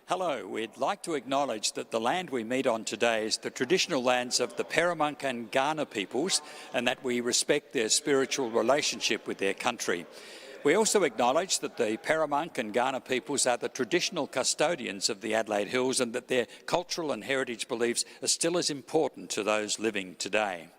Hello, we'd like to acknowledge that the land we meet on today is the traditional lands of the Peramunk and Kaurna peoples, and that we respect their spiritual relationship with their country. We also acknowledge that the Peramunk and Kaurna peoples are the traditional custodians of the Adelaide Hills and that their cultural and heritage beliefs are still as important to those living today.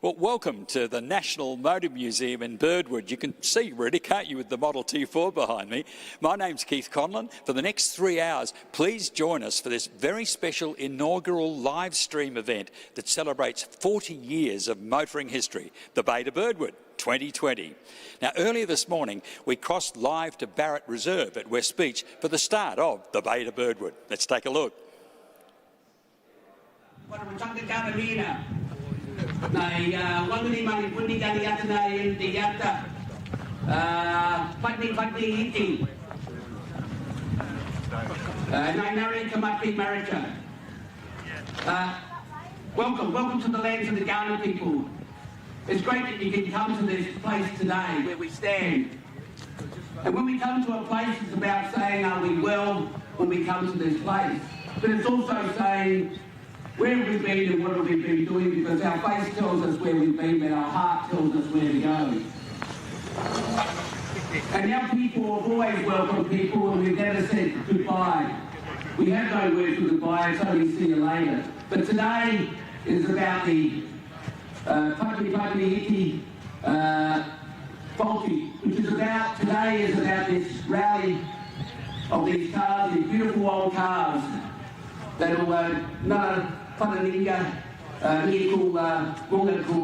Well, welcome to the National Motor Museum in Birdwood. You can see really, can't you, with the Model T4 behind me. My name's Keith Conlon. For the next 3 hours, please join us for this very special inaugural live stream event that celebrates 40 years of motoring history, the Bay to Birdwood 2020. Now, earlier this morning, we crossed live to Barrett Reserve at West Beach for the start of the Bay to Birdwood. Let's take a look. Nei wangni mani pundi kali yata na indi yata pati iti nai nari kamati marita. Welcome to the lands of the Kaurna people. It's great that you can come to this place today where we stand. And when we come to a place, it's about saying, are we well when we come to this place? But it's also saying, where have we been and what have we been doing? Because our face tells us where we've been, but our heart tells us where to go. And our people have always welcomed people, and we've never said goodbye. We have no word for goodbye, it's only see you later. But today is about the Paki Faulty, which is about, today is about this rally of these cars, these beautiful old cars that'll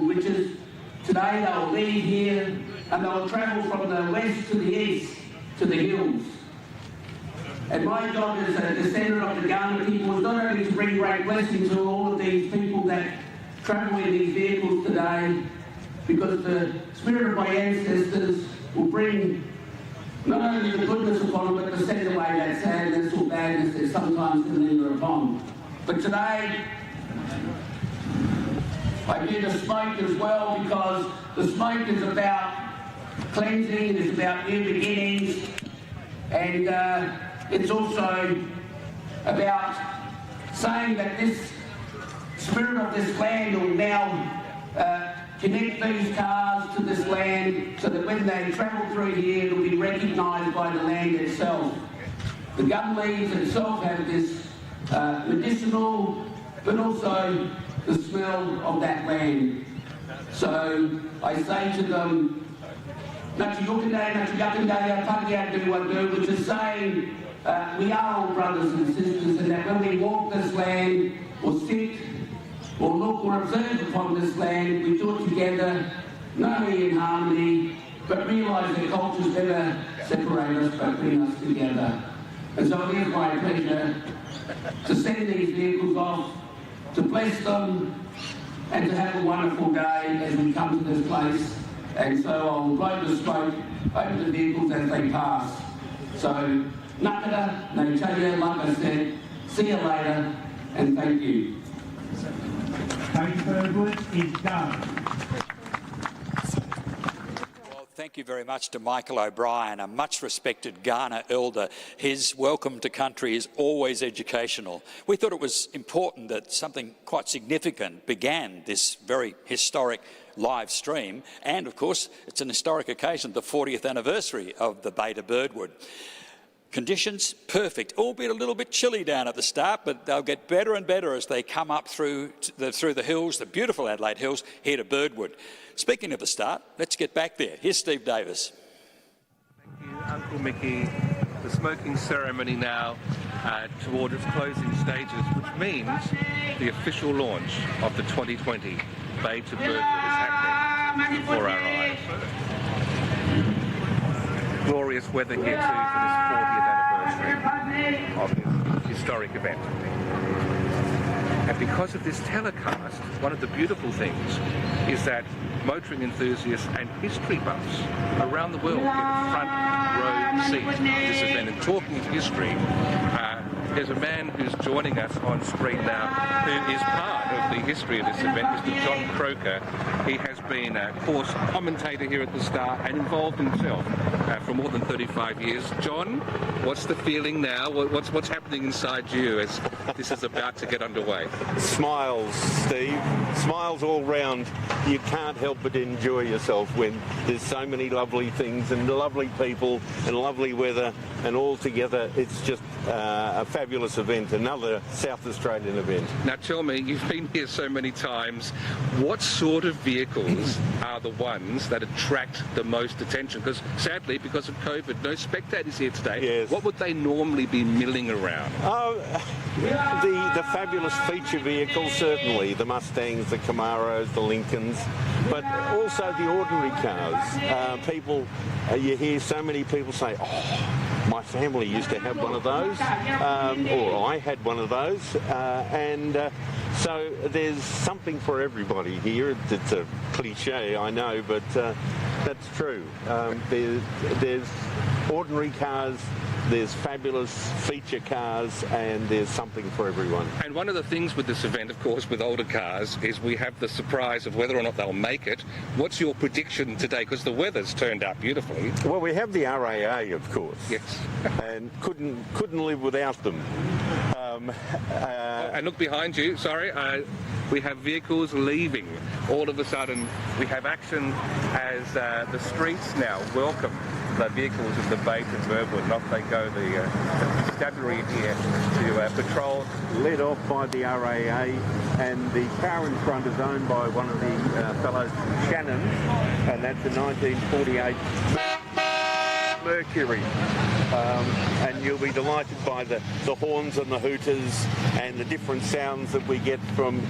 which is today they'll leave here and they'll travel from the west to the east to the hills. And my job as a descendant of the Kaurna people is not only to bring great blessing to all of these people that travel in these vehicles today, because the spirit of my ancestors will bring not only the goodness upon them, but to send away that sadness or badness that sometimes can linger upon. But today, I do the smoke as well, because the smoke is about cleansing, it's about new beginnings, and it's also about saying that this spirit of this land will now connect these cars to this land so that when they travel through here, it'll be recognised by the land itself. The gum leaves itself have this medicinal, but also the smell of that land. So I say to them, which is saying we are all brothers and sisters, and that when we walk this land, or sit, or look or observe upon this land, we do it together, not only in harmony, but realise that cultures never separate us but bring us together. And so it is my pleasure to send these vehicles off, to bless them, and to have a wonderful day as we come to this place. And so I'll blow the smoke over the vehicles as they pass. So, nakara, naitaya, like I said, see you later, and thank you. Birdwood is done. Thank you very much to Michael O'Brien, a much respected Kaurna elder. His welcome to country is always educational. We thought it was important that something quite significant began this very historic live stream, and of course it's an historic occasion, the 40th anniversary of the Bay to Birdwood. Conditions perfect, albeit a little bit chilly down at the start, but they'll get better and better as they come up through the hills, the beautiful Adelaide Hills, here to Birdwood. Speaking of the start, let's get back there. Here's Steve Davis. Thank you, Uncle Mickey. The smoking ceremony now toward its closing stages, which means the official launch of the 2020 Bay to Birdwood is happening before our eyes. Glorious weather here too for this 40th anniversary of this historic event. And because of this telecast, one of the beautiful things is that motoring enthusiasts and history buffs around the world get a front row seat to this event. And talking of history, there's a man who's joining us on screen now who is part of the history of this event, Mr. John Croker. He has been a course commentator here at the start and involved himself for more than 35 years. John, what's the feeling now? What's happening inside you as this is about to get underway? Smiles, Steve. Smiles all round. You can't help but enjoy yourself when there's so many lovely things and lovely people and lovely weather, and all together it's just a fabulous event, another South Australian event. Now tell me, you've been here so many times, what sort of vehicles are the ones that attract the most attention? Because sadly, because of COVID, no spectators here today. Yes. What would they normally be milling around? The fabulous feature vehicles, certainly, the Mustangs, the Camaros, the Lincolns, but also the ordinary cars. You hear so many people say, oh, my family used to have one of those, or I had one of those, so there's something for everybody here. It's a cliche, I know, but that's true. There's ordinary cars, there's fabulous feature cars, and there's something for everyone. And one of the things with this event, of course, with older cars, is we have the surprise of whether or not they'll make it. What's your prediction today? Because the weather's turned out beautifully. Well, we have the RAA, of course. Yes. And couldn't live without them. And look behind you, sorry, we have vehicles leaving. All of a sudden, we have action as the streets now welcome the vehicles of the Bay to Birdwood, and off they go, the constabulary here to patrol. Led off by the RAA, and the car in front is owned by one of the fellows from Shannon, and that's a 1948 Mercury. And you'll be delighted by the horns and the hooters and the different sounds that we get from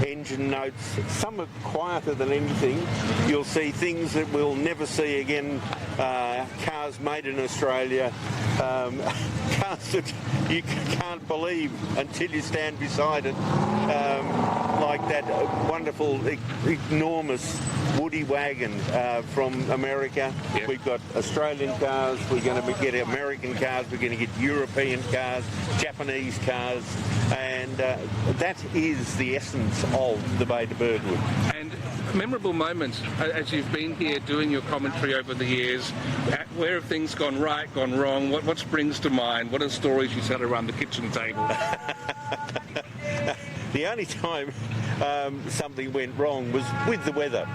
engine notes. Some are quieter than anything. You'll see things that we'll never see again. Cars made in Australia, cars that you can't believe until you stand beside it, like that wonderful, enormous Woody wagon from America. Yep. We've got Australian cars, we're going to get American cars, we're going to get European cars, Japanese cars, and that is the essence of the Bay to Birdwood. And memorable moments as you've been here doing your commentary over the years, where have things gone right, gone wrong? What springs to mind? What are stories you tell around the kitchen table? The only time something went wrong was with the weather,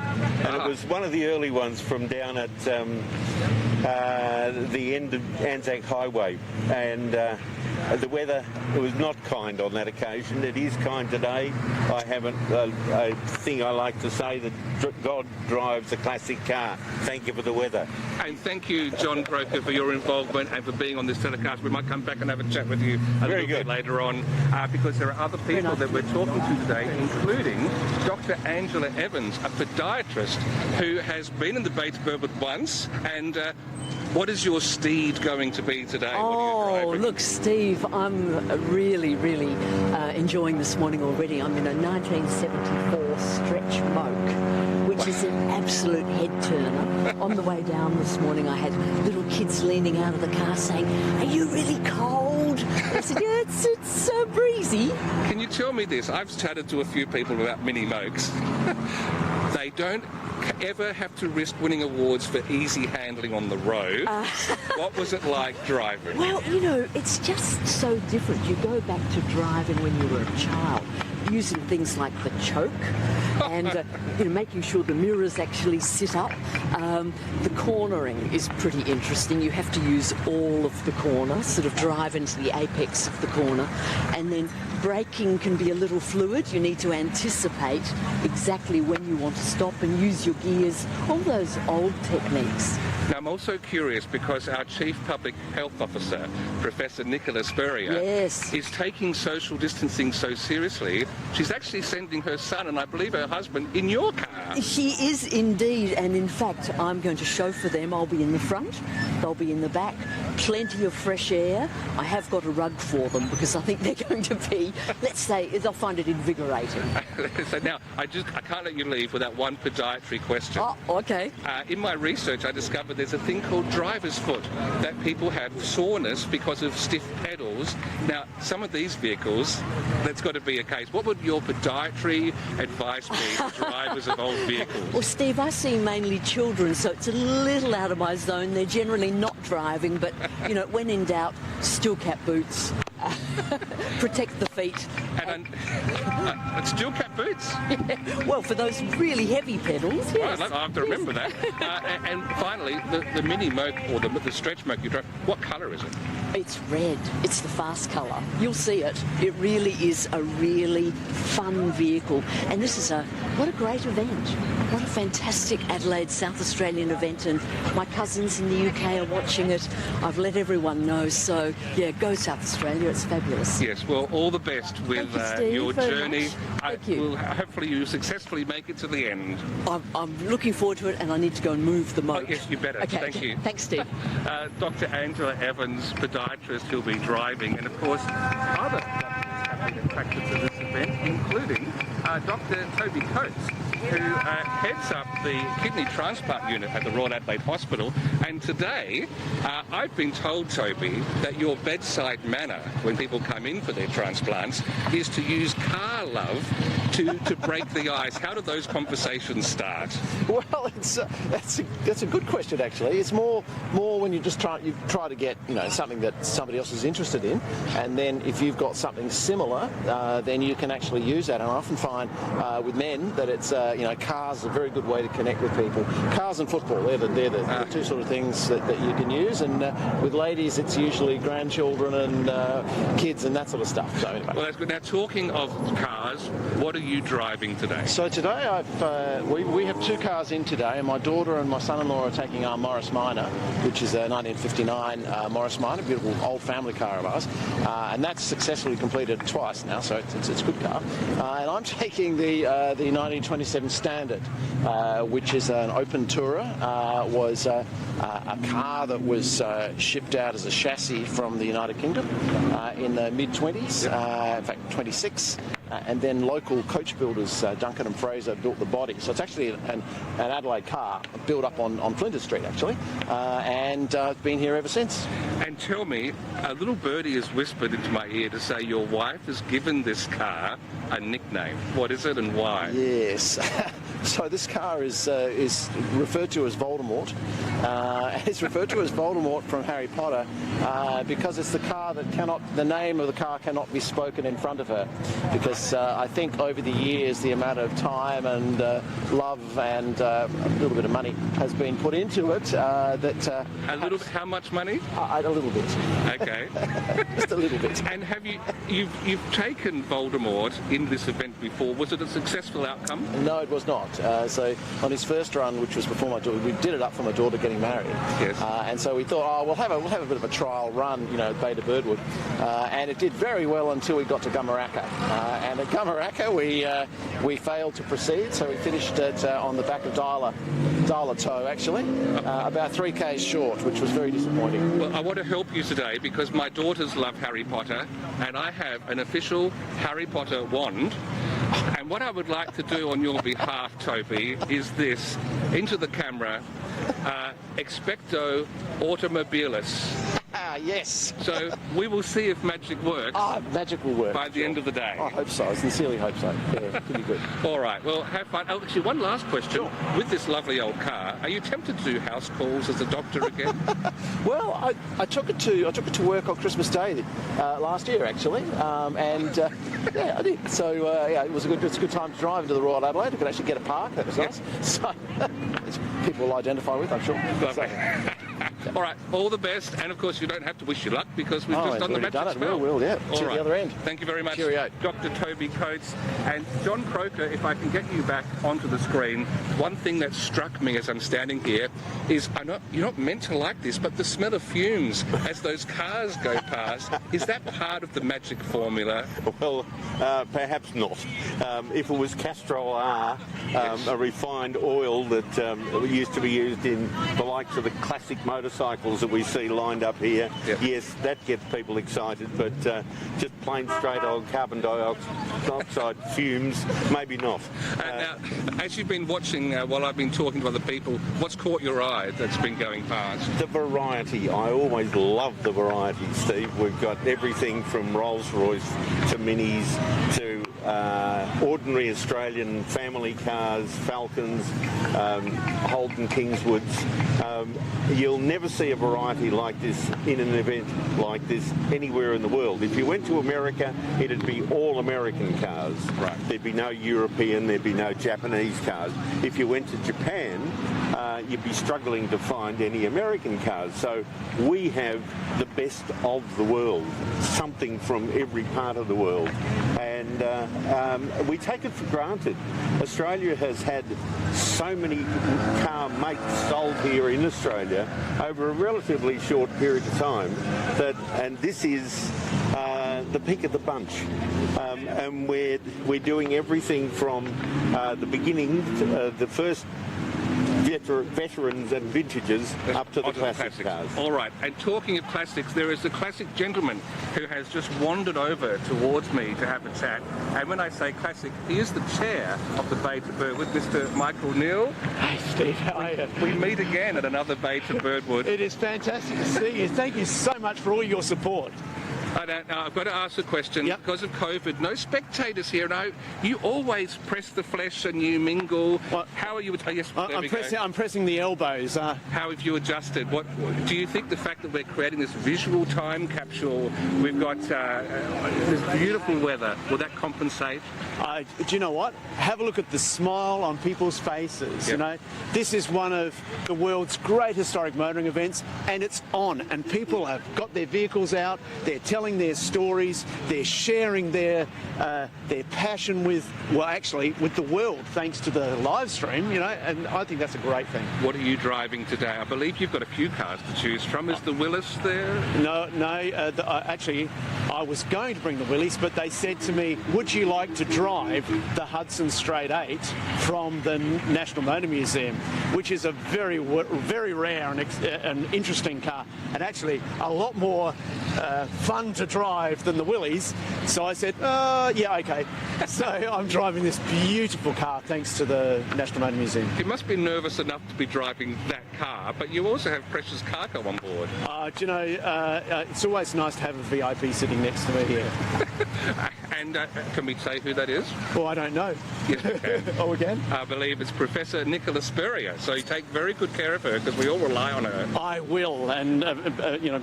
and it was one of the early ones from down at the end of Anzac Highway, and the weather was not kind on that occasion. It is kind today. I haven't a thing I like to say that God drives a classic car. Thank you for the weather. And thank you, John Croker, for your involvement and for being on this telecast. We might come back and have a chat with you a little bit later on, because there are other people that we're talking to today, including Dr. Angela Evans, a podiatrist who has been in the Bay to Birdwood once. And what is your steed going to be today? Oh, look, Steve, I'm really, really enjoying this morning already. I'm in a 1974 stretch moke, which is an absolute head turner. On the way down this morning, I had little kids leaning out of the car saying, "Are you really cold?" I said, "Yeah, it's breezy." Can you tell me this? I've chatted to a few people about mini mokes. They don't ever have to risk winning awards for easy handling on the road. What was it like driving? Well, you know, it's just so different. You go back to driving when you were a child, using things like the choke and making sure the mirrors actually sit up. The cornering is pretty interesting. You have to use all of the corner, sort of drive into the apex of the corner, and then braking can be a little fluid. You need to anticipate exactly when you want to stop and use your gears, all those old techniques. Now, I'm also curious because our Chief Public Health Officer, Professor Nicola Spurrier, is taking social distancing so seriously, she's actually sending her son and I believe her husband in your car. She is indeed, and in fact, I'm going to chauffeur them. I'll be in the front, they'll be in the back, plenty of fresh air. I have got a rug for them because I think they're going to be, let's say, they'll find it invigorating. So now, I can't let you leave without one podiatry question. Oh, okay. In my research, I discovered there's a thing called driver's foot, that people have soreness because of stiff pedals. Now, some of these vehicles, that's got to be a case. What would your podiatry advice be to drivers of old vehicles? Well, Steve, I see mainly children, so it's a little out of my zone. They're generally not driving, but, you know, when in doubt, steel cap boots. Protect the feet. And steel cap boots? Yeah. Well, for those really heavy pedals, yes. Well, I have to remember that. And finally, the mini moke or the stretch moke you drive, what colour is it? It's red. It's the fast colour. You'll see it. It really is a really fun vehicle. And this is what a great event. What a fantastic Adelaide South Australian event. And my cousins in the UK are watching it. I've let everyone know. So, yeah, go South Australia. It's fabulous. Yes, well, all the best with your journey. Thank you. Hopefully you successfully make it to the end. I'm looking forward to it, and I need to go and move the moat. Oh, yes, you better. Okay, Thank you. Thanks, Steve. Dr. Angela Evans, podiatrist, who'll be driving, and of course, other doctors have been attracted to this event, including Dr. Toby Coates, who heads up the kidney transplant unit at the Royal Adelaide Hospital. And today, I've been told, Toby, that your bedside manner when people come in for their transplants is to use car love to break the ice. How do those conversations start? Well, that's a good question, actually. It's more when you try to get something that somebody else is interested in, and then if you've got something similar, then you can actually use that. And I often find with men that it's cars are a very good way to connect with people. Cars and football, they're the two sort of things that you can use. And with ladies, it's usually grandchildren and kids and that sort of stuff. So anyway. Well, that's good. Now, talking of cars, what are you driving today? So today we have two cars in today, and my daughter and my son-in-law are taking our Morris Minor, which is a 1959 Morris Minor, beautiful old family car of ours, and that's successfully completed twice now, so it's a good car. And I'm taking the 1927 Standard, which is an open tourer. Was a car that was shipped out as a chassis from the United Kingdom in the mid-20s, in fact 26. And then local coach builders, Duncan and Fraser, built the body. So it's actually an Adelaide car built up on Flinders Street, actually, and it's been here ever since. And tell me, a little birdie has whispered into my ear to say your wife has given this car a nickname. What is it and why? Yes. So this car is referred to as Voldemort. It's referred to as Voldemort from Harry Potter because it's the car the name of the car cannot be spoken in front of her, because I think over the years the amount of time and love and a little bit of money has been put into it. How much money? A little bit. Okay. Just a little bit. And you've taken Voldemort in this event before. Was it a successful outcome? No, it was not. So on his first run, which was before my daughter, we did it up for my daughter getting married. Yes. And so we thought, we'll have a bit of a trial run, at Bay to Birdwood, and it did very well until we got to Gumaraka. And at Gumaraka, we failed to proceed, so we finished it on the back of Dialer Toe, actually, about 3 k's short, which was very disappointing. Well, I want to help you today because my daughters love Harry Potter, and I have an official Harry Potter wand. And what I would like to do on your behalf, Toby, is this, into the camera, expecto automobilis. Yes. So we will see if magic works. Magic will work. By the end of the day. I hope so. I sincerely hope so. Yeah, pretty good. All right. Well, have fun. Oh, actually, one last question. Sure. With this lovely old car, are you tempted to do house calls as a doctor again? Well, I took it to work on Christmas Day last year, actually, and yeah, I did. So yeah, it's a good time to drive into the Royal Adelaide. I could actually get a park. That was nice. So people will identify with, I'm sure. Lovely. All right, all the best, and of course you don't have to wish you luck because we've just done the magic spell. We'll, yeah. All to right. the other end. Thank you very much, Cheerio. Dr. Toby Coates. And John Croker, if I can get you back onto the screen, one thing that struck me as I'm standing here is, you're not meant to like this, but the smell of fumes as those cars go past, is that part of the magic formula? Well, perhaps not. If it was castor oil, a refined oil that used to be used in the likes of the classic motorcycle motorcycles that we see lined up here, Yep. yes, that gets people excited, but just plain straight old carbon dioxide fumes, maybe not. Now, as you've been watching while I've been talking to other people, what's caught your eye that's been going past? The variety. I always love the variety, Steve. We've got everything from Rolls-Royce to Minis to ordinary Australian family cars, Falcons, Holden Kingswoods. You'll never see a variety like this in an event like this anywhere in the world. If you went to America, it'd be all American cars. Right. There'd be no European, there'd be no Japanese cars. If you went to Japan, you'd be struggling to find any American cars. So we have the best of the world, something from every part of the world. And we take it for granted. Australia has had so many car makes sold here in Australia over a relatively short period of time and this is the pick of the bunch. And we're doing everything from the beginning, the first veterans and vintages up to the classic cars. All right, and talking of classics, there is the classic gentleman who has just wandered over towards me to have a chat. And when I say classic, he is the chair of the Bay to Birdwood, Mr. Michael Neal. Hey Steve, how are you? We meet again at another Bay to Birdwood. It is fantastic to see you. Thank you so much for all your support. I've got to ask a question. Yep. Because of COVID, no spectators here. No, you always press the flesh and you mingle. What? How are you? Oh, yes, there we go. I'm pressing the elbows. How have you adjusted? What do you think the fact that we're creating this visual time capsule, we've got this beautiful weather, will that compensate? Do you know what? Have a look at the smile on people's faces. Yep. You know, this is one of the world's great historic motoring events, and it's on. And people have got their vehicles out. They're telling their stories. They're sharing their passion with the world, thanks to the live stream. You know, and I think that's a great thing. What are you driving today? I believe you've got a few cars to choose from. Is the Willis there? No. Actually, I was going to bring the Willys, but they said to me, would you like to drive the Hudson Straight 8 from the National Motor Museum, which is a very rare and interesting car, and actually a lot more fun to drive than the Willys. So I said, yeah, okay. So I'm driving this beautiful car thanks to the National Motor Museum. You must be nervous enough to be driving that car, but you also have precious cargo on board. Do you know, it's always nice to have a VIP sitting next to me here. And can we say who that is? Well, I don't know. Yes, we can. Oh, we can? I believe it's Professor Nicola Spurrier, so you take very good care of her because we all rely on her. I will, and you know,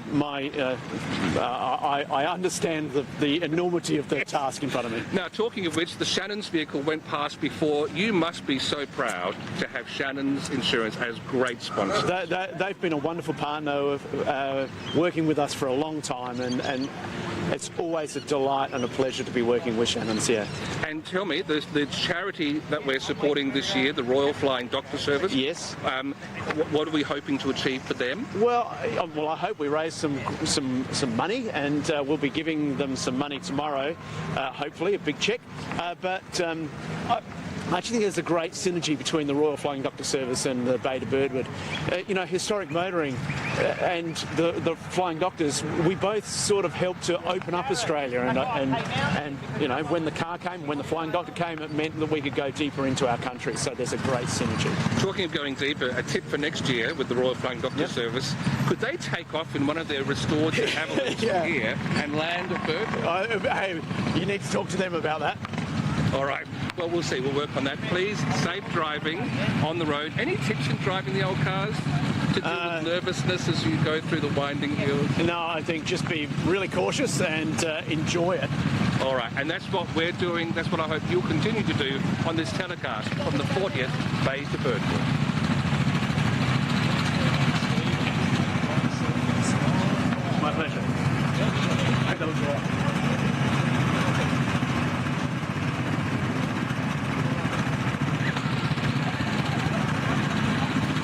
I understand the enormity of the task in front of me. Now, talking of which, the Shannon's vehicle went past before. You must be so proud to have Shannon's Insurance as great sponsors. They've been a wonderful partner of working with us for a long time, and it's always a delight and a pleasure to be working with Shannon's here. And tell me, the charity that we're supporting this year, the Royal Flying Doctor Service. Yes. What are we hoping to achieve for them? Well, I hope we raise some money, and we'll be giving them some money tomorrow, hopefully, a big cheque. I actually think there's a great synergy between the Royal Flying Doctor Service and the Bay to Birdwood. You know, historic motoring and the Flying Doctors, we both sort of helped to open up Australia, and you know, when the car came, when the Flying Doctor came, it meant that we could go deeper into our country, so there's a great synergy. Talking of going deeper, a tip for next year with the Royal Flying Doctor Service, could they take off in one of their restored Havillands here and land at Birdwood? Hey, you need to talk to them about that. All right. Well, we'll see. We'll work on that. Please, safe driving on the road. Any tips in driving the old cars to deal with nervousness as you go through the winding hills? No, I think just be really cautious and enjoy it. All right. And that's what we're doing. That's what I hope you'll continue to do on this telecast from the 40th Bay to Birdwood. My pleasure. That was right.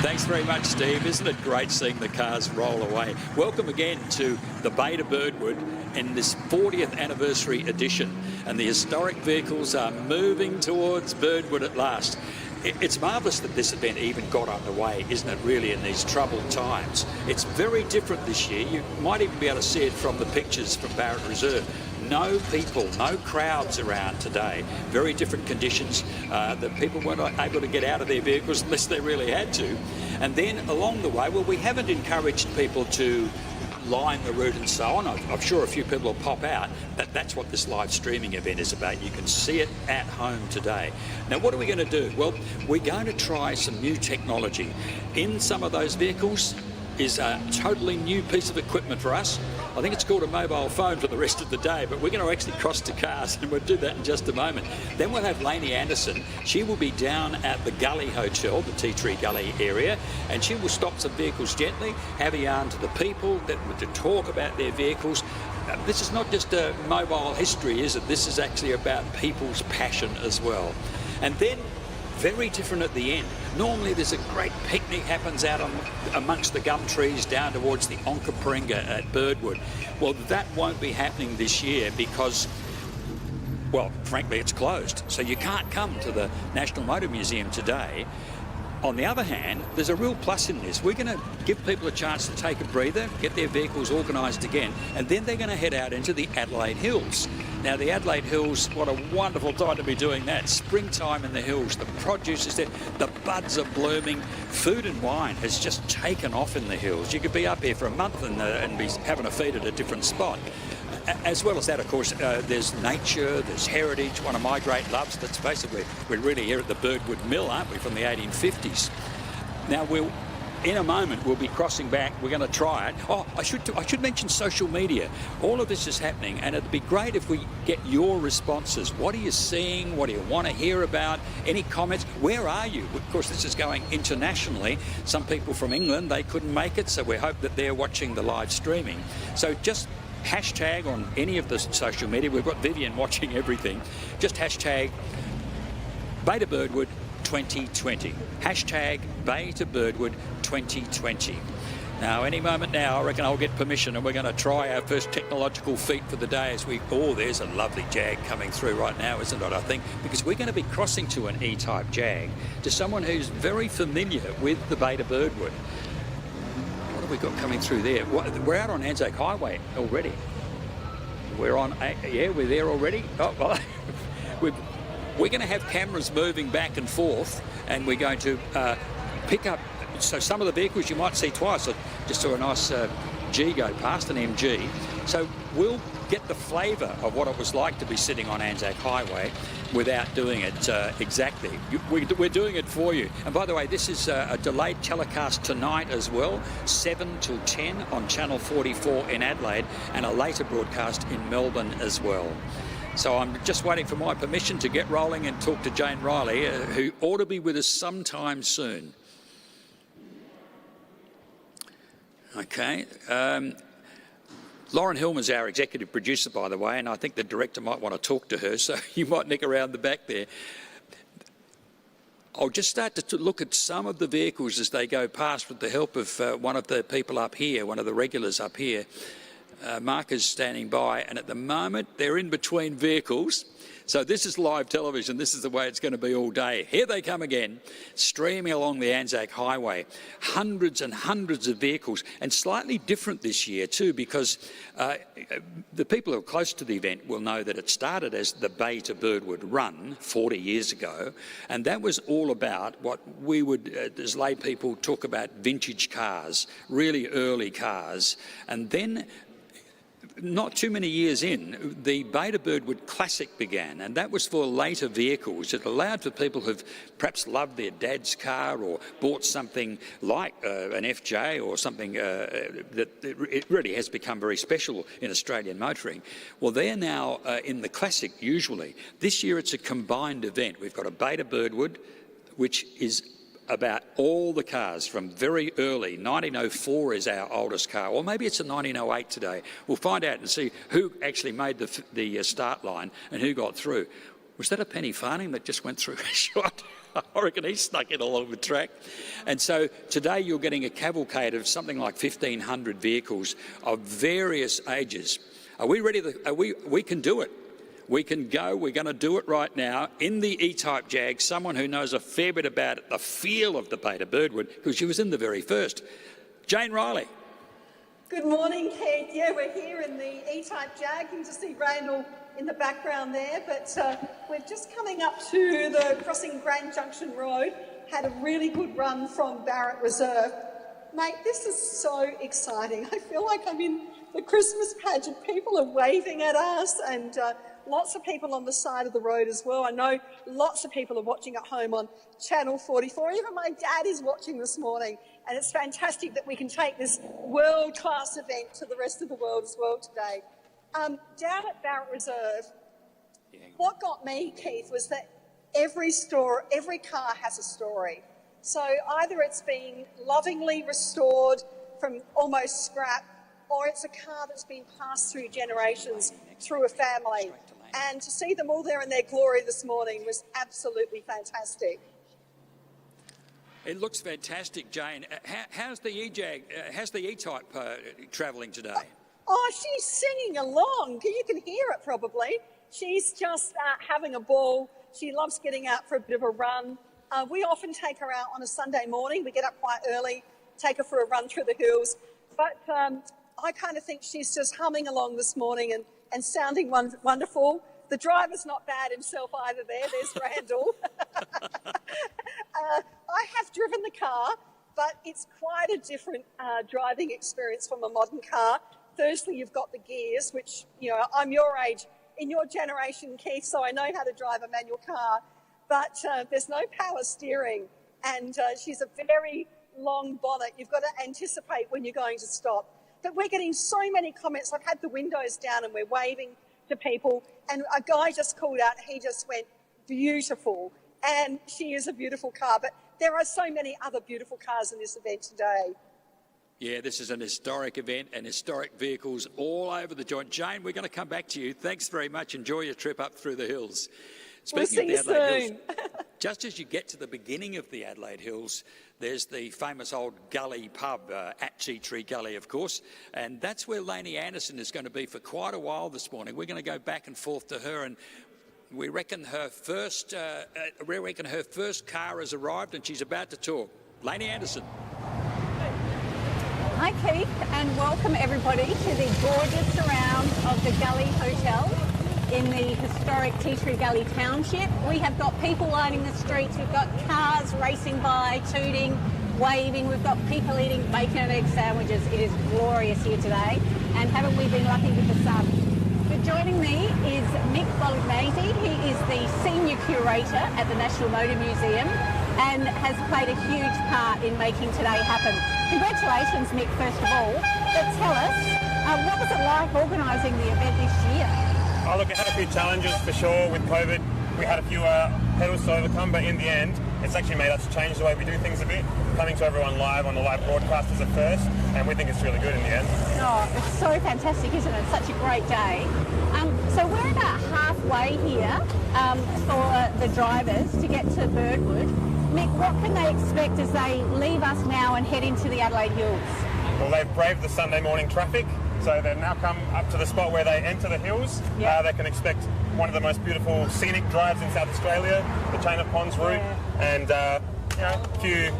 Thanks very much, Steve. Isn't it great seeing the cars roll away? Welcome again to the Bay to Birdwood in this 40th anniversary edition. And the historic vehicles are moving towards Birdwood at last. It's marvellous that this event even got underway, isn't it, really, in these troubled times. It's very different this year. You might even be able to see it from the pictures from Barrett Reserve. No people, no crowds around today. Very different conditions. The people weren't able to get out of their vehicles unless they really had to. And then along the way, well, we haven't encouraged people to line the route and so on. I'm sure a few people will pop out, but that's what this live streaming event is about. You can see it at home today. Now, what are we going to do? Well, we're going to try some new technology. In some of those vehicles is a totally new piece of equipment for us. I think it's called a mobile phone for the rest of the day, but we're going to actually cross to cars, and we'll do that in just a moment. Then we'll have Lainey Anderson. She will be down at the Gully Hotel, the Tea Tree Gully area, and she will stop some vehicles gently, have a yarn to the people to talk about their vehicles. This is not just a mobile history, is it? This is actually about people's passion as well. And then, very different at the end. Normally there's a great picnic happens out amongst the gum trees down towards the Onkaparinga at Birdwood. Well, that won't be happening this year because, well, frankly, it's closed. So you can't come to the National Motor Museum today. On the other hand, there's a real plus in this. We're going to give people a chance to take a breather, get their vehicles organised again, and then they're going to head out into the Adelaide Hills. Now, the Adelaide Hills, what a wonderful time to be doing that. Springtime in the hills, the produce is there, the buds are blooming. Food and wine has just taken off in the hills. You could be up here for a month and be having a feed at a different spot. As well as that, of course, there's nature, there's heritage, one of my great loves. That's basically, we're really here at the Birdwood Mill, aren't we, from the 1850s. Now, in a moment, we'll be crossing back. We're going to try it. Oh, I should mention social media. All of this is happening, and it'd be great if we get your responses. What are you seeing? What do you want to hear about? Any comments? Where are you? Of course, this is going internationally. Some people from England, they couldn't make it, so we hope that they're watching the live streaming. So just hashtag on any of the social media. We've got Vivian watching everything. Just hashtag Bay to Birdwood 2020. Hashtag Bay to Birdwood 2020. Now, any moment now, I reckon I'll get permission and we're going to try our first technological feat for the day as there's a lovely Jag coming through right now, isn't it, I think? Because we're going to be crossing to an E-type Jag, to someone who's very familiar with the Bay to Birdwood. What have we got coming through there? We're out on Anzac Highway already. We're there already. Oh, well, we're going to have cameras moving back and forth, and we're going to pick up. So some of the vehicles you might see twice. I just saw a nice G go past, an MG. So we'll get the flavour of what it was like to be sitting on Anzac Highway without doing it exactly. We're doing it for you. And by the way, this is a delayed telecast tonight as well, 7 till 10 on Channel 44 in Adelaide, and a later broadcast in Melbourne as well. So I'm just waiting for my permission to get rolling and talk to Jane Riley, who ought to be with us sometime soon. Okay. Lauren Hillman's our executive producer, by the way, and I think the director might want to talk to her, so you might nick around the back there. I'll just start to look at some of the vehicles as they go past with the help of one of the people up here, one of the regulars up here. Mark is standing by, and at the moment they're in between vehicles. So this is live television. This is the way it's going to be all day. Here they come again, streaming along the Anzac Highway. Hundreds and hundreds of vehicles, and slightly different this year too, because the people who are close to the event will know that it started as the Bay to Birdwood Run 40 years ago, and that was all about what we would, as lay people, talk about vintage cars, really early cars, and then not too many years in, the Bay to Birdwood Classic began, and that was for later vehicles. It allowed for people who've perhaps loved their dad's car or bought something like an FJ or something that it really has become very special in Australian motoring. Well, they're now in the Classic usually. This year it's a combined event. We've got a Bay to Birdwood, which is about all the cars from very early. 1904 is our oldest car, or maybe it's a 1908 today. We'll find out and see who actually made the start line and who got through. Was that a Penny Farthing that just went through a shot? I reckon he snuck it along the track. And so today you're getting a cavalcade of something like 1,500 vehicles of various ages. Are we ready? We can do it. we can go, we're going to do it right now, in the E-Type Jag, someone who knows a fair bit about it, the feel of the Beta Birdwood, because she was in the very first. Jane Riley. Good morning, Keith. Yeah, we're here in the E-Type Jag. You can just see Randall in the background there, but we're just coming up to the crossing Grand Junction Road. Had a really good run from Barrett Reserve. Mate, this is so exciting. I feel like I'm in the Christmas pageant. People are waving at us, and lots of people on the side of the road as well. I know lots of people are watching at home on Channel 44. Even my dad is watching this morning, and it's fantastic that we can take this world-class event to the rest of the world as well today. Down at Barrett Reserve, what got me, Keith, was that every car has a story. So either it's been lovingly restored from almost scrap, or it's a car that's been passed through generations through a family. And to see them all there in their glory this morning was absolutely fantastic. It looks fantastic, Jane. How's the E-Type travelling today? Oh, she's singing along. You can hear it probably. She's just having a ball. She loves getting out for a bit of a run. We often take her out on a Sunday morning. We get up quite early, take her for a run through the hills. But I kind of think she's just humming along this morning and sounding wonderful. The driver's not bad himself either there. There's Randall. I have driven the car, but it's quite a different driving experience from a modern car. Firstly, you've got the gears, which, you know, I'm your age, in your generation, Keith, so I know how to drive a manual car. But there's no power steering, and she's a very long bonnet. You've got to anticipate when you're going to stop. But we're getting so many comments. I've had the windows down and we're waving to people, and a guy just called out, he just went, beautiful. And she is a beautiful car, but there are so many other beautiful cars in this event today. Yeah, this is an historic event and historic vehicles all over the joint. Jane, we're going to come back to you. Thanks very much. Enjoy your trip up through the hills. Speaking We'll of the Adelaide soon. Hills, just as you get to the beginning of the Adelaide Hills, there's the famous old gully pub at Tea Tree Gully, of course, and that's where Lainey Anderson is going to be for quite a while this morning. We're going to go back and forth to her, and we reckon her first car has arrived, and she's about to talk. Lainey Anderson. Hi Keith, and welcome everybody to the gorgeous surround of the Gully Hotel in the historic Tea Tree Gully Township. We have got people lining the streets, we've got cars racing by, tooting, waving, we've got people eating bacon and egg sandwiches. It is glorious here today, and haven't we been lucky with the sun? But joining me is Mick Bolognese. He is the Senior Curator at the National Motor Museum and has played a huge part in making today happen. Congratulations, Mick, first of all. But tell us, what was it like organising the event this year? Oh, look, it had a few challenges for sure with COVID. We had a few hurdles to overcome, but in the end, it's actually made us change the way we do things a bit. Coming to everyone live on the live broadcast is a first, and we think it's really good in the end. Oh, it's so fantastic, isn't it? Such a great day. So we're about halfway here for the drivers to get to Birdwood. Mick, what can they expect as they leave us now and head into the Adelaide Hills? Well, they've braved the Sunday morning traffic, so they've now come up to the spot where they enter the hills. Yep. They can expect one of the most beautiful scenic drives in South Australia, the Chain of Ponds route, and a few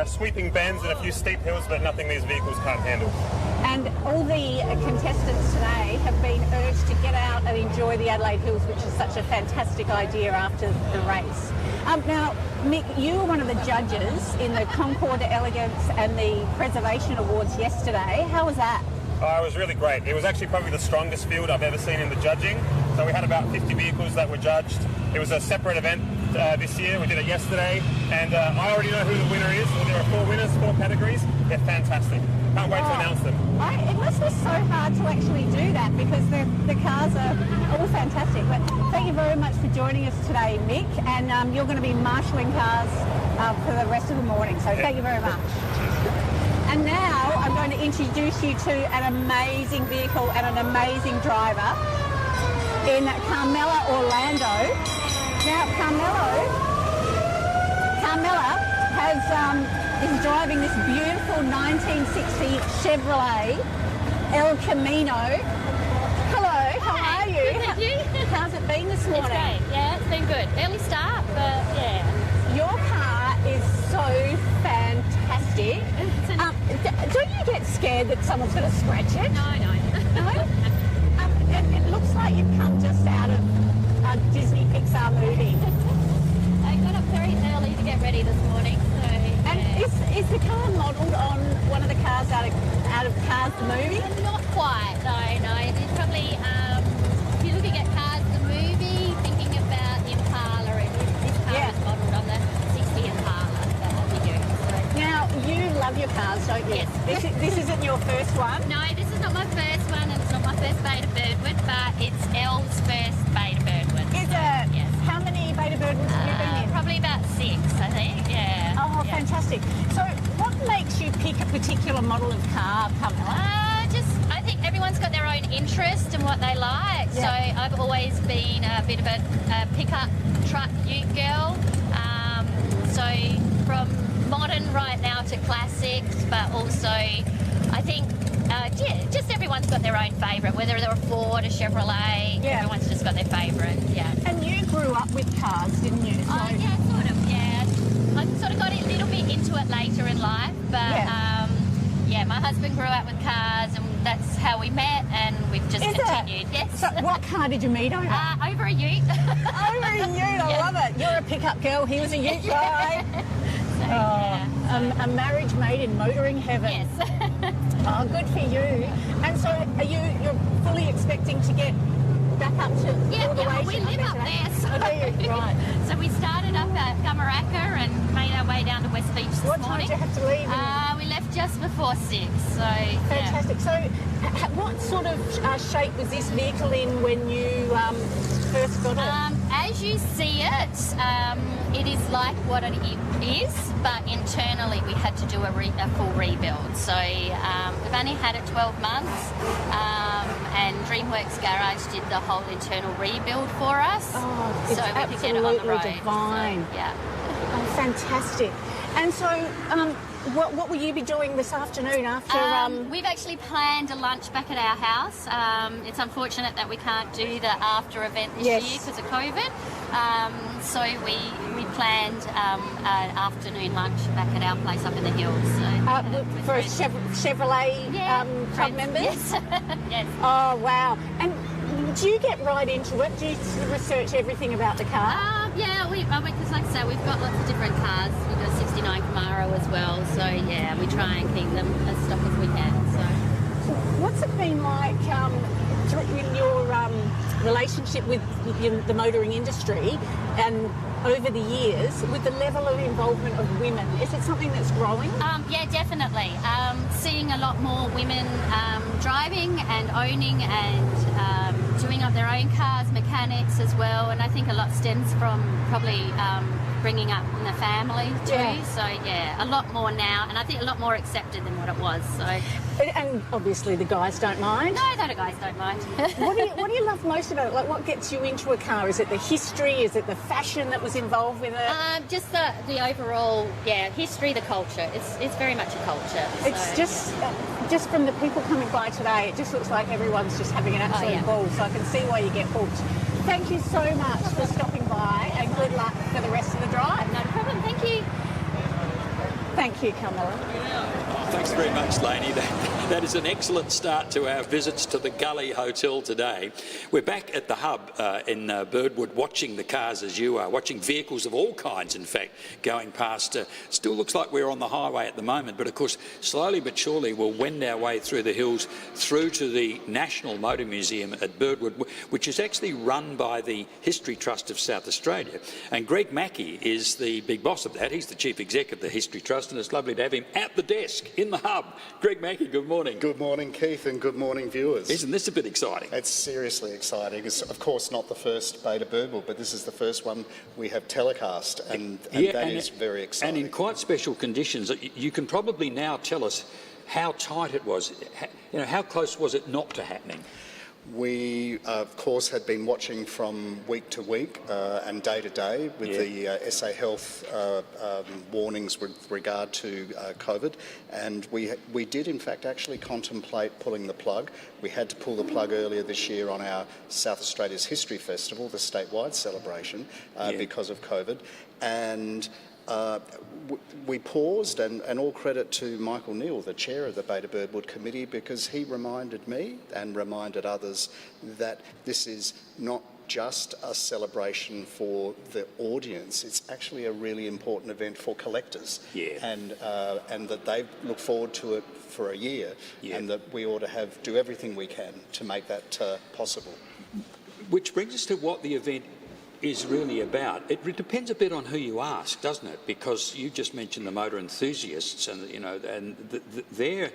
sweeping bends and a few steep hills, but nothing these vehicles can't handle. And all the contestants today have been urged to get out and enjoy the Adelaide Hills, which is such a fantastic idea after the race. Now, Mick, you were one of the judges in the Concours d'Elegance and the Preservation Awards yesterday. How was that? It was really great. It was actually probably the strongest field I've ever seen in the judging. So we had about 50 vehicles that were judged. It was a separate event this year. We did it yesterday, and I already know who the winner is. Well, there are 4 winners, 4 categories. They're fantastic. Can't wait to announce them. It must be so hard to actually do that because the cars are all fantastic. But thank you very much for joining us today, Mick, and you're going to be marshalling cars for the rest of the morning. So thank you very much. And now I'm going to introduce you to an amazing vehicle and an amazing driver in Carmela Orlando. Now Carmela is driving this beautiful 1960 Chevrolet El Camino. Hello, how are you? Good, thank you. How's it been this morning? It's great. Yeah, it's been good. Early start, but yeah. Your car is so fantastic. Don't you get scared that someone's going to scratch it? No. No? It looks like you've come just out of a Disney Pixar movie. I got up very early to get ready this morning. So, And is the car modelled on one of the cars out of Cars the movie? Not quite, no. It's probably, if you're looking at Cars the movie, thinking about Impala, and this car is modelled on the 60 Impala that we use. So. Now, you love your cars, don't you? Yes. This isn't your first one? No, this is not my first one, and it's not my first Beta Birdwood, but it's Elle's first Beta Birdwood. Is it? Yes. How many Beta Birdwoods have you been in? Probably about 6, I think, yeah. Oh, fantastic. So what makes you pick a particular model of car, Carmela? I think everyone's got their own interest in what they like. Yeah. So I've always been a bit of a pickup truck ute girl. So from modern right now to classics, but also I think just everyone's got their own favourite, whether they're a Ford, a Chevrolet, everyone's just got their favourite, yeah. And you grew up with cars, didn't you? Oh, yeah, sort of, yeah. I sort of got a little bit into it later in life, but my husband grew up with cars, and that's how we met, and we've just continued. Yes. So what car did you meet over? Over a ute. Over a ute, I love it. You're a pickup girl, he was a ute guy. A marriage made in motoring heaven. Yes. Oh, good for you. And so you're fully expecting to get back up to all the way we to live up there. So. Oh, do you? Right. So we started up at Gumaraka and made our way down to West Beach this morning. What time did you have to leave? We left just before 6. So fantastic. So what sort of shape was this vehicle in when you first got it? As you see it, it is like what it is, but internally we had to do a full rebuild. So we've only had it 12 months, and DreamWorks Garage did the whole internal rebuild for us. Oh, it's so we could get it on the road. Divine. So, yeah. Oh, fantastic. And so, what will you be doing this afternoon after? We've actually planned a lunch back at our house. It's unfortunate that we can't do the after event this year because of COVID. So we planned an afternoon lunch back at our place up in the hills. So, for Chevrolet club members? Yes. Yes. Oh, wow. And do you get right into it? Do you research everything about the car? Yeah, because like I say, we've got lots of different cars. We've got a 69 Camaro as well. So, yeah, we try and keep them as stock as we can. So, what's it been like in your relationship with the motoring industry and over the years with the level of involvement of women? Is it something that's growing? Yeah, definitely. Seeing a lot more women driving and owning and doing up their own cars, mechanics as well, and I think a lot stems from probably bringing up in the family too. Yeah. So yeah, a lot more now, and I think a lot more accepted than what it was. So. And obviously the guys don't mind. No, the guys don't mind. What do you love most about it? Like, what gets you into a car? Is it the history? Is it the fashion that was involved with it? Just the overall, history, the culture. It's very much a culture. It's just from the people coming by today, it just looks like everyone's just having an absolute ball. So I can see why you get hooked. Thank you so much for stopping by, and good luck for the rest of the drive. No problem. Thank you. Thank you, Carmela. Thanks very much, Lainey. That is an excellent start to our visits to the Gully Hotel today. We're back at the hub in Birdwood, watching the cars as you are, watching vehicles of all kinds, in fact, going past. Still looks like we're on the highway at the moment, but of course, slowly but surely we'll wend our way through the hills through to the National Motor Museum at Birdwood, which is actually run by the History Trust of South Australia. And Greg Mackey is the big boss of that. He's the chief exec of the History Trust, and it's lovely to have him at the desk in the hub. Greg Mackey, good morning. Good morning, Keith, and good morning, viewers. Isn't this a bit exciting? It's seriously exciting. It's, of course, not the first Beta Birdwood, but this is the first one we have telecast, and that is very exciting. And in quite special conditions. You can probably now tell us how tight it was. How close was it not to happening? We, of course, had been watching from week to week and day to day with the SA Health warnings with regard to COVID, and we did, in fact, actually contemplate pulling the plug. We had to pull the plug earlier this year on our South Australia's History Festival, the statewide celebration, because of COVID, and we paused, and all credit to Michael Neal, the chair of the Beta Birdwood Committee, because he reminded me and reminded others that this is not just a celebration for the audience, it's actually a really important event for collectors. And that they look forward to it for a year, and that we ought to do everything we can to make that possible. Which brings us to what the event is really about. It depends a bit on who you ask, doesn't it? Because you just mentioned the motor enthusiasts, and their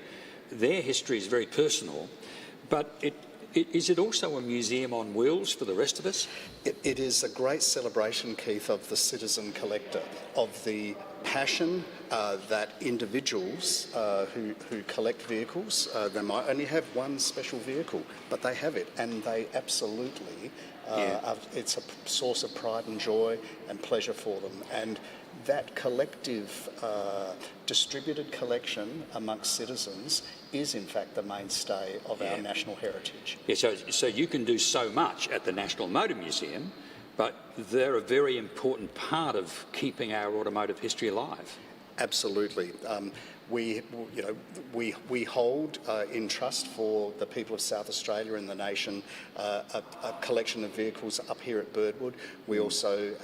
history is very personal. But is it also a museum on wheels for the rest of us? It is a great celebration, Keith, of the citizen collector, of the passion that individuals who collect vehicles, they might only have one special vehicle, but they have it, and they absolutely, it's a source of pride and joy and pleasure for them. And that collective, distributed collection amongst citizens is in fact the mainstay of our national heritage. So you can do so much at the National Motor Museum, but they're a very important part of keeping our automotive history alive. Absolutely. We hold in trust for the people of South Australia and the nation a collection of vehicles up here at Birdwood. We also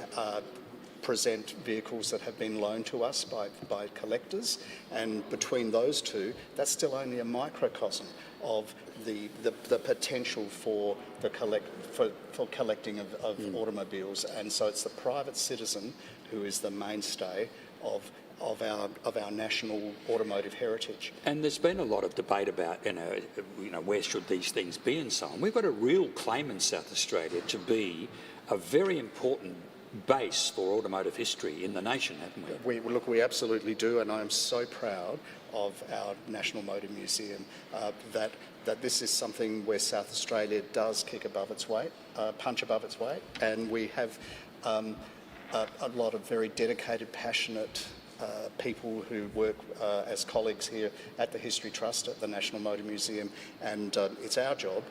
present vehicles that have been loaned to us by collectors, and between those two, that's still only a microcosm of the potential for collecting of automobiles. And so it's the private citizen who is the mainstay of our national automotive heritage. And there's been a lot of debate about, where should these things be and so on. We've got a real claim in South Australia to be a very important base for automotive history in the nation, haven't we? We absolutely do, and I am so proud of our National Motor Museum that this is something where South Australia does kick above its weight, punch above its weight, and we have a lot of very dedicated, passionate people who work as colleagues here at the History Trust at the National Motor Museum, and it's our job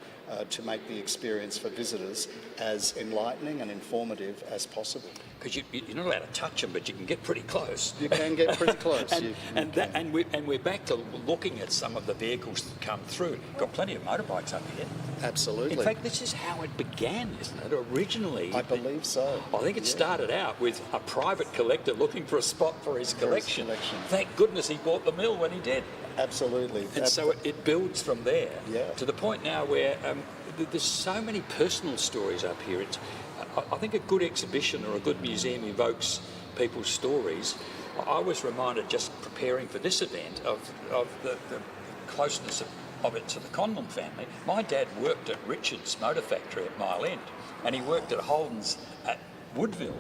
to make the experience for visitors as enlightening and informative as possible. Because you're not allowed to touch them, but you can get pretty close. You can get pretty close. and we're back to looking at some of the vehicles that come through. Got plenty of motorbikes up here. Absolutely. In fact, this is how it began, isn't it? Originally, I believe so. I think it started out with a private collector looking for a spot for his collection. Thank goodness he bought the mill when he did. Absolutely. And so it builds from there to the point now where there's so many personal stories up here. I think a good exhibition or a good museum evokes people's stories. I was reminded just preparing for this event of the closeness of it to the Conlon family. My dad worked at Richard's Motor Factory at Mile End, and he worked at Holden's at Woodville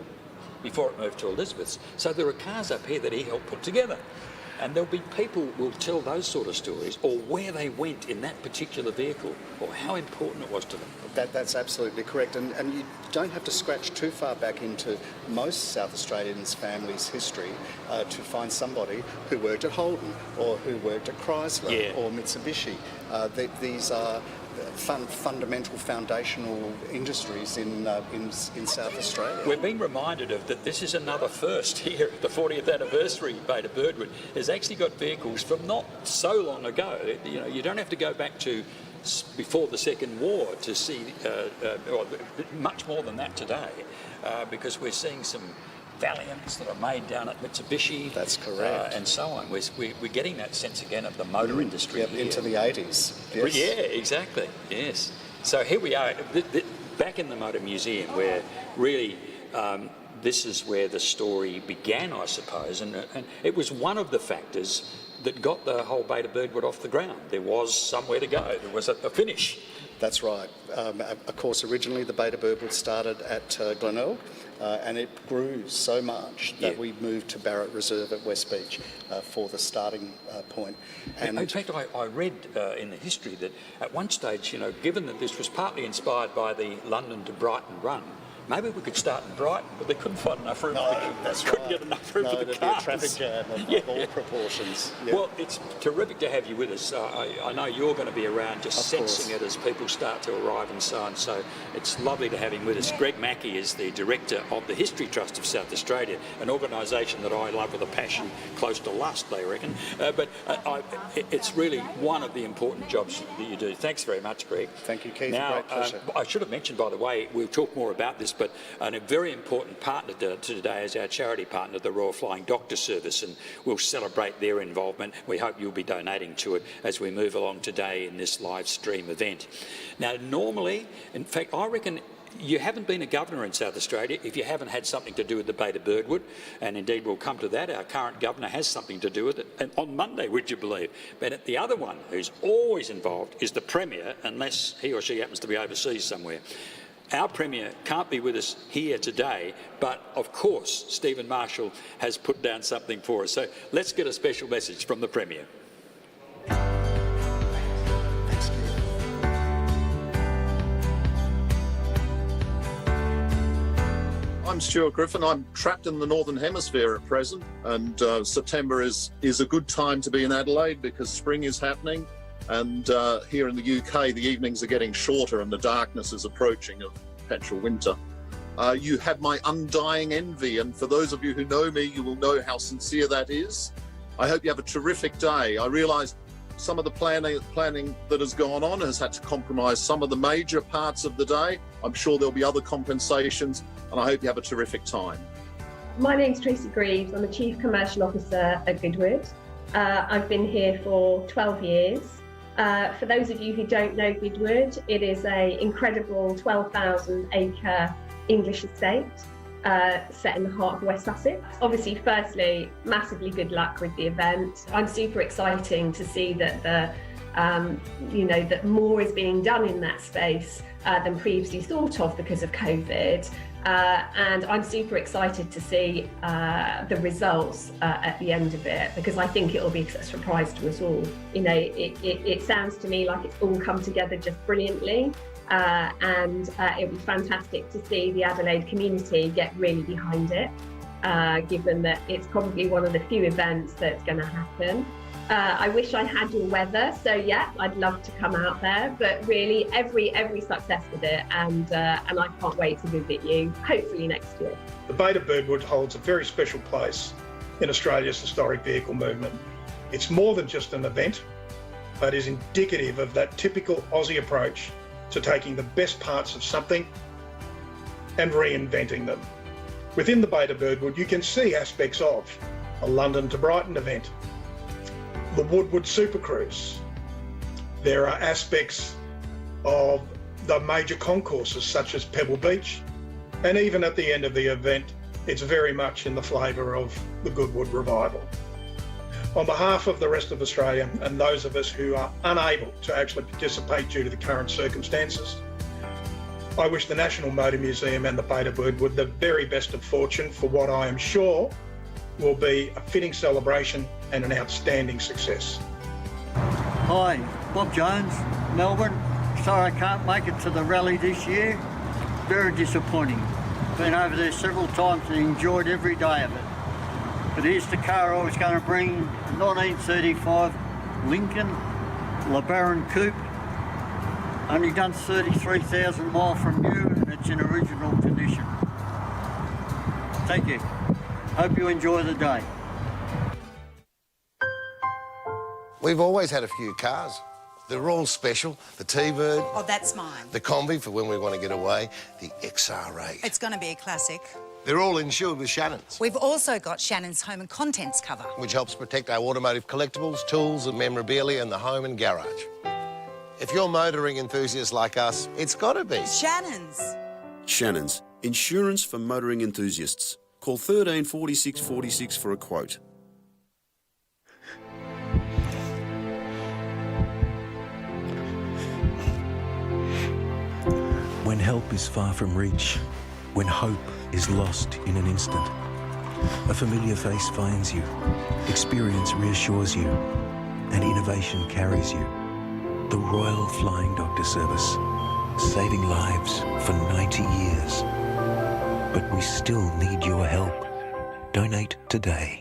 before it moved to Elizabeth's. So there are cars up here that he helped put together. And there'll be people who will tell those sort of stories, or where they went in that particular vehicle, or how important it was to them. That's absolutely correct. And you don't have to scratch too far back into most South Australians' families' history to find somebody who worked at Holden, or who worked at Chrysler, or Mitsubishi. These are fundamental, foundational industries in South Australia. We're being reminded of that this is another first here at the 40th anniversary. Beta Birdwood has actually got vehicles from not so long ago. You don't have to go back to before the Second War to see, or much more than that today, because we're seeing some Valiants that are made down at Mitsubishi. That's correct. And so on. We're getting that sense again of the motor industry here. Into the 80s. Yes. Yeah, exactly. Yes. So here we are, back in the Motor Museum, where really this is where the story began, I suppose, and it was one of the factors that got the whole Beta Birdwood off the ground. There was somewhere to go. There was a finish. That's right. Of course, originally the Beta Birdwood started at Glenelg, and it grew so much that we moved to Barrett Reserve at West Beach for the starting point. And in fact, I read in the history that at one stage, you know, given that this was partly inspired by the London to Brighton run, maybe we could start in Brighton, but they couldn't find enough room. Couldn't get enough room for the cars. Be a traffic jam of all proportions. Yeah. Well, it's terrific to have you with us. I know you're going to be around just sensing it as people start to arrive and so on. So it's lovely to have him with us. Greg Mackey is the director of the History Trust of South Australia, an organisation that I love with a passion close to lust, they reckon. But it's really one of the important jobs that you do. Thanks very much, Greg. Thank you, Keith. Now, great pleasure. I should have mentioned, by the way, we'll talk more about this, but a very important partner to today is our charity partner, the Royal Flying Doctor Service, and we'll celebrate their involvement. We hope you'll be donating to it as we move along today in this live stream event. Now, normally, in fact, I reckon you haven't been a governor in South Australia if you haven't had something to do with the Beta Birdwood, and indeed we'll come to that. Our current governor has something to do with it, and on Monday, would you believe? But the other one who's always involved is the Premier, unless he or she happens to be overseas somewhere. Our Premier can't be with us here today, but of course Stephen Marshall has put down something for us. So let's get a special message from the Premier. I'm Stuart Griffin. I'm trapped in the Northern Hemisphere at present, and September is a good time to be in Adelaide because spring is happening. And here in the UK, the evenings are getting shorter and the darkness is approaching of perpetual winter. You have my undying envy, and for those of you who know me, you will know how sincere that is. I hope you have a terrific day. I realise some of the planning that has gone on has had to compromise some of the major parts of the day. I'm sure there'll be other compensations, and I hope you have a terrific time. My name's Tracy Greaves. I'm a Chief Commercial Officer at Birdwood. I've been here for 12 years. For those of you who don't know Birdwood, it is an incredible 12,000 acre English estate set in the heart of West Sussex. Obviously, firstly, massively good luck with the event. I'm super exciting to see that that more is being done in that space than previously thought of because of COVID. And I'm super excited to see the results at the end of it, because I think it'll be a surprise to us all. You know, it sounds to me like it's all come together just brilliantly, and it'll be fantastic to see the Adelaide community get really behind it, given that it's probably one of the few events that's going to happen. I wish I had your weather, so yeah, I'd love to come out there, but really every success with it, and I can't wait to visit you, hopefully next year. The Beta Birdwood holds a very special place in Australia's historic vehicle movement. It's more than just an event, but is indicative of that typical Aussie approach to taking the best parts of something and reinventing them. Within the Beta Birdwood, you can see aspects of a London to Brighton event, the Woodwood Super Cruise. There are aspects of the major concourses such as Pebble Beach, and even at the end of the event, it's very much in the flavour of the Goodwood Revival. On behalf of the rest of Australia and those of us who are unable to actually participate due to the current circumstances, I wish the National Motor Museum and the Beta Birdwood the very best of fortune for what I am sure will be a fitting celebration and an outstanding success. Hi, Bob Jones, Melbourne. Sorry I can't make it to the rally this year. Very disappointing. Been over there several times and enjoyed every day of it. But here's the car I was going to bring, 1935 Lincoln LeBaron Coupe. Only done 33,000 miles from new and it's in original condition. Thank you. Hope you enjoy the day. We've always had a few cars. They're all special. The T-Bird. Oh, that's mine. The Combi for when we want to get away. The XR8. It's going to be a classic. They're all insured with Shannon's. We've also got Shannon's Home and Contents cover, which helps protect our automotive collectibles, tools and memorabilia in the home and garage. If you're motoring enthusiasts like us, it's got to be Shannon's. Shannon's. Insurance for motoring enthusiasts. Call 13 46 46 for a quote. help is far from reach, when hope is lost in an instant. A familiar face finds you, experience reassures you, and innovation carries you. The Royal Flying Doctor Service, saving lives for 90 years. But we still need your help. Donate today.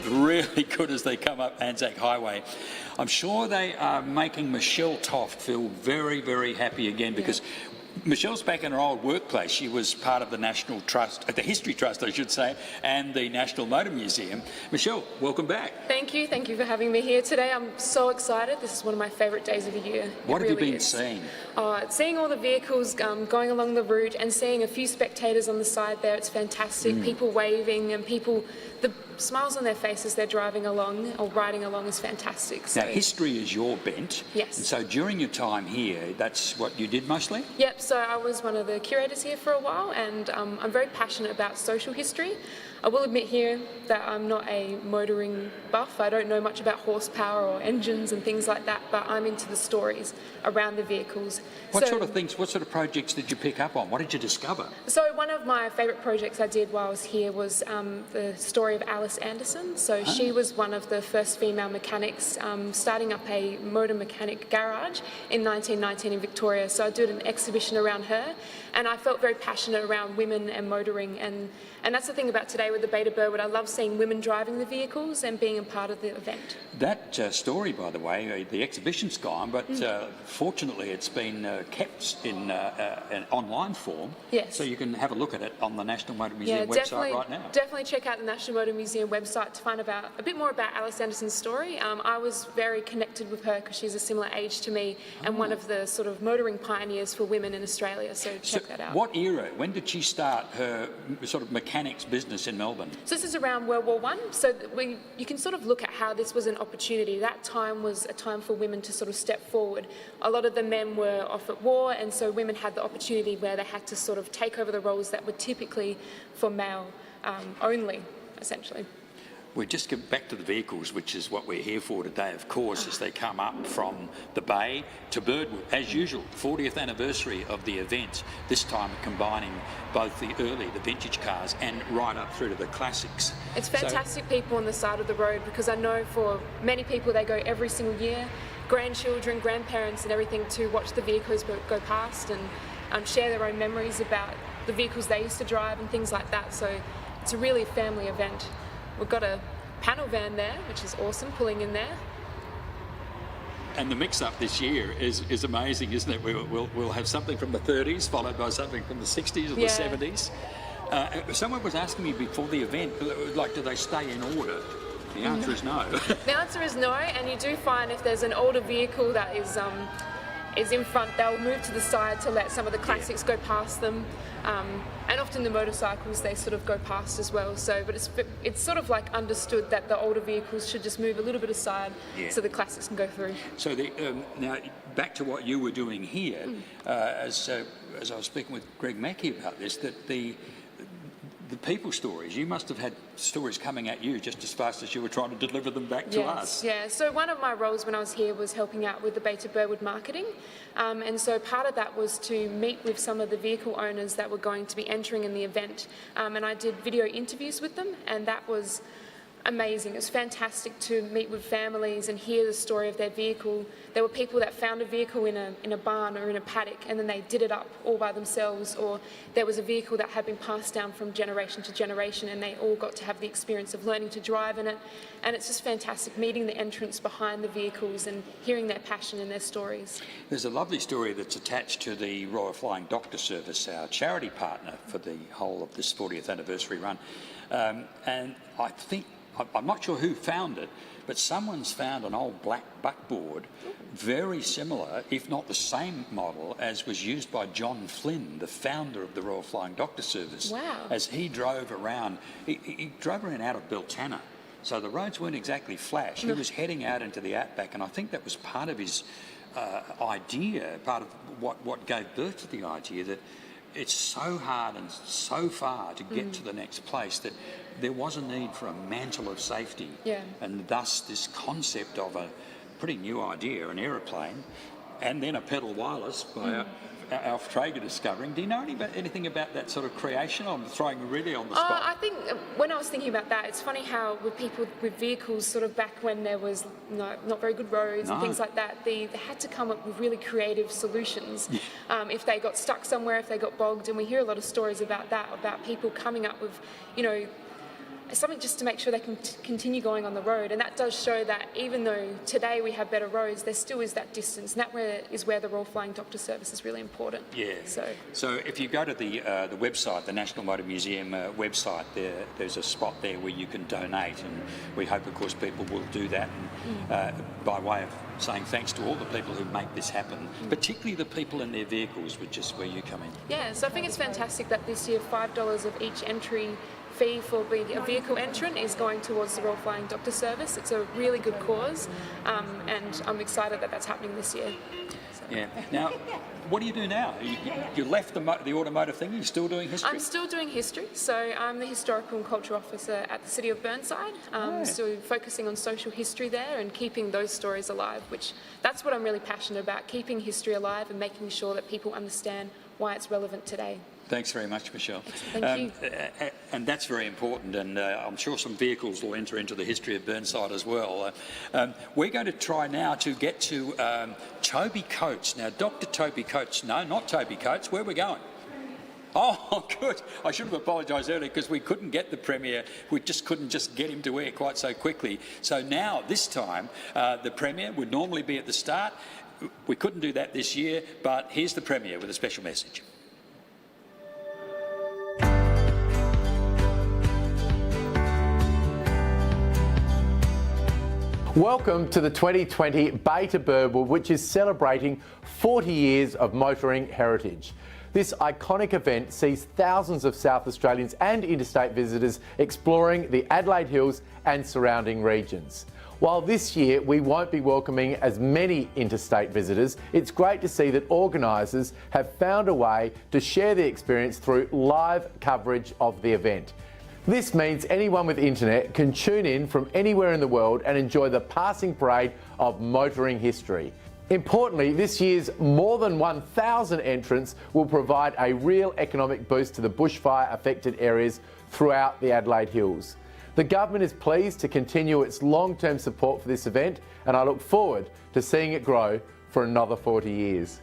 Really good as they come up Anzac Highway. I'm sure they are making Michelle Toft feel very, very happy again, because Michelle's back in her old workplace. She was part of the National Trust, the History Trust, I should say, and the National Motor Museum. Michelle, welcome back. Thank you for having me here today. I'm so excited. This is one of my favourite days of the year. What have you been seeing? Seeing all the vehicles going along the route and seeing a few spectators on the side there, it's fantastic. People waving and the smiles on their faces they're driving along or riding along is fantastic. So. Now, history is your bent. Yes. And so during your time here, that's what you did mostly? Yep, so I was one of the curators here for a while, and I'm very passionate about social history. I will admit here that I'm not a motoring buff. I don't know much about horsepower or engines and things like that, but I'm into the stories around the vehicles. What sort of projects did you pick up on? What did you discover? So one of my favourite projects I did while I was here was the story of Alice Anderson. So she was one of the first female mechanics starting up a motor mechanic garage in 1919 in Victoria. So I did an exhibition around her, and I felt very passionate around women and motoring, and that's the thing about today with the Beta Birdwood. I love seeing women driving the vehicles and being a part of the event. That story, by the way, the exhibition's gone, but fortunately it's been kept in an online form. Yes. So you can have a look at it on the National Motor Museum website right now. Definitely check out the National Motor Museum website to find out a bit more about Alice Anderson's story. I was very connected with her because she's a similar age to me and one of the sort of motoring pioneers for women in Australia, so check that out. What era, when did she start her sort of mechanics business in Melbourne? So this is around World War I, so you can sort of look at how this was an opportunity. That time was a time for women to sort of step forward. A lot of the men were off at war, and so women had the opportunity where they had to sort of take over the roles that were typically for male only, essentially. We just get back to the vehicles, which is what we're here for today, of course, as they come up from the Bay to Birdwood. As usual, 40th anniversary of the event, this time combining both the vintage cars and right up through to the classics. It's fantastic people on the side of the road, because I know for many people they go every single year, grandchildren, grandparents and everything, to watch the vehicles go past and share their own memories about the vehicles they used to drive and things like that. So it's a really family event. We've got a panel van there, which is awesome, pulling in there. And the mix-up this year is amazing, isn't it? We'll have something from the 30s, followed by something from the 60s or the 70s. Someone was asking me before the event, like, do they stay in order? The answer is no. The answer is no, and you do find if there's an older vehicle that is in front, they'll move to the side to let some of the classics go past them. And often the motorcycles, they sort of go past as well. So, but it's sort of like understood that the older vehicles should just move a little bit aside so the classics can go through. So now back to what you were doing here, as I was speaking with Greg Mackey about this, that the people stories, you must have had stories coming at you just as fast as you were trying to deliver them back to us. Yeah, so one of my roles when I was here was helping out with the Beta Birdwood marketing, and so part of that was to meet with some of the vehicle owners that were going to be entering in the event, and I did video interviews with them, and that was amazing. It was fantastic to meet with families and hear the story of their vehicle. There were people that found a vehicle in a barn or in a paddock, and then they did it up all by themselves, or there was a vehicle that had been passed down from generation to generation, and they all got to have the experience of learning to drive in it. And it's just fantastic meeting the entrants behind the vehicles and hearing their passion and their stories. There's a lovely story that's attached to the Royal Flying Doctor Service, our charity partner for the whole of this 40th anniversary run. And I think, I'm not sure who found it, but someone's found an old black buckboard, very similar, if not the same model, as was used by John Flynn, the founder of the Royal Flying Doctor Service. Wow. As he drove around, he drove around out of Beltana, so the roads weren't exactly flash. He was heading out into the outback, and I think that was part of his idea, part of what gave birth to the idea that it's so hard and so far to get to the next place that there was a need for a mantle of safety. Yeah. And thus this concept of a pretty new idea, an aeroplane, and then a pedal wireless by Alf Traeger discovering. Do you know anything about that sort of creation? I'm throwing you really on the spot. I think when I was thinking about that, it's funny how with people with vehicles sort of back when there was not very good roads and things like that, they had to come up with really creative solutions. If they got stuck somewhere, if they got bogged, and we hear a lot of stories about that, about people coming up with, something just to make sure they can continue going on the road. And that does show that even though today we have better roads, there still is that distance, and that is where the Royal Flying Doctor Service is really important. Yeah. So if you go to the website, the National Motor Museum website, there's a spot there where you can donate, and we hope, of course, people will do that. And, by way of saying thanks to all the people who make this happen, particularly the people in their vehicles, which is where you come in. Yeah. So I think it's fantastic that this year $5 of each entry fee for being a vehicle entrant is going towards the Royal Flying Doctor Service. It's a really good cause, and I'm excited that that's happening this year. Yeah. Now, what do you do now? You left the automotive thing. You're still doing history? I'm still doing history. So I'm the historical and cultural officer at the City of Burnside. So focusing on social history there and keeping those stories alive, which that's what I'm really passionate about, keeping history alive and making sure that people understand why it's relevant today. Thanks very much, Michelle. Thank you. And that's very important, and I'm sure some vehicles will enter into the history of Burnside as well. We're going to try now to get to Toby Coates. Now, Dr. Toby Coates, no, not Toby Coates, where are we going? Oh, good. I should have apologised earlier because we couldn't get the Premier. We just couldn't get him to air quite so quickly. So now, this time, the Premier would normally be at the start. We couldn't do that this year, but here's the Premier with a special message. Welcome to the 2020 Bay to Birdwood, which is celebrating 40 years of motoring heritage. This iconic event sees thousands of South Australians and interstate visitors exploring the Adelaide Hills and surrounding regions. While this year we won't be welcoming as many interstate visitors, it's great to see that organisers have found a way to share the experience through live coverage of the event. This means anyone with internet can tune in from anywhere in the world and enjoy the passing parade of motoring history. Importantly, this year's more than 1,000 entrants will provide a real economic boost to the bushfire affected areas throughout the Adelaide Hills. The government is pleased to continue its long-term support for this event, and I look forward to seeing it grow for another 40 years.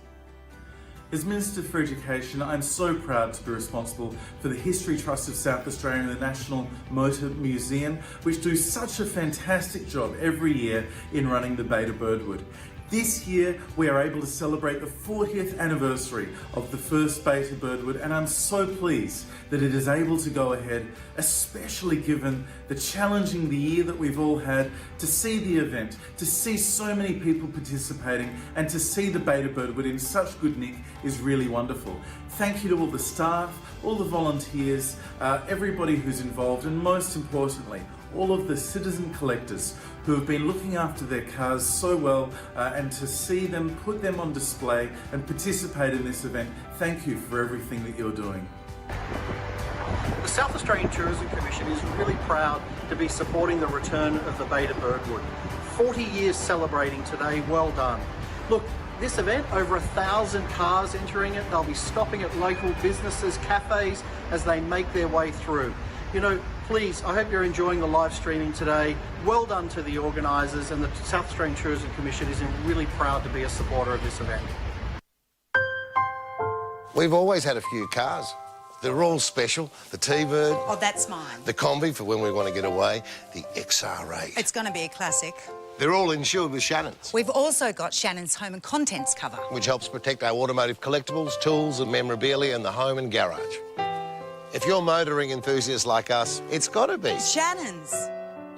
As Minister for Education, I'm so proud to be responsible for the History Trust of South Australia and the National Motor Museum, which do such a fantastic job every year in running the Bay to Birdwood. This year, we are able to celebrate the 40th anniversary of the first Bay to Birdwood, and I'm so pleased that it is able to go ahead, especially given the challenging year that we've all had, to see the event, to see so many people participating, and to see the Bay to Birdwood in such good nick is really wonderful. Thank you to all the staff, all the volunteers, everybody who's involved, and most importantly, all of the citizen collectors who have been looking after their cars so well, and to see them, put them on display and participate in this event. Thank you for everything that you're doing. The South Australian Tourism Commission is really proud to be supporting the return of the Bay to Birdwood. 40 years celebrating today, well done. Look, this event, over 1,000 cars entering it. They'll be stopping at local businesses, cafes, as they make their way through. You know, please, I hope you're enjoying the live streaming today. Well done to the organisers, and the South Australian Tourism Commission is really proud to be a supporter of this event. We've always had a few cars. They're all special. The T-Bird. Oh, that's mine. The Combi for when we want to get away. The XR8. It's going to be a classic. They're all insured with Shannon's, We've also got Shannon's home and contents cover. which helps protect our automotive collectibles, tools and memorabilia in the home and garage. If you're motoring enthusiasts like us, it's got to be Shannon's.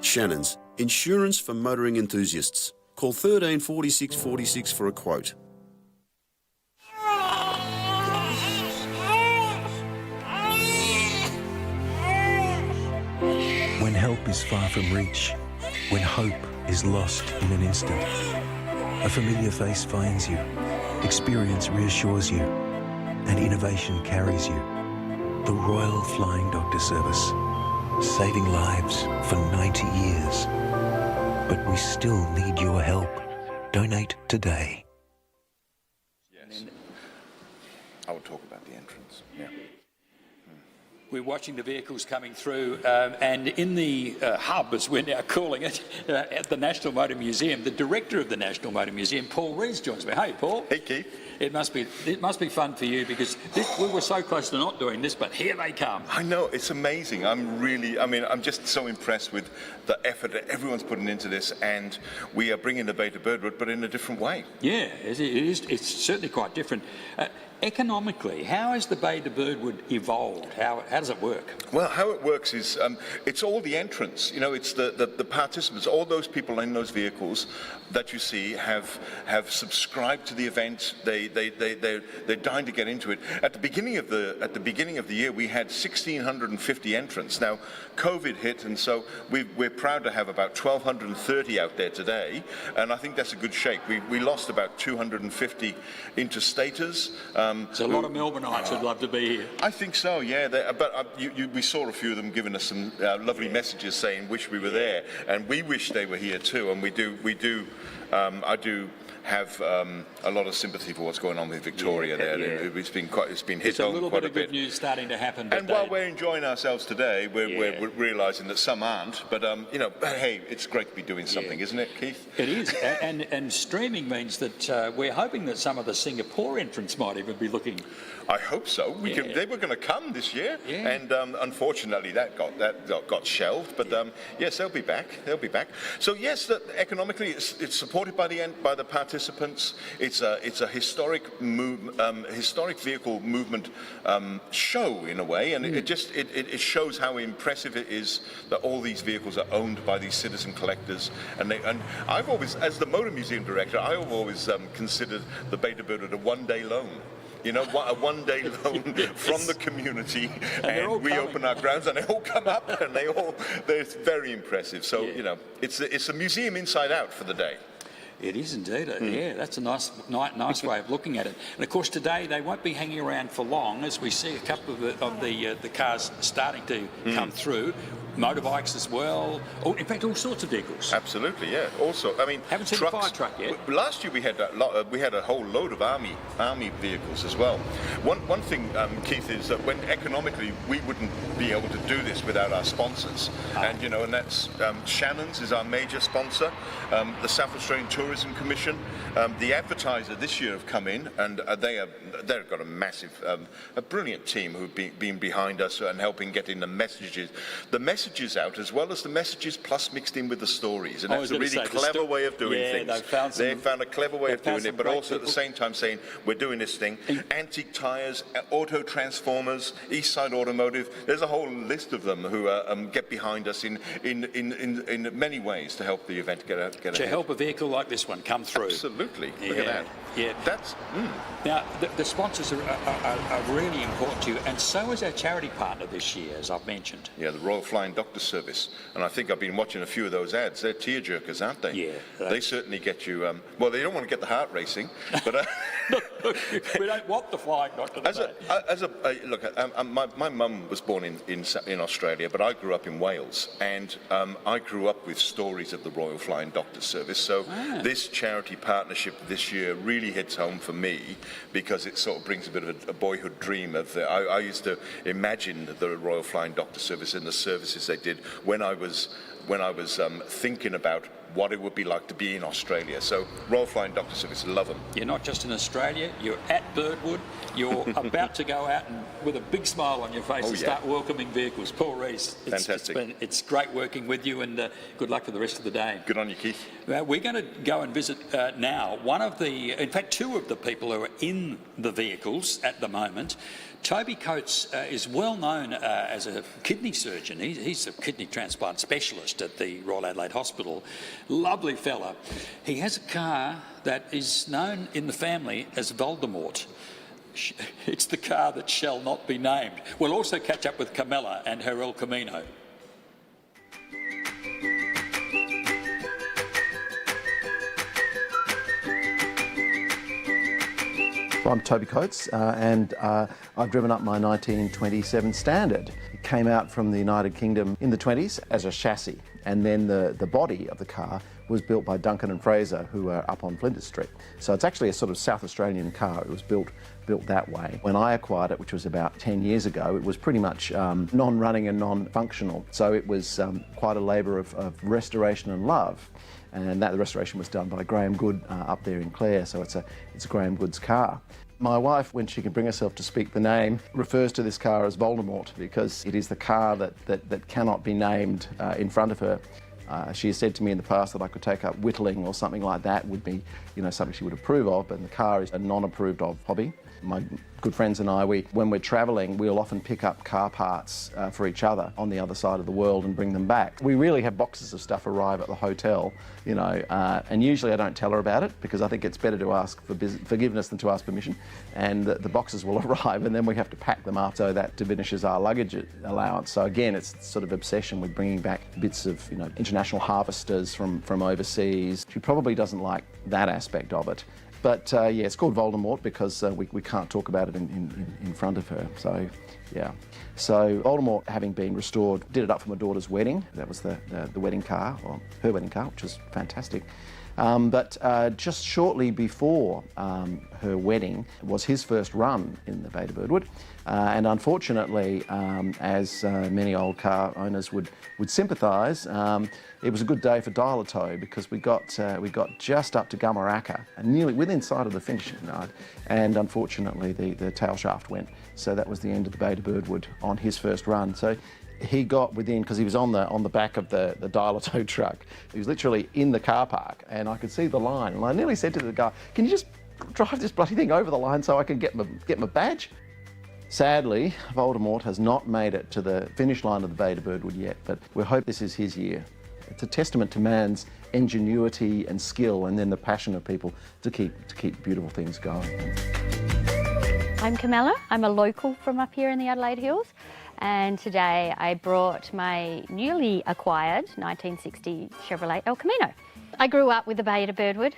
Shannon's, insurance for motoring enthusiasts. Call 13 46 46 for a quote. When help is far from reach, when hope is lost in an instant, a familiar face finds you, experience reassures you, and innovation carries you. The Royal Flying Doctor Service, saving lives for 90 years. But we still need your help. Donate today. Yes. I will talk about the entrance. Yeah. We're watching the vehicles coming through, and in the hub, as we're now calling it, at the National Motor Museum, the director of the National Motor Museum, Paul Rees, joins me. Hey, Paul. Hey, Keith. It must be fun for you, because we were so close to not doing this, but here they come. I know, it's amazing. I'm just so impressed with the effort that everyone's putting into this, and we are bringing the Bay to Birdwood, but in a different way. Yeah, it is. It's certainly quite different. Economically, how has the Bay to Birdwood evolved? How does it work? Well, how it works is it's all the entrants. You know, it's the participants, all those people in those vehicles that you see have subscribed to the event. They're dying to get into it. At the beginning of the year, we had 1,650 entrants. Now, COVID hit, and so we're proud to have about 1,230 out there today, and I think that's a good shake. We lost about 250 interstaters. So a lot of Melbourneites would love to be here. I think so, yeah. We saw a few of them giving us some lovely messages saying, "Wish we were there," and we wish they were here too. And I do have a lot of sympathy for what's going on with Victoria there. Yeah. It's been hit home quite a bit. There's a little bit of good news starting to happen. And while we're enjoying ourselves today, we're realising that some aren't. But hey, it's great to be doing something, isn't it, Keith? It is, and streaming means that we're hoping that some of the Singapore entrants might even be looking. I hope so. They were going to come this year, and unfortunately that got shelved. But yes, they'll be back. So yes, economically, it's supported by the participants. It's a historic vehicle movement show in a way, and it shows how impressive it is that all these vehicles are owned by these citizen collectors. And I've always, as the Motor Museum director, I've always considered the Bay to Birdwood a one-day loan. You know, a one-day loan from the community, and we open our grounds, and they all come up, and they're very impressive. So it's a museum inside out for the day. It is indeed. Yeah, that's a nice way of looking at it. And of course, today they won't be hanging around for long, as we see a couple of the cars starting to come through. Motorbikes as well. In fact, all sorts of vehicles. Absolutely, yeah. Also, I mean, haven't seen trucks. a fire truck yet. Last year we had a whole load of army vehicles as well. One thing, Keith, is that when economically we wouldn't be able to do this without our sponsors, and that's Shannon's is our major sponsor, the South Australian Tourism Commission, the advertiser this year have come in, and they've got a massive, a brilliant team who've been behind us and helping getting the messages out, as well as the messages plus mixed in with the stories, and that's a really clever way of doing things. They found a clever way of doing it, but also at the same time saying we're doing this thing. Antique tyres, auto transformers, East Side Automotive. There's a whole list of them who get behind us in many ways to help the event get ahead. To help a vehicle like this one come through. Absolutely. Look at that. Yeah. That's now the sponsors are really important to you, and so is our charity partner this year, as I've mentioned. Yeah, the Royal Flying Doctor Service, and I think I've been watching a few of those ads. They're tearjerkers, aren't they? Yeah. They certainly get you. Well, they don't want to get the heart racing, but we don't want the Flying Doctor. Look, my mum was born in Australia, but I grew up in Wales, and I grew up with stories of the Royal Flying Doctor Service. So this charity partnership this year really really hits home for me because it sort of brings a bit of a boyhood dream of I used to imagine the Royal Flying Doctor Service and the services they did when I was thinking about what it would be like to be in Australia. So Royal Flying Doctor Service, love them. You're not just in Australia, you're at Birdwood, you're about to go out and with a big smile on your face and start welcoming vehicles. Paul Rees, fantastic. It's great working with you, and good luck for the rest of the day. Good on you, Keith. We're going to go and visit now in fact two of the people who are in the vehicles at the moment. Toby Coates is well known as a kidney surgeon. He's a kidney transplant specialist at the Royal Adelaide Hospital. Lovely fella. He has a car that is known in the family as Voldemort. It's the car that shall not be named. We'll also catch up with Camilla and her El Camino. I'm Toby Coates and I've driven up my 1927 Standard. It came out from the United Kingdom in the 20s as a chassis, and then the body of the car was built by Duncan and Fraser, who are up on Flinders Street. So it's actually a sort of South Australian car. It was built that way. When I acquired it, which was about 10 years ago, it was pretty much non-running and non-functional. So it was quite a labour of restoration and love. And the restoration was done by Graham Good up there in Clare, so it's a Graham Good's car. My wife, when she can bring herself to speak the name, refers to this car as Voldemort because it is the car that cannot be named in front of her. She has said to me in the past that I could take up whittling or something like that would be, something she would approve of, but the car is a non-approved of hobby. My good friends and I, when we're travelling, we'll often pick up car parts for each other on the other side of the world and bring them back. We really have boxes of stuff arrive at the hotel, and usually I don't tell her about it because I think it's better to ask for forgiveness than to ask permission. And the boxes will arrive and then we have to pack them up, so that diminishes our luggage allowance. So again, it's sort of obsession with bringing back bits of, international harvesters from overseas. She probably doesn't like that aspect of it. But it's called Voldemort because we can't talk about it in front of her. So, yeah. So Voldemort, having been restored, did it up for my daughter's wedding. That was the wedding car, or her wedding car, which was fantastic. But just shortly before her wedding was his first run in the Beta Birdwood. And unfortunately, as many old car owners would sympathise, it was a good day for dial-a-toe because we got just up to Gumaraka and nearly within sight of the finishing line, and unfortunately the tail shaft went. So that was the end of the Beta Birdwood on his first run. So he got within, because he was on the back of the dial-a-toe truck. He was literally in the car park, and I could see the line. And I nearly said to the guy, "Can you just drive this bloody thing over the line so I can get my badge?" Sadly, Voldemort has not made it to the finish line of the Beta Birdwood yet, but we hope this is his year. It's a testament to man's ingenuity and skill, and then the passion of people to keep beautiful things going. I'm Camilla. I'm a local from up here in the Adelaide Hills, and today I brought my newly acquired 1960 Chevrolet El Camino. I grew up with the Beta Birdwood.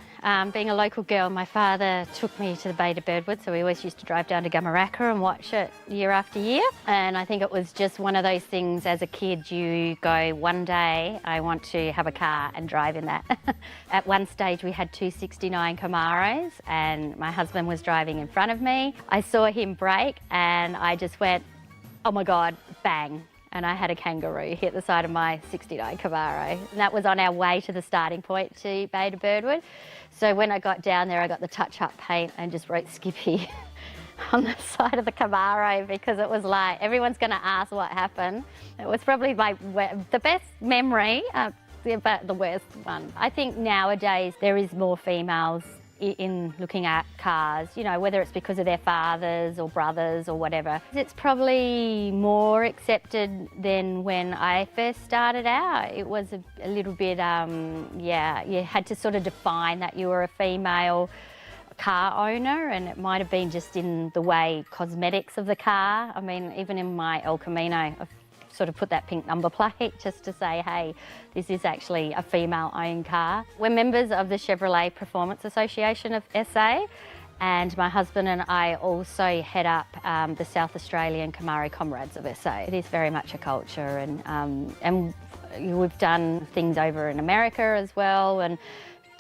Being a local girl, my father took me to the Beta Birdwood, so we always used to drive down to Gumaraka and watch it year after year. And I think it was just one of those things as a kid, you go, one day I want to have a car and drive in that. At one stage we had two 69 Camaros and my husband was driving in front of me. I saw him brake and I just went, oh my God, bang. And I had a kangaroo hit the side of my 69 Camaro. And that was on our way to the starting point to Beta Birdwood. So when I got down there, I got the touch-up paint and just wrote Skippy on the side of the Camaro because it was like, everyone's going to ask what happened. It was probably the best memory, but the worst one. I think nowadays there is more females in looking at cars, whether it's because of their fathers or brothers or whatever. It's probably more accepted than when I first started out. It was a little bit, you had to sort of define that you were a female car owner, and it might have been just in the way cosmetics of the car. I mean, even in my El Camino, I've sort of put that pink number plate just to say, hey, this is actually a female-owned car. We're members of the Chevrolet Performance Association of SA, and my husband and I also head up the South Australian Camaro Comrades of SA. It is very much a culture, and we've done things over in America as well, and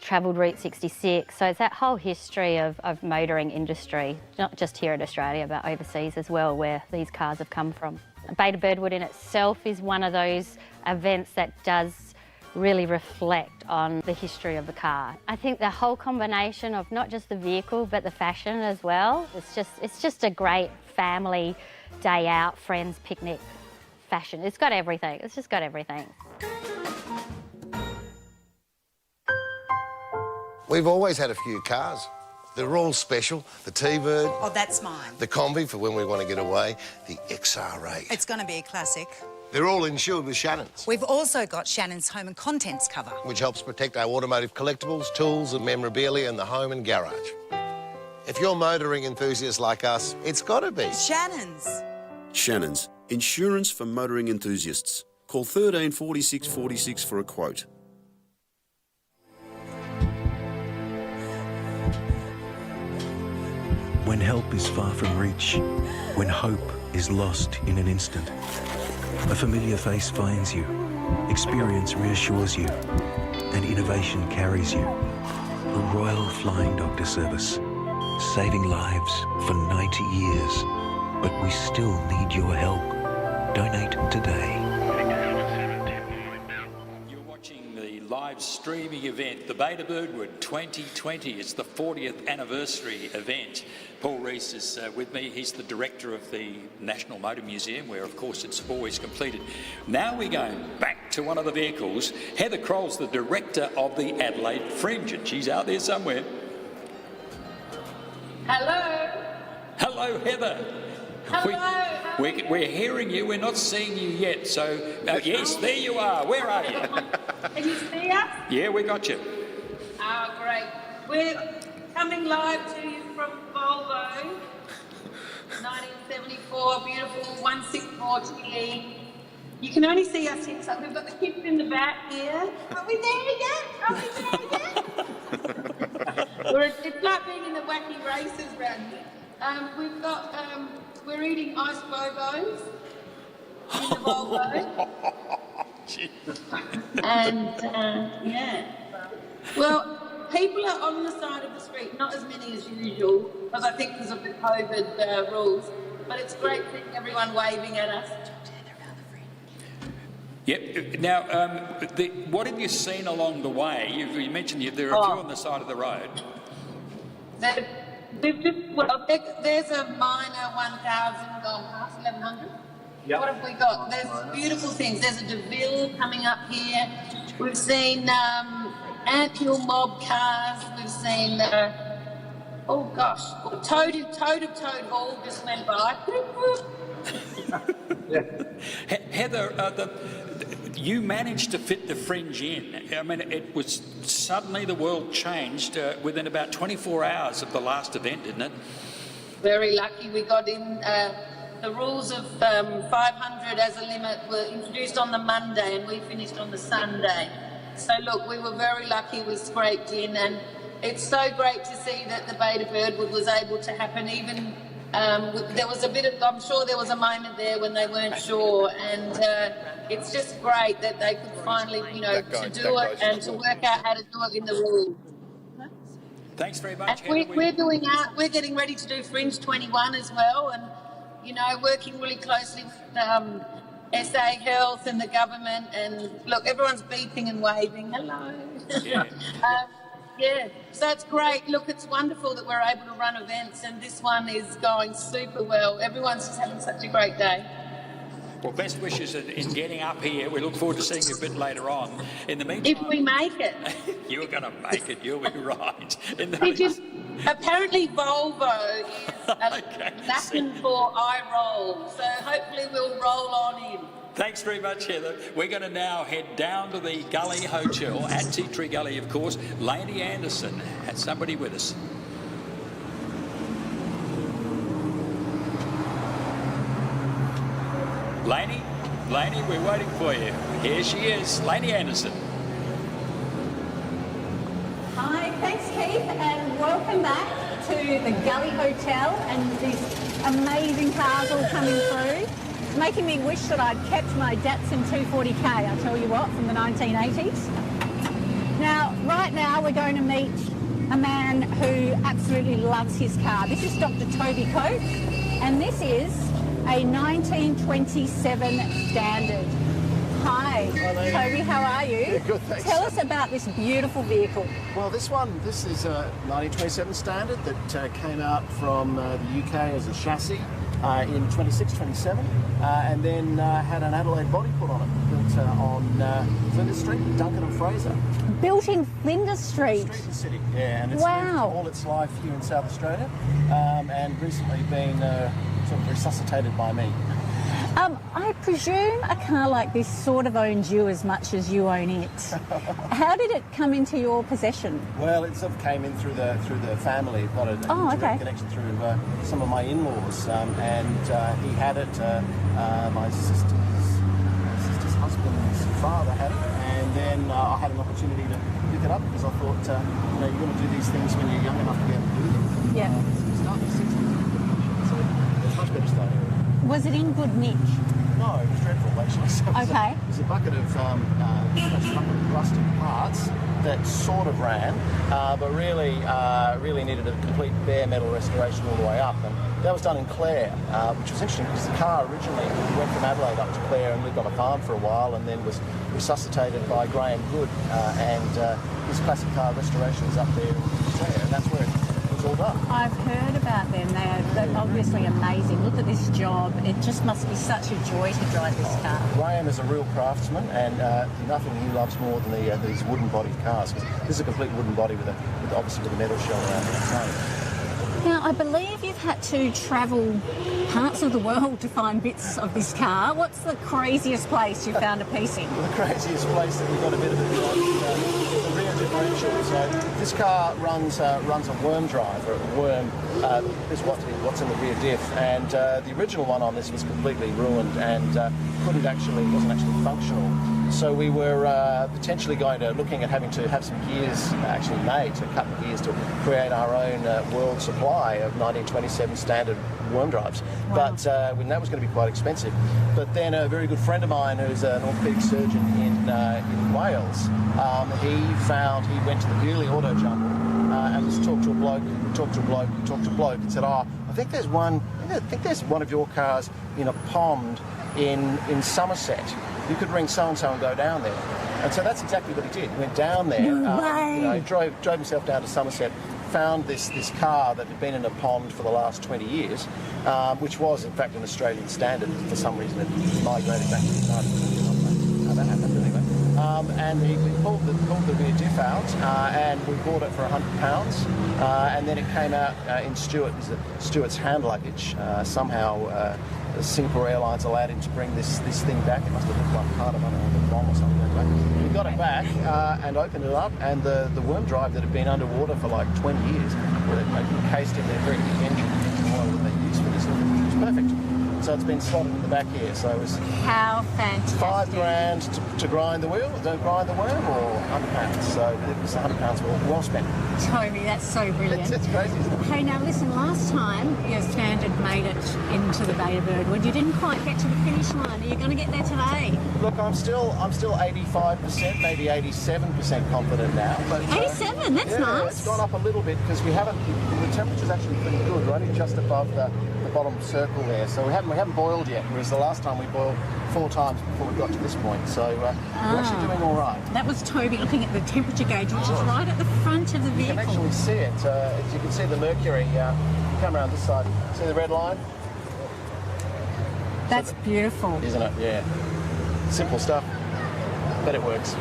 travelled Route 66. So it's that whole history of motoring industry, not just here in Australia, but overseas as well, where these cars have come from. Beta Birdwood in itself is one of those events that does really reflect on the history of the car. I think the whole combination of not just the vehicle, but the fashion as well, it's just a great family day out, friends, picnic fashion. It's got everything. It's just got everything. We've always had a few cars. They're all special. The T-Bird. Oh, that's mine. The Combi for when we want to get away. The XR8. It's going to be a classic. They're all insured with Shannon's, We've also got Shannon's home and contents cover. which helps protect our automotive collectibles, tools and memorabilia in the home and garage. If you're motoring enthusiasts like us, it's got to be Shannon's. Shannon's, insurance for motoring enthusiasts. Call 13 46 46 for a quote. When help is far from reach, when hope is lost in an instant, a familiar face finds you, experience reassures you, and innovation carries you. The Royal Flying Doctor Service, saving lives for 90 years, but we still need your help. Donate today. Live streaming event, the Beta Birdwood 2020. It's the 40th anniversary event. Paul Rees is with me. He's the director of the National Motor Museum, where of course it's always completed. Now we're going back to one of the vehicles. Heather Kroll's the director of the Adelaide Fringe, and she's out there somewhere. Hello. Hello, Heather. Hello. We're hearing you. We're not seeing you yet. So, yes, there you are. Where are you? Can you see us? Yeah, we got you. Oh, great. We're coming live to you from Volvo, 1974, beautiful 164 TE. You can only see us here, so we've got the kids in the back here. Are we there yet? Are we there yet? It's like being in the wacky races round here. We've got, we're eating ice bobos in the Volvo. And, yeah. Well, people are on the side of the street, not as many as usual, because I think because of the COVID rules, but it's great seeing everyone waving at us. Yep. Now, what have you seen along the way? You mentioned there are a few on the side of the road. There's a minor 1,000 gone past 1,100. Yep. What have we got? There's beautiful things. There's a DeVille coming up here. We've seen anthill mob cars. We've seen, oh gosh, Toad of Toad Hall just went by. Heather, you managed to fit the Fringe in. I mean, it was suddenly the world changed within about 24 hours of the last event, didn't it? Very lucky we got in. The rules of 500 as a limit were introduced on the Monday and we finished on the Sunday. So look, we were very lucky we scraped in, and it's so great to see that the Beta Birdwood was able to happen. Even there was a bit of, I'm sure there was a moment there when they weren't sure, and it's just great that they could finally, to do it and to work out how to do it in the rules. Thanks very much. And we're getting ready to do Fringe 21 as well, and working really closely with SA Health and the government, and look, everyone's beeping and waving. Hello. Yeah. Yeah, so it's great. Look, it's wonderful that we're able to run events, and this one is going super well. Everyone's just having such a great day. Well, best wishes in getting up here. We look forward to seeing you a bit later on. In the meantime, if we make it. You're going to make it. You'll be right. Apparently Volvo is Latin for I roll, so hopefully we'll roll on in. Thanks very much, Heather. We're going to now head down to the Gully Hotel at Tea Tree Gully, of course. Lainey Anderson had somebody with us. Lainey, we're waiting for you. Here she is, Lainey Anderson. Hi, thanks Keith, and welcome back to the Gully Hotel and these amazing cars all coming through. It's making me wish that I'd kept my Datsun 240K, I tell you what, from the 1980s. Now, right now, we're going to meet a man who absolutely loves his car. This is Dr. Toby Coates, and this is a 1927 Standard. Hi, Toby, how are you? Yeah, good, thanks. Tell us about this beautiful vehicle. Well, this is a 1927 Standard that came out from the UK as a chassis in 26-27 and then had an Adelaide body put on it, built on Flinders Street, Duncan and Fraser. Built in Flinders Street? Street in the city, yeah, and it's lived all its life here in South Australia and recently been sort of resuscitated by me. I presume a car like this sort of owns you as much as you own it. How did it come into your possession? Well, it sort of came in through the family. Got a direct connection through some of my in-laws, and he had it. My sister's husband's father had it, and then I had an opportunity to pick it up because I thought, you're going to do these things when you're young enough to be able to do them. Yeah. Start in the 60s, so it's much better starting. Was it in good nick? No, it was dreadful actually. So okay. It was a bucket of rusted parts that sort of ran, but really needed a complete bare metal restoration all the way up. And that was done in Clare, which was interesting because the car originally went from Adelaide up to Clare and lived on a farm for a while, and then was resuscitated by Graham Good, and his classic car restoration is up there in Clare, and that's where it was all done. I've heard about them. They're obviously amazing. Look at this job. It just must be such a joy to drive this car. Graham is a real craftsman, and nothing he loves more than these wooden bodied cars. This is a complete wooden body with obviously with a metal shell around the frame. Now, I believe you've had to travel parts of the world to find bits of this car. What's the craziest place you found a piece in? The craziest place that we got a bit of it is the rear differential. So this car runs a worm drive, or a worm is what's in the rear diff, and the original one on this was completely ruined and wasn't actually functional. So we were potentially looking at having to have some gears actually made, to cut the gears to create our own world supply of 1927 Standard worm drives. Wow. But that was going to be quite expensive. But then a very good friend of mine, who's an orthopaedic surgeon in Wales, he went to the Bewley Auto Jumble and was talked to a bloke, and said, I think there's one of your cars in a pond in Somerset. You could ring so-and-so and go down there. And so that's exactly what he did. He went down there, drove himself down to Somerset, found this car that had been in a pond for the last 20 years, which was, in fact, an Australian Standard. For some reason, it migrated back to the United States. How that happened, anyway. And he pulled the rear diff out, and we bought it for £100. And then it came out in Stewart's hand luggage. Somehow, Singapore Airlines allowed him to bring this thing back. It must have looked like part of a bomb or something like that. We got it back and opened it up, and the worm drive that had been underwater for like 20 years, encased in their very big engine oil that they use for this. It was perfect. So it's been slotted in the back here. So it was how fantastic. $5,000 to grind the wheel, to grind the worm, or £100. So it was £100 well spent. Toby, that's so brilliant. It's crazy, isn't it? Hey, now listen, last time your Standard made it into the Bay of Birdwood, you didn't quite get to the finish line. Are you going to get there today? Look, I'm still 85%, maybe 87% confident now. But 87, that's yeah, nice. It's gone up a little bit because the temperature's actually pretty good, right? Just above the bottom circle there. So we haven't boiled yet, whereas the last time we boiled 4 times before we got to this point. So we're actually doing all right. That was Toby looking at the temperature gauge, which is right at the front of the vehicle. You can actually see it. You can see the mercury. Come around this side. See the red line? That's beautiful. Isn't it? Yeah. Simple stuff, but it works.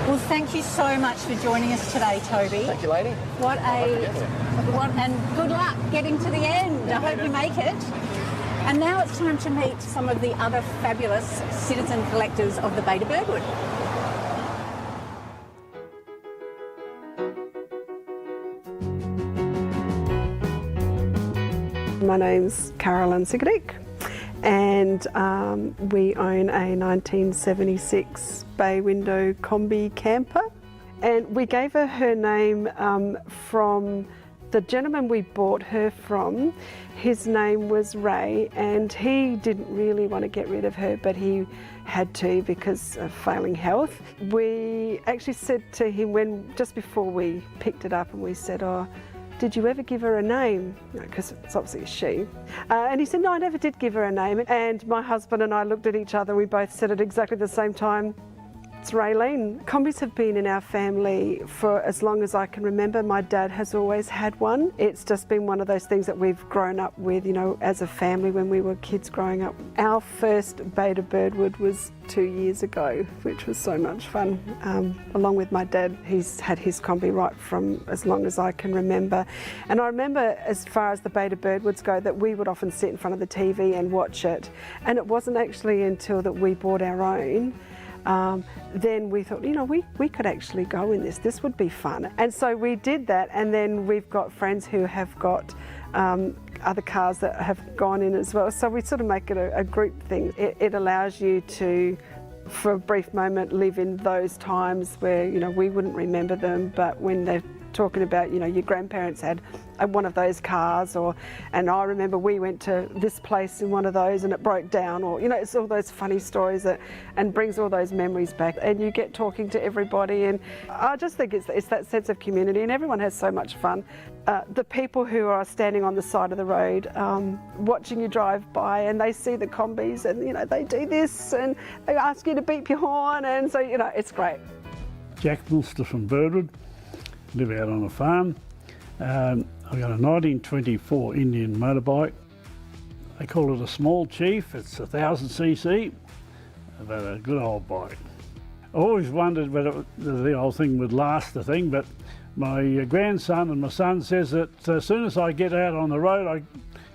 Well, thank you so much for joining us today, Toby. Thank you, lady. And good luck getting to the end. I hope you make it. And now it's time to meet some of the other fabulous citizen collectors of the Bay of Birdwood. My name's Carolyn Sigurdick, and we own a 1976 bay window combi camper, and we gave her name from The gentleman we bought her from, his name was Ray, and he didn't really want to get rid of her, but he had to because of failing health. We actually said to him just before we picked it up, and we said, "Oh, did you ever give her a name?" Because it's obviously a she. And he said, "No, I never did give her a name." And my husband and I looked at each other and we both said at exactly the same time, "It's Raylene." Combis have been in our family for as long as I can remember. My dad has always had one. It's just been one of those things that we've grown up with, you know, as a family when we were kids growing up. Our first Beta Birdwood was 2 years ago, which was so much fun. Along with my dad, he's had his Combi right from as long as I can remember. And I remember, as far as the Beta Birdwoods go, that we would often sit in front of the TV and watch it. And it wasn't actually until that we bought our own then we thought, you know, we could actually go in this. This would be fun. And so we did that, and then we've got friends who have got other cars that have gone in as well. So we sort of make it a group thing. It allows you to, for a brief moment, live in those times where, you know, we wouldn't remember them, but when they're talking about, you know, your grandparents had one of those cars, and I remember we went to this place in one of those and it broke down, or, you know, it's all those funny stories and brings all those memories back, and you get talking to everybody, and I just think it's that sense of community, and everyone has so much fun. The people who are standing on the side of the road watching you drive by, and they see the Combis, and, you know, they do this and they ask you to beep your horn, and so, you know, it's great. Jack Milster from Birdwood. Live out on a farm. I've got a 1924 Indian motorbike. They call it a small chief. It's 1000cc, but a good old bike. I always wondered whether the old thing would last the thing, but my grandson and my son says that as soon as I get out on the road,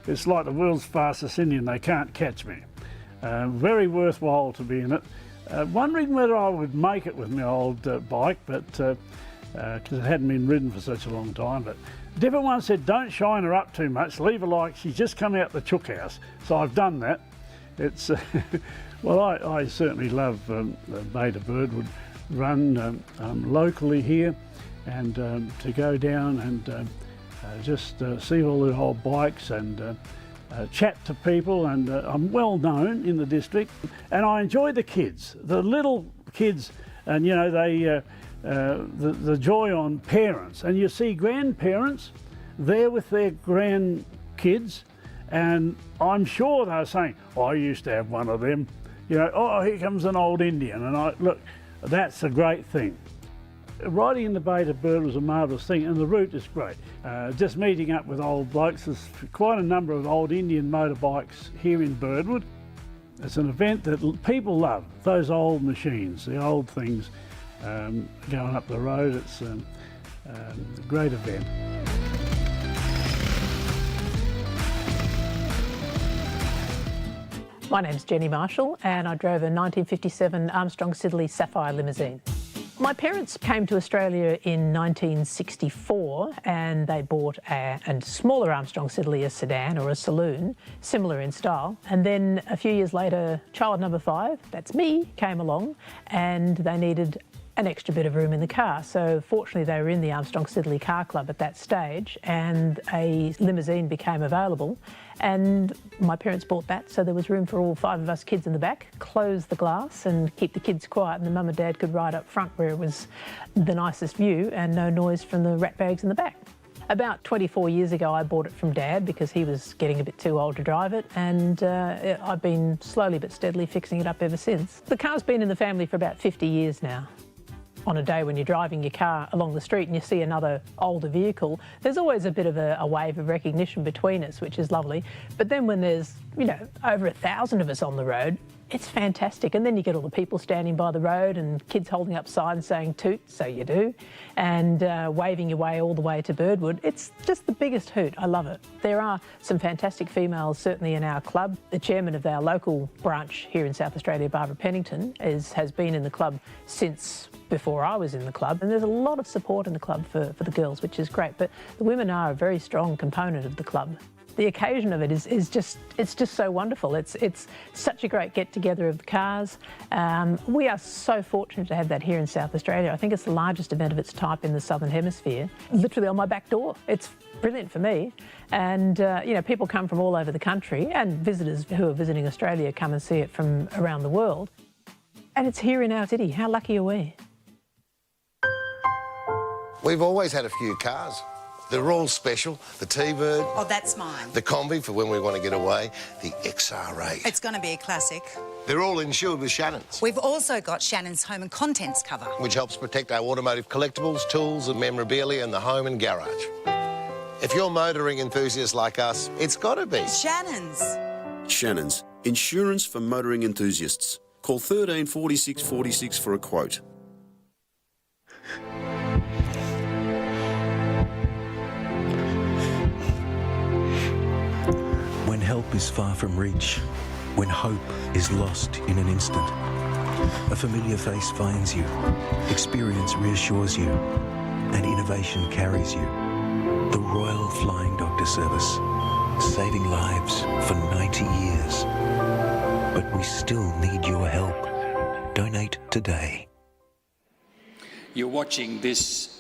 it's like the world's fastest Indian. They can't catch me. Very worthwhile to be in it. Wondering whether I would make it with my old bike, but because it hadn't been ridden for such a long time. But a different one said, don't shine her up too much, leave her like she's just come out the chook house. So I've done that. It's well, I certainly love the Beta Birdwood run locally here, and to go down and just see all the old bikes and chat to people, and I'm well known in the district, and I enjoy the kids, the little kids, and, you know, they the joy on parents, and you see grandparents there with their grandkids, and I'm sure they're saying, oh, I used to have one of them, you know, oh, here comes an old Indian, and look, that's a great thing. Riding in the Beta Bird was a marvellous thing, and the route is great. Just meeting up with old blokes, there's quite a number of old Indian motorbikes here in Birdwood. It's an event that people love, those old machines, the old things. Going up the road, it's a great event. My name's Jenny Marshall, and I drove a 1957 Armstrong Siddeley Sapphire limousine. My parents came to Australia in 1964, and they bought a smaller Armstrong Siddeley, a sedan or a saloon, similar in style. And then a few years later, child number 5, that's me, came along, and they needed an extra bit of room in the car. So fortunately they were in the Armstrong Siddeley Car Club at that stage, and a limousine became available, and my parents bought that, so there was room for all 5 of us kids in the back, close the glass and keep the kids quiet, and the mum and dad could ride up front where it was the nicest view and no noise from the rat bags in the back. About 24 years ago I bought it from Dad because he was getting a bit too old to drive it, and I've been slowly but steadily fixing it up ever since. The car's been in the family for about 50 years now. On a day when you're driving your car along the street and you see another older vehicle, there's always a bit of a wave of recognition between us, which is lovely. But then when there's, you know, over 1,000 of us on the road, it's fantastic. And then you get all the people standing by the road and kids holding up signs saying toot, so you do, and waving your way all the way to Birdwood. It's just the biggest hoot. I love it. There are some fantastic females certainly in our club. The chairman of our local branch here in South Australia, Barbara Pennington, has been in the club since before I was in the club, and there's a lot of support in the club for the girls, which is great. But the women are a very strong component of the club. The occasion of it is just so wonderful. It's such a great get-together of the cars. We are so fortunate to have that here in South Australia. I think it's the largest event of its type in the Southern Hemisphere. Literally on my back door. It's brilliant for me. And, people come from all over the country, and visitors who are visiting Australia come and see it from around the world. And it's here in our city. How lucky are we? We've always had a few cars. They're all special. The T-Bird. Oh, that's mine. The Combi for when we want to get away. The XR8. It's going to be a classic. They're all insured with Shannon's, We've also got Shannon's home and contents cover. which helps protect our automotive collectibles, tools and memorabilia in the home and garage. If you're motoring enthusiasts like us, it's got to be Shannon's. Shannon's, insurance for motoring enthusiasts. Call 13 46 46 for a quote. When help is far from reach, when hope is lost in an instant, a familiar face finds you, experience reassures you, and innovation carries you. The Royal Flying Doctor Service, saving lives for 90 years. But we still need your help. Donate today. You're watching this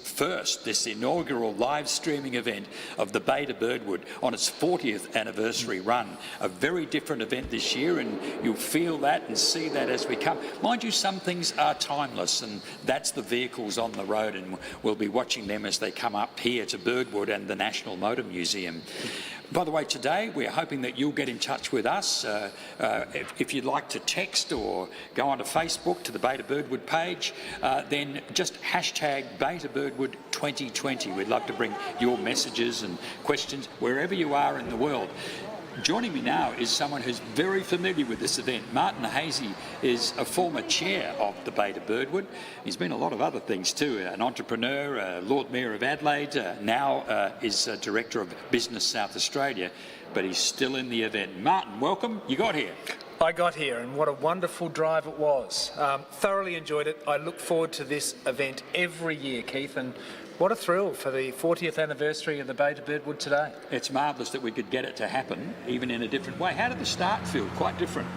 inaugural live streaming event of the Bay to Birdwood on its 40th anniversary run. A very different event this year, and you'll feel that and see that as we come. Mind you, some things are timeless, and that's the vehicles on the road, and we'll be watching them as they come up here to Birdwood and the National Motor Museum. By the way, today we're hoping that you'll get in touch with us. If you'd like to text or go onto Facebook to the Bay to Birdwood page, then just hashtag Bay to Birdwood 2020. We'd love to bring your messages and questions wherever you are in the world. Joining me now is someone who's very familiar with this event. Martin Hazy is a former chair of the Bay to Birdwood. He's been a lot of other things too, an entrepreneur, Lord Mayor of Adelaide, now is Director of Business South Australia, but he's still in the event. Martin, welcome. You got here. I got here, and what a wonderful drive it was. Thoroughly enjoyed it. I look forward to this event every year, Keith, and what a thrill for the 40th anniversary of the Bay to Birdwood today. It's marvellous that we could get it to happen, even in a different way. How did the start feel? Quite different.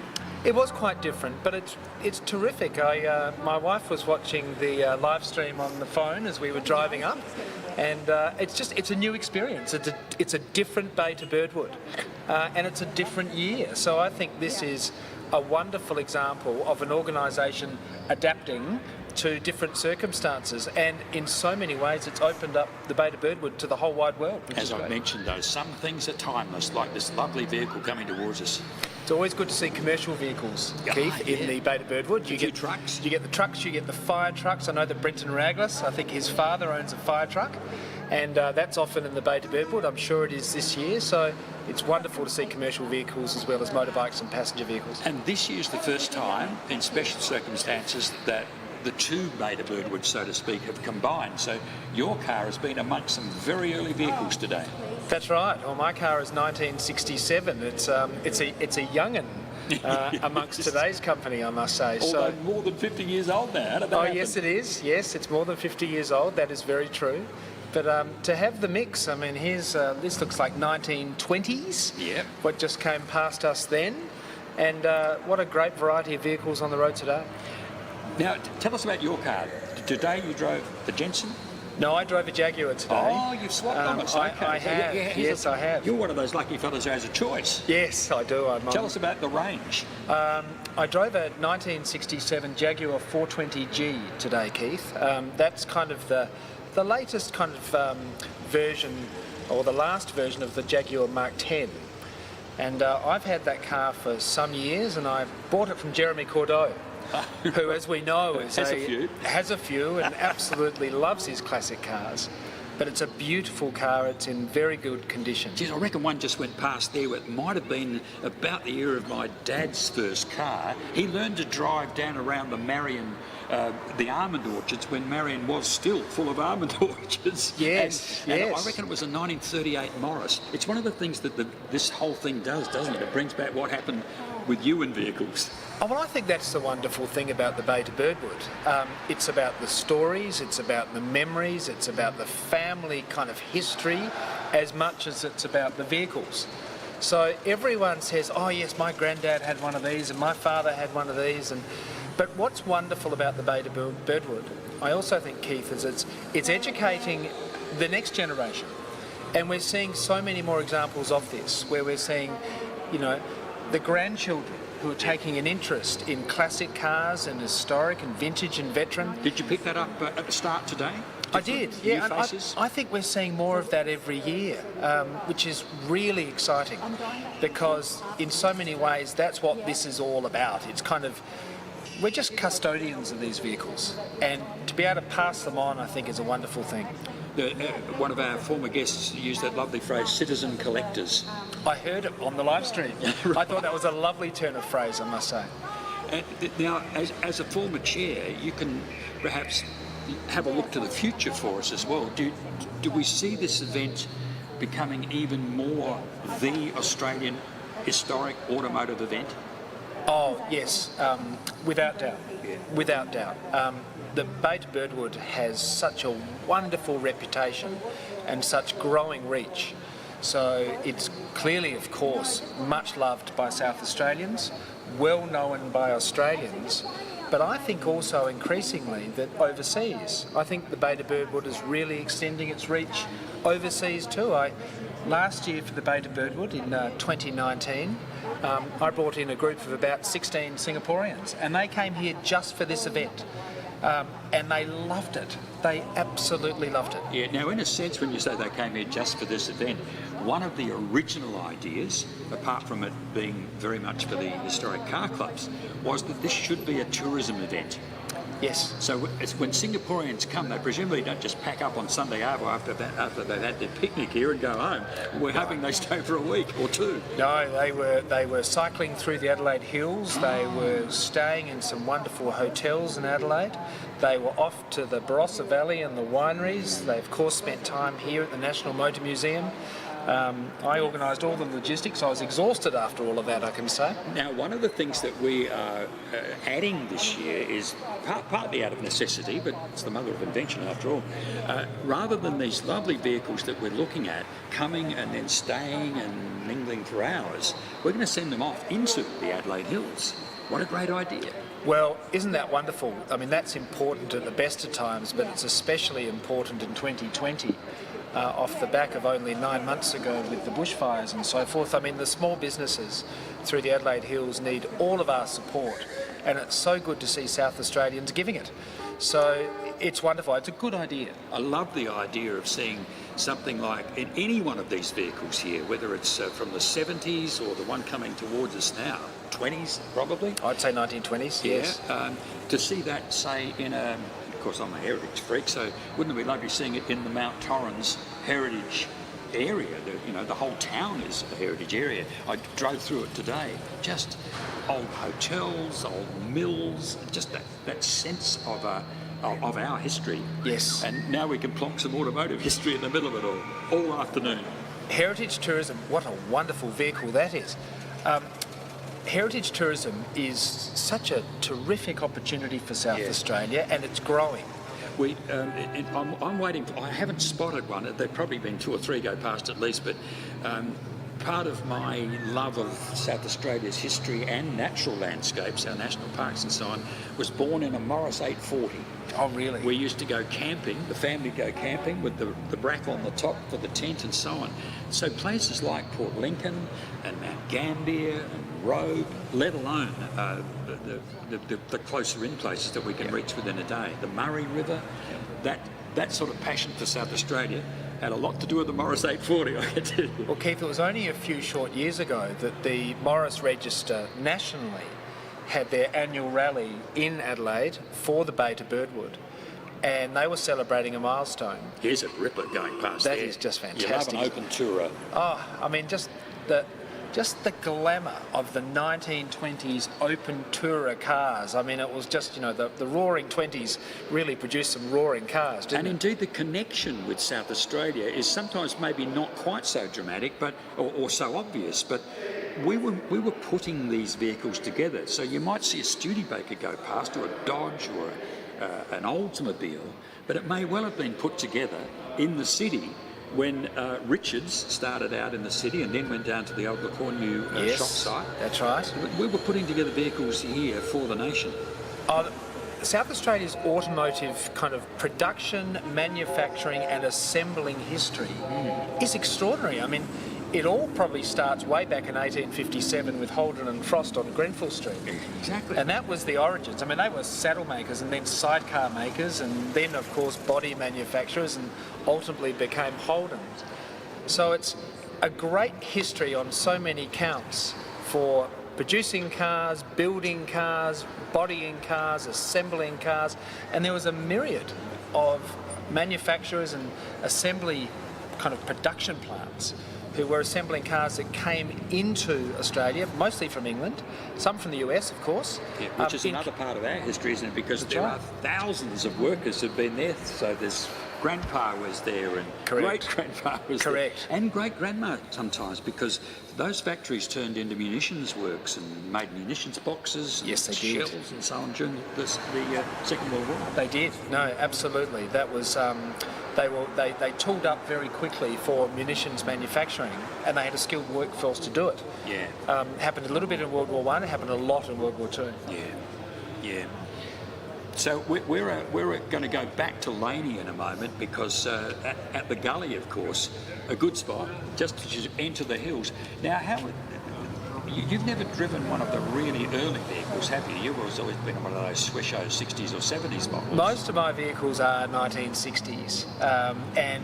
It was quite different, but it's terrific. My wife was watching the live stream on the phone as we were driving up, and it's a new experience. It's a different Bay to Birdwood, and it's a different year. So I think this is a wonderful example of an organisation adapting to different circumstances, and in so many ways it's opened up the Bay to Birdwood to the whole wide world. As I mentioned though, some things are timeless, like this lovely vehicle coming towards us. It's always good to see commercial vehicles, Keith, in the Bay to Birdwood. You get trucks. You get the trucks, you get the fire trucks. I know that Brenton Raglas, I think his father owns a fire truck, and that's often in the Bay to Birdwood. I'm sure it is this year, so it's wonderful to see commercial vehicles as well as motorbikes and passenger vehicles. And this year's the first time, in special circumstances, that the two Bay to Birdwood, so to speak, have combined. So your car has been amongst some very early vehicles today. That's right. Well, my car is 1967. It's a young'un amongst today's company, I must say. Although more than 50 years old now. How did that happen? Yes, it is. Yes, it's more than 50 years old. That is very true. But to have the mix, I mean, here's this looks like 1920s. Yeah. What just came past us then, and what a great variety of vehicles on the road today. Now, tell us about your car. Today you drove the Jensen? No, I drove a Jaguar today. Oh, you've swapped on us. Okay. I have. Yes, I have. You're one of those lucky fellas who has a choice. Yes, I do. Tell us about the range. I drove a 1967 Jaguar 420G today, Keith. That's kind of the latest kind of version, or the last version of the Jaguar Mark 10. And I've had that car for some years, and I bought it from Jeremy Cordeaux, who, as we know, has a few and absolutely loves his classic cars. But it's a beautiful car. It's in very good condition. Geez, I reckon one just went past there. It might have been about the era of my dad's first car. He learned to drive down around the Marion, the almond orchards, when Marion was still full of almond orchards. Yes, and I reckon it was a 1938 Morris. It's one of the things that this whole thing does, doesn't it? It brings back what happened with you and vehicles. Oh, well, I think that's the wonderful thing about the Bay to Birdwood. It's about the stories, it's about the memories, it's about the family kind of history as much as it's about the vehicles. So everyone says, oh yes, my granddad had one of these and my father had one of these. But what's wonderful about the Bay to Birdwood, I also think, Keith, is it's educating the next generation. And we're seeing so many more examples of this, where we're seeing, you know, the grandchildren who are taking an interest in classic cars and historic and vintage and veteran. Did you pick that up at the start today? I did, yeah. And I think we're seeing more of that every year, which is really exciting, because in so many ways that's what this is all about. It's kind of, we're just custodians of these vehicles, and to be able to pass them on, I think, is a wonderful thing. One of our former guests used that lovely phrase, citizen collectors. I heard it on the live stream. Right. I thought that was a lovely turn of phrase, I must say. Now, as a former chair, you can perhaps have a look to the future for us as well. Do we see this event becoming even more the Australian historic automotive event? Oh, yes, without doubt. Without doubt. The Bay to Birdwood has such a wonderful reputation and such growing reach. So it's clearly, of course, much loved by South Australians, well known by Australians, but I think also increasingly that overseas. I think the Bay to Birdwood is really extending its reach overseas too. Last year for the Bay to Birdwood in 2019, I brought in a group of about 16 Singaporeans, and they came here just for this event. And they loved it. They absolutely loved it. Yeah, now in a sense, when you say they came here just for this event, one of the original ideas, apart from it being very much for the historic car clubs, was that this should be a tourism event. Yes. So when Singaporeans come, they presumably don't just pack up on Sunday after they've had their picnic here and go home. We're hoping they stay for a week or two. No, they were cycling through the Adelaide Hills. They were staying in some wonderful hotels in Adelaide. They were off to the Barossa Valley and the wineries. They, of course, spent time here at the National Motor Museum. I organised all the logistics. I was exhausted after all of that, I can say. Now, one of the things that we are adding this year is partly out of necessity, but it's the mother of invention after all. Rather than these lovely vehicles that we're looking at coming and then staying and mingling for hours, we're going to send them off into the Adelaide Hills. What a great idea. Well, isn't that wonderful? I mean, that's important at the best of times, but it's especially important in 2020. Off the back of only 9 months ago with the bushfires and so forth. I mean, the small businesses through the Adelaide Hills need all of our support, and it's so good to see South Australians giving it. So it's wonderful. It's a good idea. I love the idea of seeing something like in any one of these vehicles here, whether it's from the 70s or the one coming towards us now, 20s probably? I'd say 1920s, yeah, yes. To see that, say, in a... Of course, I'm a heritage freak, so wouldn't it be lovely seeing it in the Mount Torrens heritage area? The whole town is a heritage area. I drove through it today. Just old hotels, old mills, just that sense of our history. Yes. And now we can plonk some automotive history in the middle of it all afternoon. Heritage tourism, what a wonderful vehicle that is. Heritage tourism is such a terrific opportunity for South Australia, and it's growing. I'm waiting. I haven't spotted one. There've probably been 2 or 3 go past at least, but part of my love of South Australia's history and natural landscapes, our national parks and so on, was born in a Morris 840. Oh, really? We used to go camping, the family go camping with the brack on the top for the tent and so on. So places like Port Lincoln and Mount Gambier and Robe, let alone the closer in places that we can reach within a day. The Murray River, that sort of passion for South Australia had a lot to do with the Morris 840, I can tell you. Well, Keith, it was only a few short years ago that the Morris Register nationally had their annual rally in Adelaide for the Bay to Birdwood, and they were celebrating a milestone. Here's a ripper going past that there. Is just fantastic. You love an open tourer. Oh, I mean, just the glamour of the 1920s open tourer cars. I mean, it was just, the roaring 20s really produced some roaring cars, didn't it? And indeed, the connection with South Australia is sometimes maybe not quite so dramatic, or so obvious, but we were putting these vehicles together. So you might see a Studebaker go past, or a Dodge, or an Oldsmobile, but it may well have been put together in the city when Richards started out in the city and then went down to the old Le Cornu shop site. That's right. We were putting together vehicles here for the nation. South Australia's automotive kind of production, manufacturing and assembling history is extraordinary. I mean, it all probably starts way back in 1857 with Holden and Frost on Grenfell Street. Exactly. And that was the origins. I mean, they were saddle makers and then sidecar makers and then, of course, body manufacturers and ultimately became Holdens. So it's a great history on so many counts for producing cars, building cars, bodying cars, assembling cars, and there was a myriad of manufacturers and assembly kind of production plants who were assembling cars that came into Australia, mostly from England, some from the US, of course. Yeah, which is another part of our history, isn't it? Because there are thousands of workers who've been there. So there's grandpa was there and great-grandpa was there. And great-grandma sometimes, because those factories turned into munitions works and made munitions boxes, yes, they did, shells and so on during the Second World War. They did, no, absolutely. That was... They tooled up very quickly for munitions manufacturing, and they had a skilled workforce to do it. Yeah. Happened a little bit in World War I, it happened a lot in World War II. Yeah. So we're going to go back to Laney in a moment, because at the Gully, of course, a good spot just to enter the hills. Now, you've never driven one of the really early vehicles, have you? You've always been on one of those Swisho 60s or 70s models. Most of my vehicles are 1960s,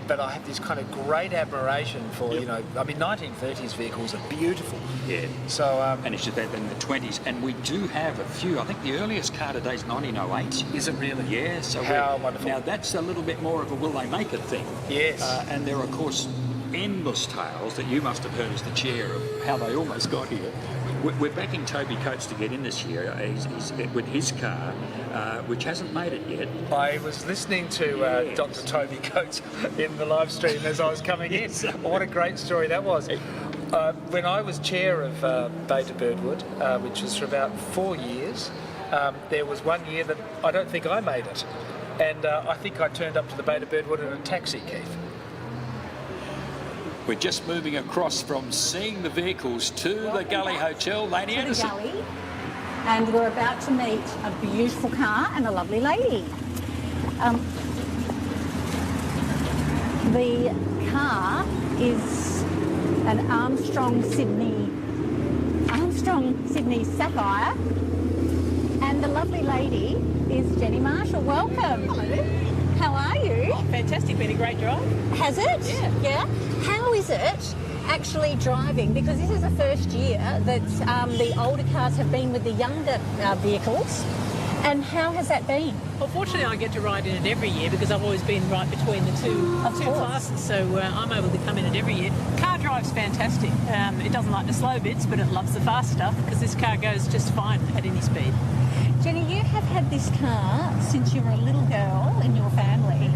but I have this kind of great admiration for, you know, I mean, 1930s vehicles are beautiful. Yeah. So, and it's just that in the 20s, and we do have a few. I think the earliest car today is 1908. Is it really? Yeah. So how wonderful. Now that's a little bit more of a will they make it thing. Yes. And there are, of course, endless tales that you must have heard as the chair of how they almost got here. We're backing Toby Coates to get in this year. He's with his car, which hasn't made it yet. I was listening to Dr. Toby Coates in the live stream as I was coming in. What a great story that was. When I was chair of Beta Birdwood, which was for about 4 years, there was 1 year that I don't think I made it. And I think I turned up to the Beta Birdwood in a taxi, Keith. We're just moving across from seeing the vehicles to the Gully Hotel. Laney Anderson. The Gully, and we're about to meet a beautiful car and a lovely lady. The car is an Armstrong Sydney Sapphire, and the lovely lady is Jenny Marshall. Welcome. Hello. How are you? Oh, fantastic. Been a great drive. Has it? Yeah. How is it actually driving? Because this is the first year that the older cars have been with the younger vehicles. And how has that been? Well, fortunately, I get to ride in it every year because I've always been right between the two classes. So I'm able to come in it every year. Car drive's fantastic. It doesn't like the slow bits, but it loves the fast stuff because this car goes just fine at any speed. Jenny, you have had this car since you were a little girl in your family.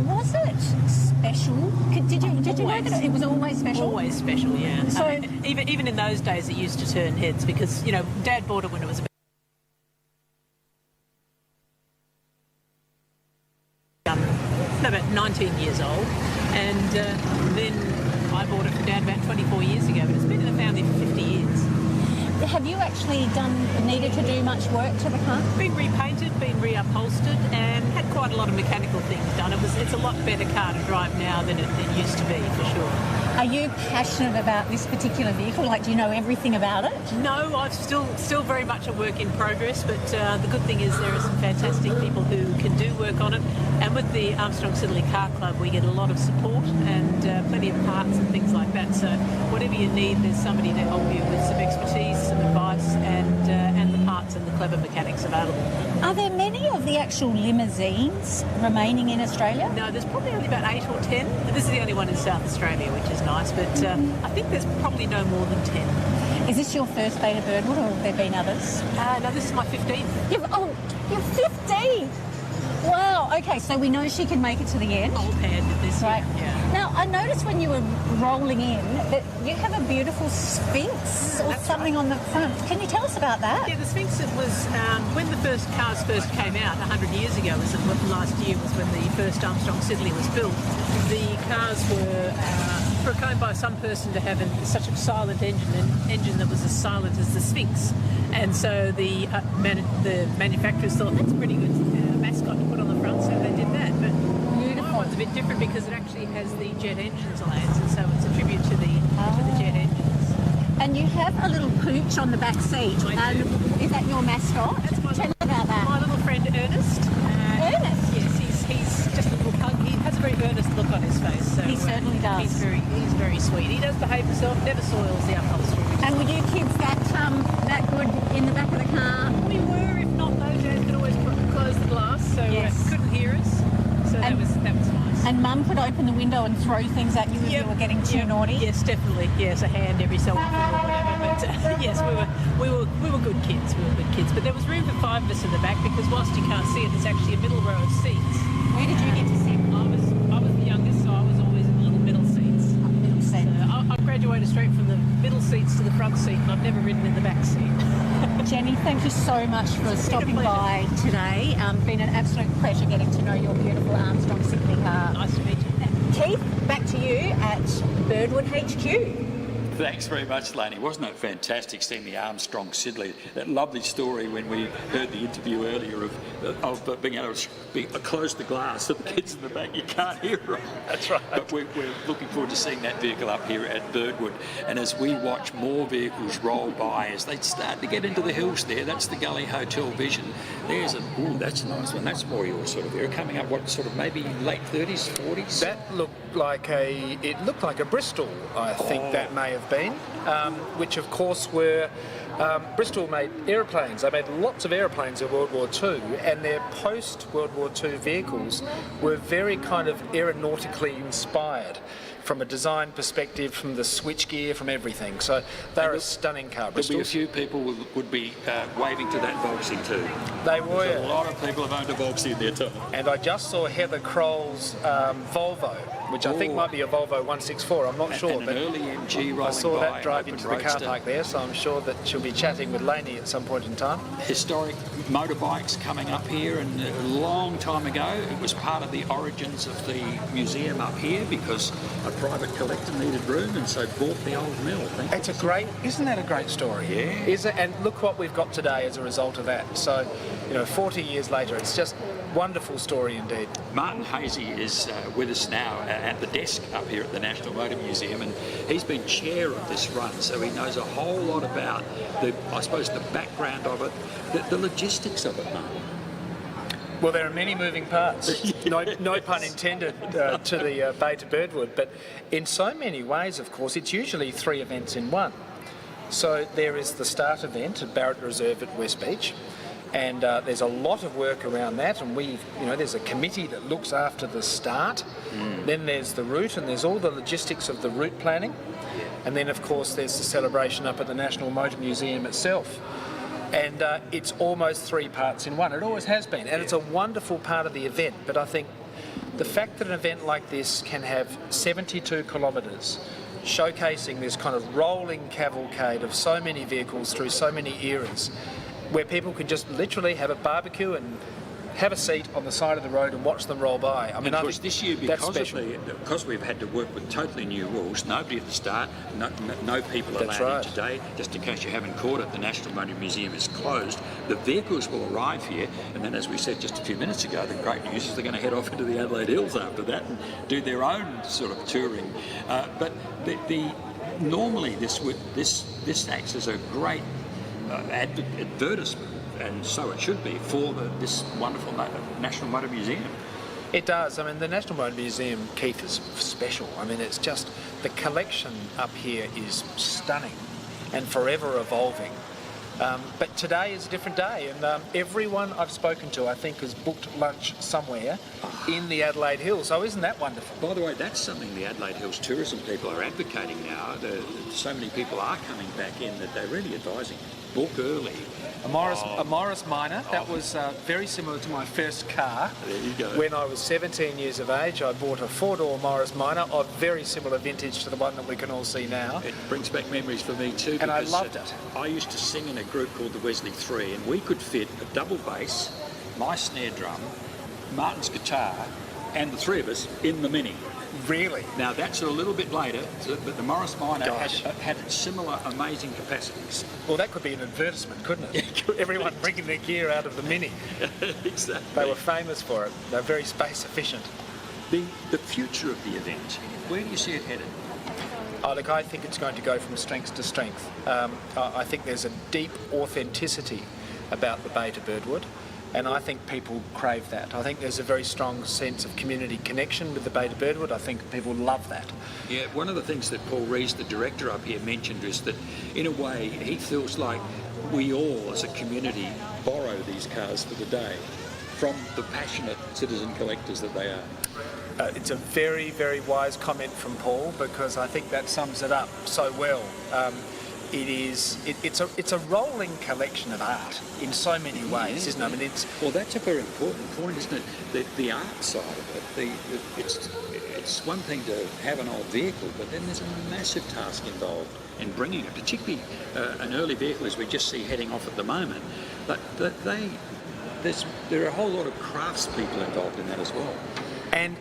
Was it special? Did you know that it was always special? Always special, yeah. So even in those days, it used to turn heads because, you know, Dad bought it when it was about 19 years old, and then I bought it from Dad about 24 years ago, but it's been in the family for 50 years. Have you actually needed to do much work to the car? Been repainted, been reupholstered, and had quite a lot of mechanical things done. It's a lot better car to drive now than it used to be, for sure. Are you passionate about this particular vehicle? Like, do you know everything about it? No, I'm still very much a work in progress, but the good thing is there are some fantastic people who can do work on it. And with the Armstrong Siddeley Car Club, we get a lot of support and plenty of parts and things like that. So whatever you need, there's somebody to help you with some expertise, some advice, and the parts and the clever mechanics available. Are there many of the actual limousines remaining in Australia? No, there's probably only about 8 or 10. This is the only one in South Australia, which is nice, but I think there's probably no more than 10. Is this your first Beta Birdwood, or have there been others? No, this is my 15th. You're 15! Wow, okay, so we know she can make it to the end. Old hand at this, right? Yeah. Now, I noticed when you were rolling in that you have a beautiful Sphinx or something on the front. Can you tell us about that? Yeah, the Sphinx, it was when the first cars first came out 100 years ago, last year was when the first Armstrong Siddeley was built. The cars were for a kind by some person to have such a silent engine that was as silent as the Sphinx. And so the manufacturers thought that's a pretty good mascot to put on the front, so they did that. But beautiful. It's a bit different because it actually has the jet engines, Lance, and so it's a tribute to the jet engines. And you have a little pooch on the back seat. Is that your mascot? Tell me about that. My little friend Ernest. Ernest? Yes, he's just a little pug. He has a very earnest look on his face. So He certainly does. He's very sweet. He does behave himself, never soils the upholstery. And were you kids that good in the back of the car? We were, if not, though, Jazz could always close the glass, so couldn't hear us. So that was nice. And Mum could open the window and throw things at you if you were getting too naughty? Yes, definitely. Yes, a hand every so often or whatever. But yes, we were good kids. We were good kids. But there was room for 5 of us in the back because whilst you can't see it, there's actually a middle row of seats. Where did you get to sit? I was the youngest, so I was always in the little middle seats. Middle seat. So I graduated straight from the middle seats to the front seat, and I've never ridden in the back seat. Jenny, thank you so much for stopping by today. Been an absolute pleasure getting to know your beautiful Armstrong Siddeley car. Nice to meet you. Keith, back to you at Birdwood HQ. Thanks very much, Laney. Wasn't it fantastic seeing the Armstrong Siddeley? That lovely story when we heard the interview earlier of being able to close the glass so the kids in the back, you can't hear them. That's right. But we're looking forward to seeing that vehicle up here at Birdwood. And as we watch more vehicles roll by, as they start to get into the hills there, that's the Gully Hotel vision. There's that's a nice one. That's more your sort of area. Coming up, what sort of maybe late 30s, 40s? That looked like a Bristol, I think that may have been, which of course were, Bristol made aeroplanes. They made lots of aeroplanes in World War II, and their post-World War II vehicles were very kind of aeronautically inspired from a design perspective, from the switchgear, from everything. So they're a stunning car, Bristol. There'll be a few people would be waving to that Volksy too. They were. There's a lot of people have owned a Volksy in their time. And I just saw Heather Kroll's Volvo, which I think might be a Volvo 164, I'm not sure. And but an early MG rolling I saw by, that drive into the car roadster. park there, so I'm sure that she'll be chatting with Laney at some point in time. Historic motorbikes coming up here, and a long time ago it was part of the origins of the museum up here because a private collector needed room and so bought the old mill. Isn't that a great story? Yeah. Is it? And look what we've got today as a result of that. So, 40 years later, it's just wonderful story indeed. Martin Hazy is with us now at the desk up here at the National Motor Museum, and he's been chair of this run, so he knows a whole lot about the background of it, the logistics of it, Martin. Well, there are many moving parts, no pun intended, to the Bay to Birdwood, but in so many ways, of course, it's usually 3 events in one. So there is the start event at Barrett Reserve at West Beach, and there's a lot of work around that, and there's a committee that looks after the start. Then there's the route, and there's all the logistics of the route planning, and then of course there's the celebration up at the National Motor Museum itself. And it's almost 3 parts in one. It always has been, and it's a wonderful part of the event. But I think the fact that an event like this can have 72 kilometres, showcasing this kind of rolling cavalcade of so many vehicles through so many eras, where people can just literally have a barbecue and have a seat on the side of the road and watch them roll by. I mean, of course, this year, because we've had to work with totally new rules, nobody at the start, no people allowed in today. Just in case you haven't caught it, the National Motor Museum is closed. The vehicles will arrive here, and then, as we said just a few minutes ago, the great news is they're going to head off into the Adelaide Hills after that and do their own sort of touring. But normally this acts as a great advertisement, and so it should be, for this wonderful National Motor Museum. It does. I mean, the National Motor Museum, Keith, is special. I mean, it's just, the collection up here is stunning and forever evolving. But today is a different day, and everyone I've spoken to, I think, has booked lunch somewhere in the Adelaide Hills. So isn't that wonderful? By the way, that's something the Adelaide Hills tourism people are advocating now. So many people are coming back in that they're really advising, book early. A Morris Minor, that was very similar to my first car. There you go. When I was 17 years of age, I bought a 4-door Morris Minor of very similar vintage to the one that we can all see now. It brings back memories for me too. And I loved it. I used to sing in a group called the Wesley Three, and we could fit a double bass, my snare drum, Martin's guitar, and the 3 of us in the Mini. Really? Now that's a little bit later, but the Morris Minor Gosh. had similar amazing capacities. Well, that could be an advertisement, couldn't it? Everyone bringing their gear out of the Mini. Exactly. They were famous for it. They're very space efficient. The future of the event, where do you see it headed? Oh, look, I think it's going to go from strength to strength. I think there's a deep authenticity about the Bay to Birdwood, and I think people crave that. I think there's a very strong sense of community connection with the Bay to Birdwood. I think people love that. Yeah, one of the things that Paul Rees, the director up here, mentioned is that, in a way, he feels like we all, as a community, borrow these cars for the day from the passionate citizen collectors that they are. It's a very, very wise comment from Paul, because I think that sums it up so well. It's a rolling collection of art in so many ways, isn't it? I mean, well, that's a very important point, isn't it? The art side of it. It's one thing to have an old vehicle, but then there's a massive task involved in bringing it, particularly an early vehicle as we just see heading off at the moment. But there are a whole lot of craftspeople involved in that as well. And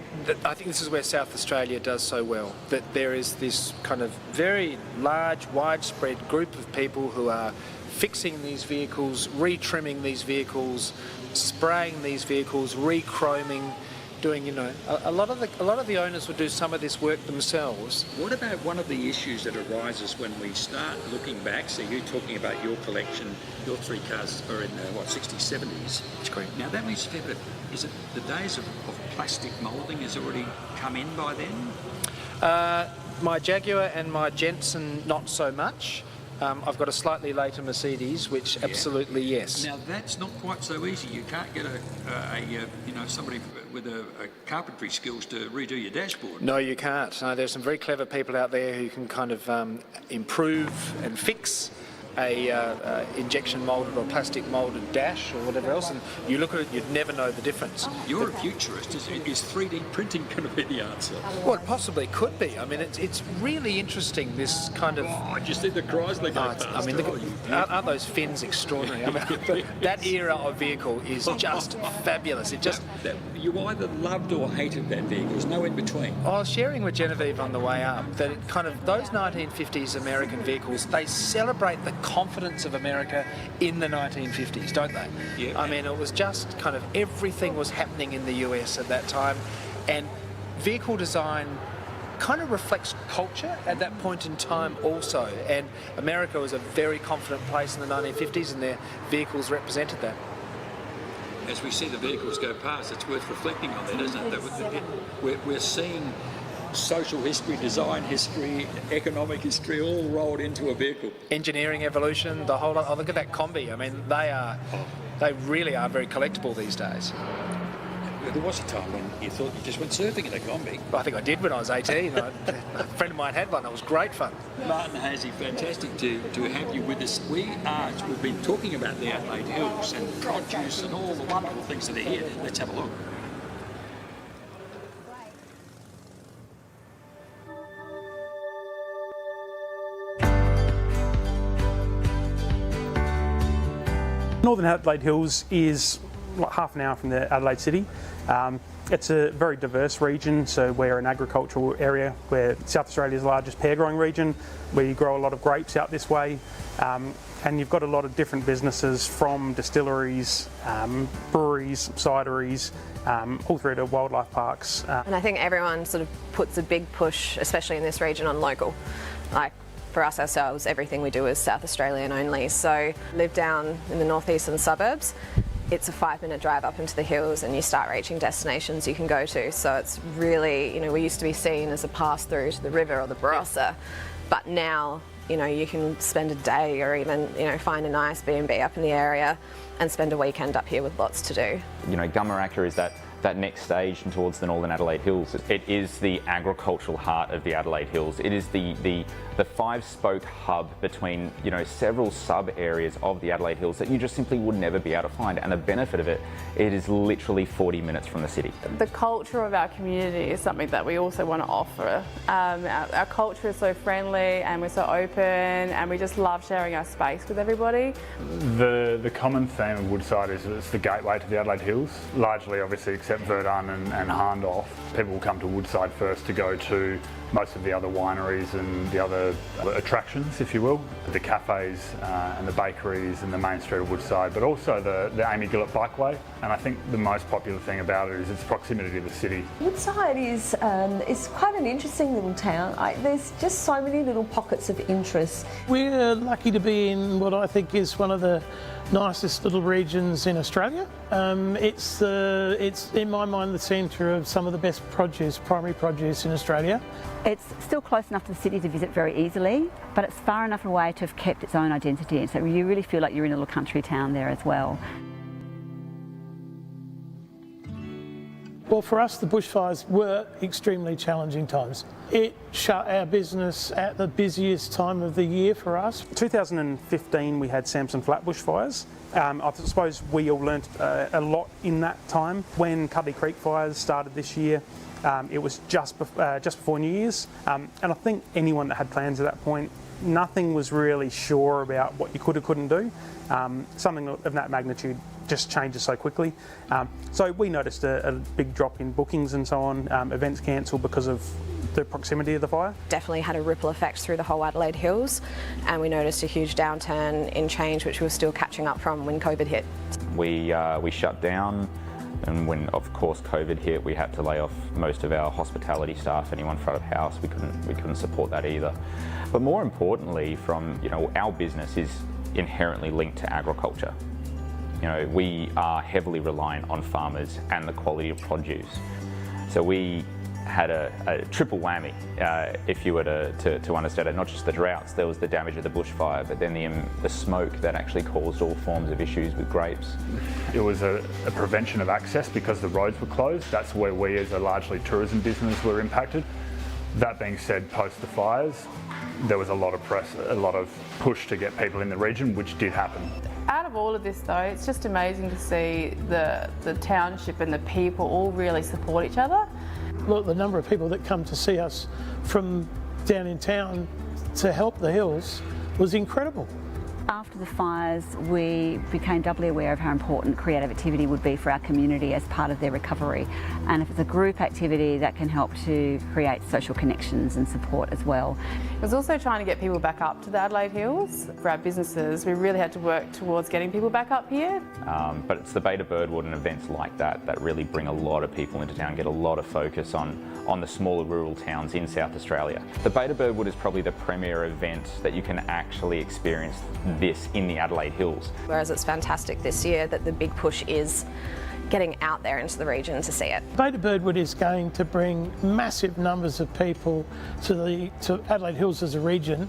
I think this is where South Australia does so well, that there is this kind of very large, widespread group of people who are fixing these vehicles, re-trimming these vehicles, spraying these vehicles, re-chroming, doing, a lot of the owners would do some of this work themselves. What about one of the issues that arises when we start looking back? So you're talking about your collection, your 3 cars are in the 60s, 70s. That's correct. Now that means is it the days of plastic moulding has already come in by then? My Jaguar and my Jensen, not so much. I've got a slightly later Mercedes, which absolutely yes. Now that's not quite so easy. You can't get somebody with a carpentry skills to redo your dashboard. No, you can't. No, there's some very clever people out there who can kind of improve and fix a injection moulded or plastic moulded dash or whatever else, and you look at it, you'd never know the difference. You're a futurist. Is 3D printing going to be the answer? Well, it possibly could be. I mean, it's really interesting, this kind of... Oh, just see the Chrysler go past. I mean, aren't those fins extraordinary? I mean, that era of vehicle is just fabulous. It just... You either loved or hated that vehicle. There's no in between. I was sharing with Genevieve on the way up that it kind of, those 1950s American vehicles, they celebrate the confidence of America in the 1950s, don't they? Yeah. I mean, it was just kind of everything was happening in the US at that time, and vehicle design kind of reflects culture at that point in time also, and America was a very confident place in the 1950s, and their vehicles represented that. As we see the vehicles go past, it's worth reflecting on that, isn't it? We're seeing social history, design history, economic history all rolled into a vehicle. Engineering evolution, the whole lot. Oh, look at that combi. I mean, they really are very collectible these days. There was a time when you thought you just went surfing in a combi. I think I did when I was 18. A friend of mine had one. It was great fun. Martin Hazy, fantastic to have you with us. We've been talking about the Adelaide Hills and produce and all the wonderful things that are here. Let's have a look. Northern Adelaide Hills is like half an hour from the Adelaide city. It's a very diverse region, so we're an agricultural area where South Australia's largest pear growing region. We grow a lot of grapes out this way, and you've got a lot of different businesses from distilleries, breweries, cideries, all through to wildlife parks. And I think everyone sort of puts a big push, especially in this region, on local. Like for us ourselves, everything we do is South Australian only. So live down in the northeastern suburbs. It's a 5-minute drive up into the hills and you start reaching destinations you can go to. So it's really, we used to be seen as a pass through to the river or the Barossa, but now, you can spend a day or even, find a nice B&B up in the area and spend a weekend up here with lots to do. Gummeracta is that next stage towards the Northern Adelaide Hills. It is the agricultural heart of the Adelaide Hills. It is the 5-spoke hub between several sub areas of the Adelaide Hills that you just simply would never be able to find. And the benefit of it is literally 40 minutes from the city. The culture of our community is something that we also want to offer. Our culture is so friendly and we're so open and we just love sharing our space with everybody. The common theme aim of Woodside is it's the gateway to the Adelaide Hills. Largely, obviously, except Verdun and Hahndorf, people will come to Woodside first to go to most of the other wineries and the other attractions, if you will. The cafes and the bakeries and the main street of Woodside, but also the Amy Gillett Bikeway. And I think the most popular thing about it is its proximity to the city. Woodside is quite an interesting little town. There's just so many little pockets of interest. We're lucky to be in what I think is one of the nicest little regions in Australia. It's in my mind the centre of some of the best produce, primary produce in Australia. It's still close enough to the city to visit very easily, but it's far enough away to have kept its own identity, and so you really feel like you're in a little country town there as well. Well, for us, the bushfires were extremely challenging times. It shut our business at the busiest time of the year for us. 2015, we had Samson Flat bushfires. I suppose we all learnt a lot in that time. When Cuddly Creek fires started this year, it was just before New Year's, and I think anyone that had plans at that point, nothing was really sure about what you could or couldn't do. Something of that magnitude just changes so quickly. So we noticed a big drop in bookings and so on, events cancelled because of the proximity of the fire. Definitely had a ripple effect through the whole Adelaide Hills, and we noticed a huge downturn in change, which we were still catching up from when COVID hit. We shut down, and when of course COVID hit, we had to lay off most of our hospitality staff. Anyone front of house, we couldn't support that either. But more importantly, our business is inherently linked to agriculture. We are heavily reliant on farmers and the quality of produce. So we had a triple whammy, if you were to understand it. Not just the droughts, there was the damage of the bushfire, but then the smoke that actually caused all forms of issues with grapes. It was a prevention of access because the roads were closed. That's where we as a largely tourism business were impacted. That being said, post the fires, there was a lot of press, a lot of push to get people in the region, which did happen. Out of all of this though, it's just amazing to see the township and the people all really support each other. Look, the number of people that come to see us from down in town to help the hills was incredible. After the fires, we became doubly aware of how important creative activity would be for our community as part of their recovery. And if it's a group activity, that can help to create social connections and support as well. It was also trying to get people back up to the Adelaide Hills. For our businesses, we really had to work towards getting people back up here. But it's the Beta Birdwood and events like that that really bring a lot of people into town, get a lot of focus on the smaller rural towns in South Australia. The Beta Birdwood is probably the premier event that you can actually experience this in the Adelaide Hills. Whereas it's fantastic this year that the big push is getting out there into the region to see it. Beta Birdwood is going to bring massive numbers of people to Adelaide Hills as a region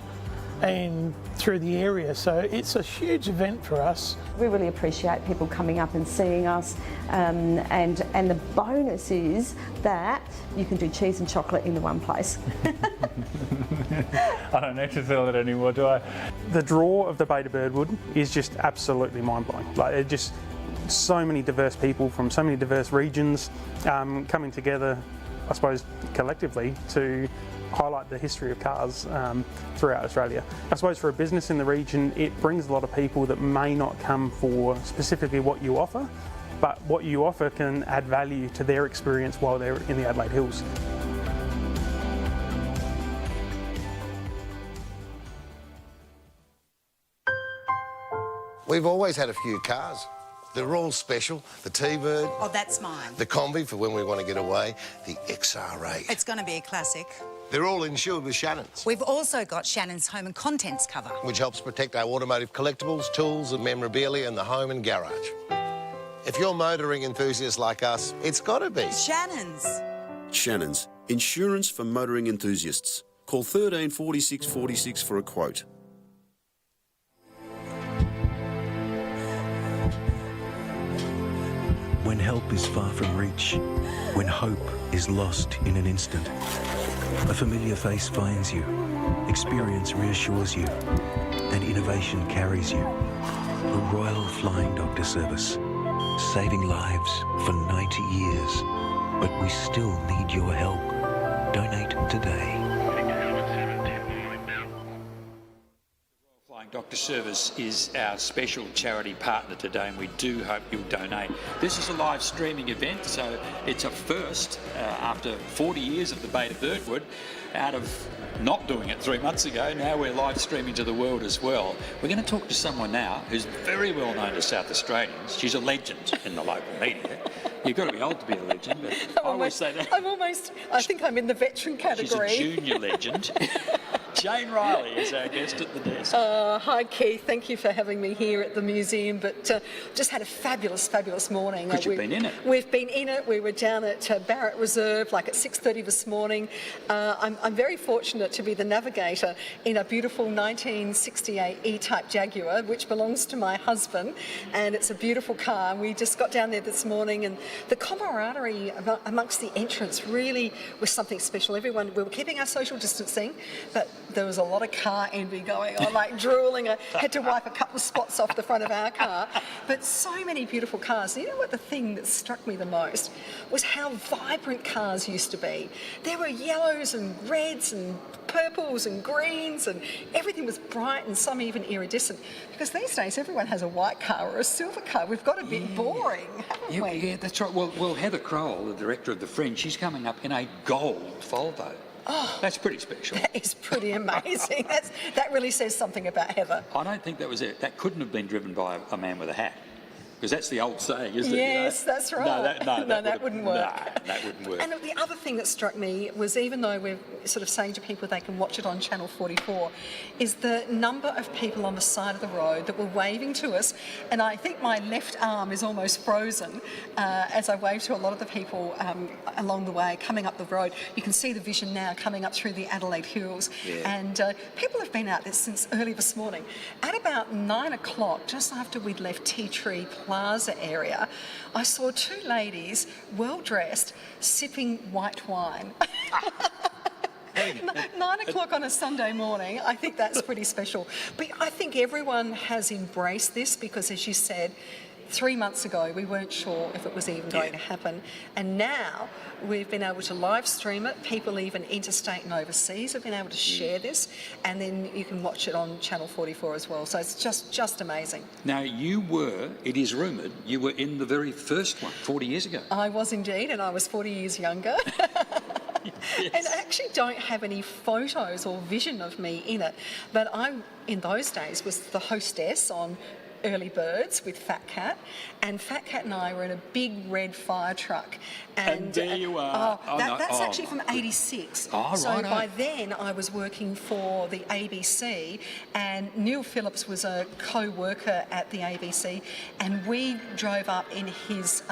and through the area, so it's a huge event for us. We really appreciate people coming up and seeing us, and the bonus is that you can do cheese and chocolate in the one place. I don't need to sell it anymore, do I? The draw of the Beta Birdwood is just absolutely mind-blowing. Like, it just so many diverse people from so many diverse regions coming together, I suppose, collectively to highlight the history of cars throughout Australia. I suppose for a business in the region, it brings a lot of people that may not come for specifically what you offer, but what you offer can add value to their experience while they're in the Adelaide Hills. We've always had a few cars. They're all special. The T-Bird. Oh, that's mine. The Combi for when we want to get away. The XR8. It's going to be a classic. They're all insured with Shannon's, We've also got Shannon's home and contents cover, which helps protect our automotive collectibles, tools and memorabilia in the home and garage. If you're motoring enthusiasts like us, it's got to be Shannon's. Shannon's, insurance for motoring enthusiasts. Call 13 46 46 for a quote. When help is far from reach, when hope is lost in an instant, a familiar face finds you, experience reassures you, and innovation carries you. The Royal Flying Doctor Service, saving lives for 90 years, but we still need your help. Donate today. Dr. Service is our special charity partner today, and we do hope you'll donate. This is a live streaming event, so it's a first after 40 years of the Bay of Birdwood. Out of not doing it 3 months ago, now we're live streaming to the world as well. We're going to talk to someone now who's very well known to South Australians. She's a legend in the local media. You've got to be old to be a legend, but I always say that. I think I'm in the veteran category. She's a junior legend. Jane Riley is our guest at the desk. Hi Keith, thank you for having me here at the museum, but just had a fabulous morning. Because you've been in it. We've been in it. We were down at Barrett Reserve like at 6:30 this morning. I'm very fortunate to be the navigator in a beautiful 1968 E-Type Jaguar, which belongs to my husband, and it's a beautiful car. We just got down there this morning, and the camaraderie amongst the entrants really was something special. We were keeping our social distancing, but there was a lot of car envy going on, like drooling. I had to wipe a couple of spots off the front of our car. But so many beautiful cars. You know what, the thing that struck me the most was how vibrant cars used to be. There were yellows and reds and purples and greens, and everything was bright, and some even iridescent. Because these days everyone has a white car or a silver car. We've got a bit boring, haven't we? Yeah, that's right. Well, Heather Crowell, the director of The Fringe, she's coming up in a gold Volvo. Oh, that's pretty special. That is pretty amazing. That really says something about Heather. I don't think that was it. That couldn't have been driven by a man with a hat. Because that's the old saying, isn't it? Yes, that's right. No, that wouldn't work. No, that wouldn't work. And the other thing that struck me was, even though we're sort of saying to people they can watch it on Channel 44, is the number of people on the side of the road that were waving to us. And I think my left arm is almost frozen as I wave to a lot of the people along the way coming up the road. You can see the vision now coming up through the Adelaide Hills. Yeah. And people have been out there since early this morning. At about 9 o'clock, just after we'd left Tea Tree Plaza area, I saw two ladies, well dressed, sipping white wine. 9 o'clock on a Sunday morning, I think that's pretty special. But I think everyone has embraced this because, as you said, 3 months ago we weren't sure if it was even going to happen, and now we've been able to live stream it. People even interstate and overseas have been able to share this, and then you can watch it on Channel 44 as well. So it's just amazing. Now it is rumoured, you were in the very first one 40 years ago. I was indeed, and I was 40 years younger. Yes. And I actually don't have any photos or vision of me in it, but I, in those days, was the hostess on Early Birds with Fat Cat, and Fat Cat and I were in a big red fire truck. And there you are. That's actually from '86. Oh, so right. by then I was working for the ABC, and Neil Phillips was a co-worker at the ABC, and we drove up in his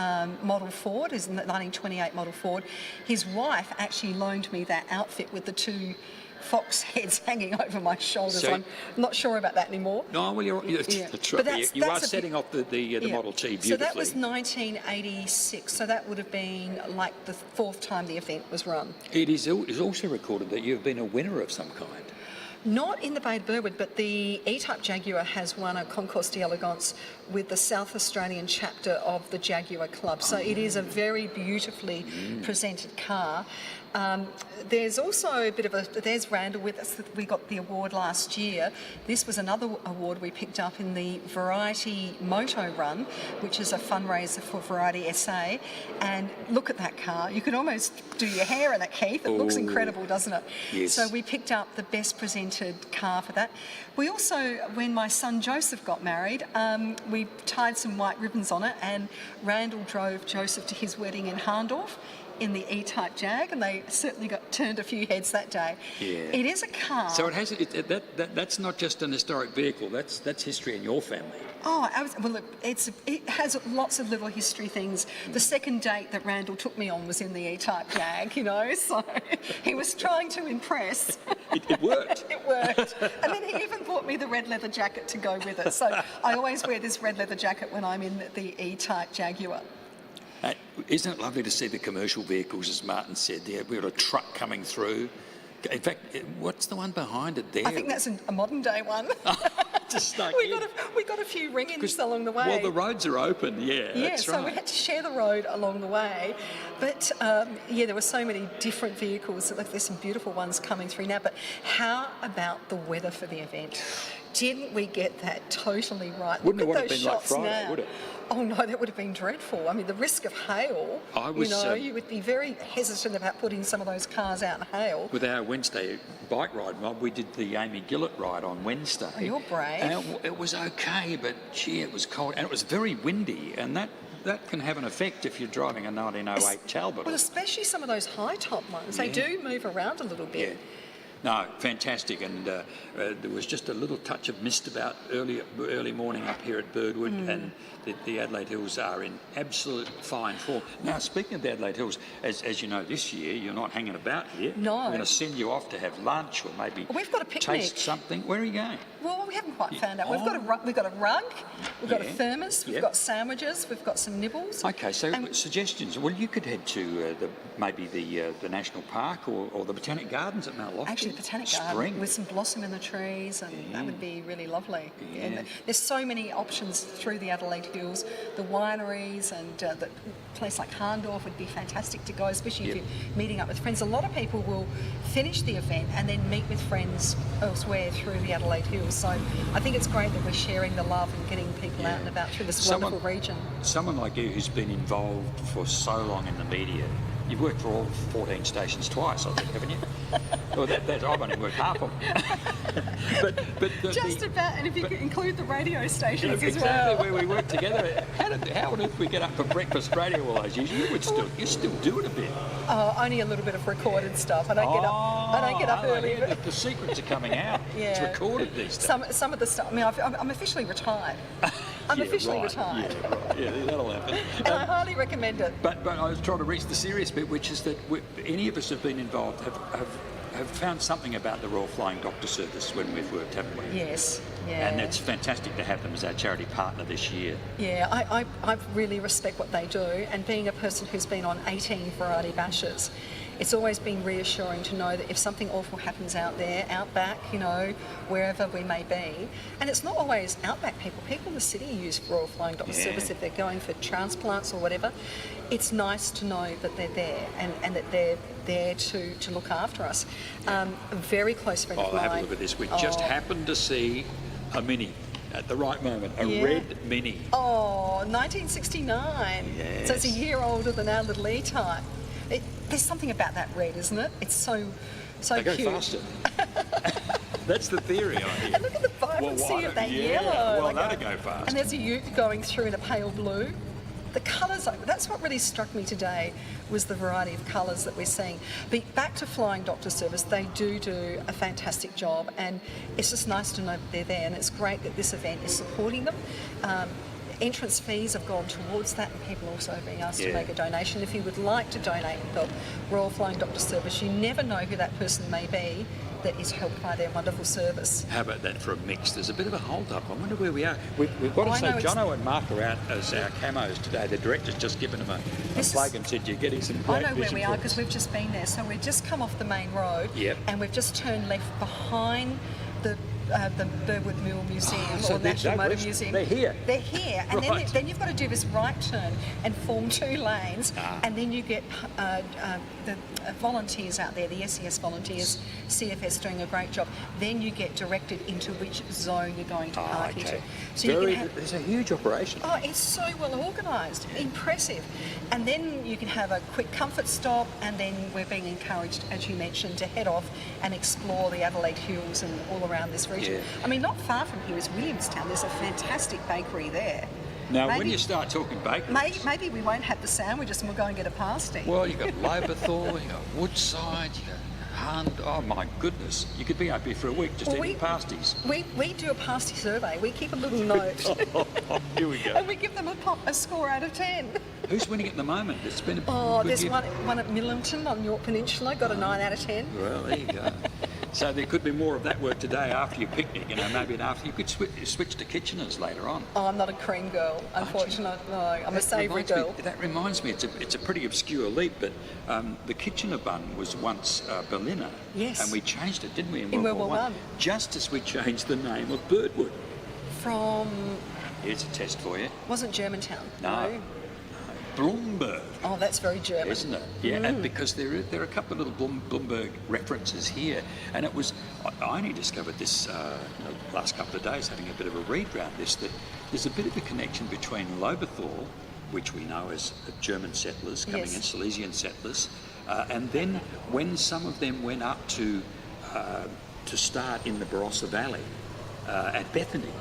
model Ford, his 1928 model Ford. His wife actually loaned me that outfit with the two fox heads hanging over my shoulders. So, I'm not sure about that anymore. No, well, that's right. But you are setting off the Model T beautifully. So that was 1986, so that would have been like the fourth time the event was run. It is also recorded that you've been a winner of some kind. Not in the Bay of Birdwood, but the E-Type Jaguar has won a Concours d'Elegance with the South Australian chapter of the Jaguar Club. So it is a very beautifully presented car. There's also a bit of there's Randall with us. We got the award last year. This was another award we picked up in the Variety Moto Run, which is a fundraiser for Variety SA. And look at that car. You could almost do your hair in it, Keith. It looks incredible, doesn't it? Yes. So we picked up the best presented car for that. We also, when my son Joseph got married, we tied some white ribbons on it, and Randall drove Joseph to his wedding in Harndorf in the E-Type Jag, and they certainly turned a few heads that day. Yeah. It is a car. So it has that's not just an historic vehicle. That's history in your family. Oh, well, look, it has lots of little history things. The second date that Randall took me on was in the E-Type Jag, you know, so he was trying to impress. It worked. It worked. And then he even bought me the red leather jacket to go with it. So I always wear this red leather jacket when I'm in the E-Type Jaguar. Isn't it lovely to see the commercial vehicles, as Martin said? We've got a truck coming through. In fact, what's the one behind it there? I think that's a modern day one. Just like we got a few ring-ins along the way. Well, the roads are open, that's right. So we had to share the road along the way. But, there were so many different vehicles. There's some beautiful ones coming through now. But how about the weather for the event? didn't we get that totally right? Wouldn't it Look would at have those been like shots Friday, now. would it? Oh no, that would have been dreadful. I mean, the risk of hail, I was, you would be very hesitant about putting some of those cars out in hail. With our Wednesday bike ride mob, we did the Amy Gillett ride on Wednesday. Oh, you're brave. And it was okay, but gee, it was cold. And it was very windy, and that can have an effect if you're driving a 1908 Talbot. Well, especially some of those high top ones. They do move around a little bit. Yeah. No, fantastic, and there was just a little touch of mist about early morning up here at Birdwood, and the Adelaide Hills are in absolute fine form. Now, speaking of the Adelaide Hills, as you know, this year you're not hanging about here. No. We're going to send you off to have lunch or maybe We've got a picnic. taste something. Where are you going? Well, we haven't quite found out. We've got a rug, we've got a thermos, we've Yep. got sandwiches, we've got some nibbles. Okay, so suggestions. Well, you could head to maybe the National Park or the Botanic Gardens at Mount Lofty. Actually, the Botanic Garden with some blossom in the trees, and that would be really lovely. Yeah. And there's so many options through the Adelaide Hills, the wineries, and the place like Harndorf would be fantastic to go, especially if you're meeting up with friends. A lot of people will finish the event and then meet with friends elsewhere through the Adelaide Hills. So I think it's great that we're sharing the love and getting people out and about through this wonderful region. Someone like you who's been involved for so long in the media, you've worked for all 14 stations twice, I think, haven't you? Well, I've only worked half of them. but Just about, and if you could include the radio stations as exactly well. where we work together. How on earth we get up for breakfast radio all those years? You still do it a bit. Oh, only a little bit of recorded stuff. I don't get up early. The secrets are coming out. It's recorded these days. Some of the stuff. I mean, I'm officially retired. I'm officially retired. Yeah, right. Yeah, that'll happen. And I highly recommend it. But I was trying to reach the serious bit, which is that any of us have been involved have found something about the Royal Flying Doctor Service when we've worked, haven't we? Yes, yeah. And it's fantastic to have them as our charity partner this year. Yeah, I really respect what they do, and being a person who's been on 18 variety bashes, it's always been reassuring to know that if something awful happens out there, out back, wherever we may be, and it's not always outback people in the city use Royal Flying Doctor Service if they're going for transplants or whatever. It's nice to know that they're there and that they're there to look after us. A very close friend of mine. Have a look at this. We just happened to see a Mini at the right moment, a red Mini. Oh, 1969. Yes. So it's a year older than our little E-Type. There's something about that red, isn't it? It's so They cute. go faster. That's the theory, I hear. And look at the vibrancy of that yellow. Well, that'll go fast. And there's a ute going through in a pale blue. The colours, that's what really struck me today, was the variety of colours that we're seeing. But back to Flying Doctor Service, they do a fantastic job, and it's just nice to know that they're there, and it's great that this event is supporting them. Entrance fees have gone towards that, and people also are being asked to make a donation. If you would like to donate and help Royal Flying Doctor Service, you never know who that person may be that is helped by their wonderful service. How about that for a mix? There's a bit of a hold-up. I wonder where we are. We've got to say, Jono and Mark are out as our camos today. The director's just given them a plug and said, you're getting some great I know where we are vision because we've just been there. So we've just come off the main road, and we've just turned left behind the Birdwood Mill Museum or National Motor Museum. They're here. They're here, and then you've got to do this right turn and form two lanes, and then you get the volunteers out there, the SES volunteers, CFS doing a great job. Then you get directed into which zone you're going to park into. So it's a huge operation. Oh, it's so well organised, impressive. And then you can have a quick comfort stop, and then we're being encouraged, as you mentioned, to head off and explore the Adelaide Hills and all around this region. Yeah. I mean, not far from here is Williamstown. There's a fantastic bakery there. Now, when you start talking bakeries... Maybe we won't have the sandwiches and we'll go and get a pasty. Well, you've got Loberthal, you've got Woodside, you've got Hunt. Oh, my goodness. You could be up here for a week just eating pasties. We do a pasty survey. We keep a little note. Here we go. And we give them a score out of 10. Who's winning at the moment? It's been a good there's year. one at Millington on York Peninsula, got a 9 out of 10. Well, there you go. So there could be more of that work today after your picnic, maybe after you could switch to Kitcheners later on. Oh, I'm not a cream girl, unfortunately. No, I'm a savoury girl. That reminds me, it's a pretty obscure leap, but the Kitchener bun was once Berliner. Yes. And we changed it, didn't we, in World War I? Just as we changed the name of Birdwood. From... Here's a test for you. Wasn't Germantown? No. Blumberg. Oh, that's very German. Isn't it? Yeah, and because there are a couple of little Blumberg references here, and it was, I only discovered this last couple of days, having a bit of a read around this, that there's a bit of a connection between Loberthal, which we know as German settlers coming in, Silesian settlers, and then when some of them went up to start in the Barossa Valley at Bethany,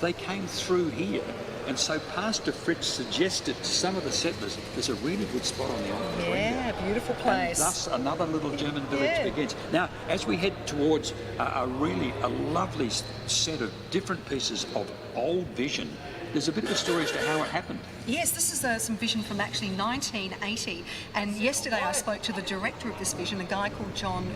they came through here. And so Pastor Fritz suggested to some of the settlers, there's a really good spot on the island. Yeah, beautiful place. And thus another little German village begins. Now, as we head towards a lovely set of different pieces of old vision, there's a bit of a story as to how it happened. Yes, this is some vision from actually 1980, and yesterday I spoke to the director of this vision, a guy called John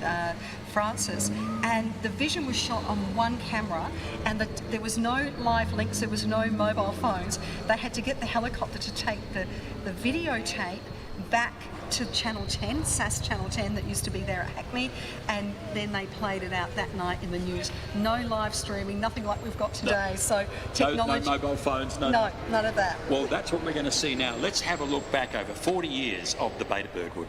Francis, and the vision was shot on one camera, and there was no live links, there was no mobile phones. They had to get the helicopter to take the videotape back to Channel 10, SAS Channel 10 that used to be there at Hackney, and then they played it out that night in the news. No live streaming, nothing like we've got today. So technology... No mobile phones, No, none of that. Well, that's what we're going to see now. Let's have a look back over 40 years of the Beta Birdwood.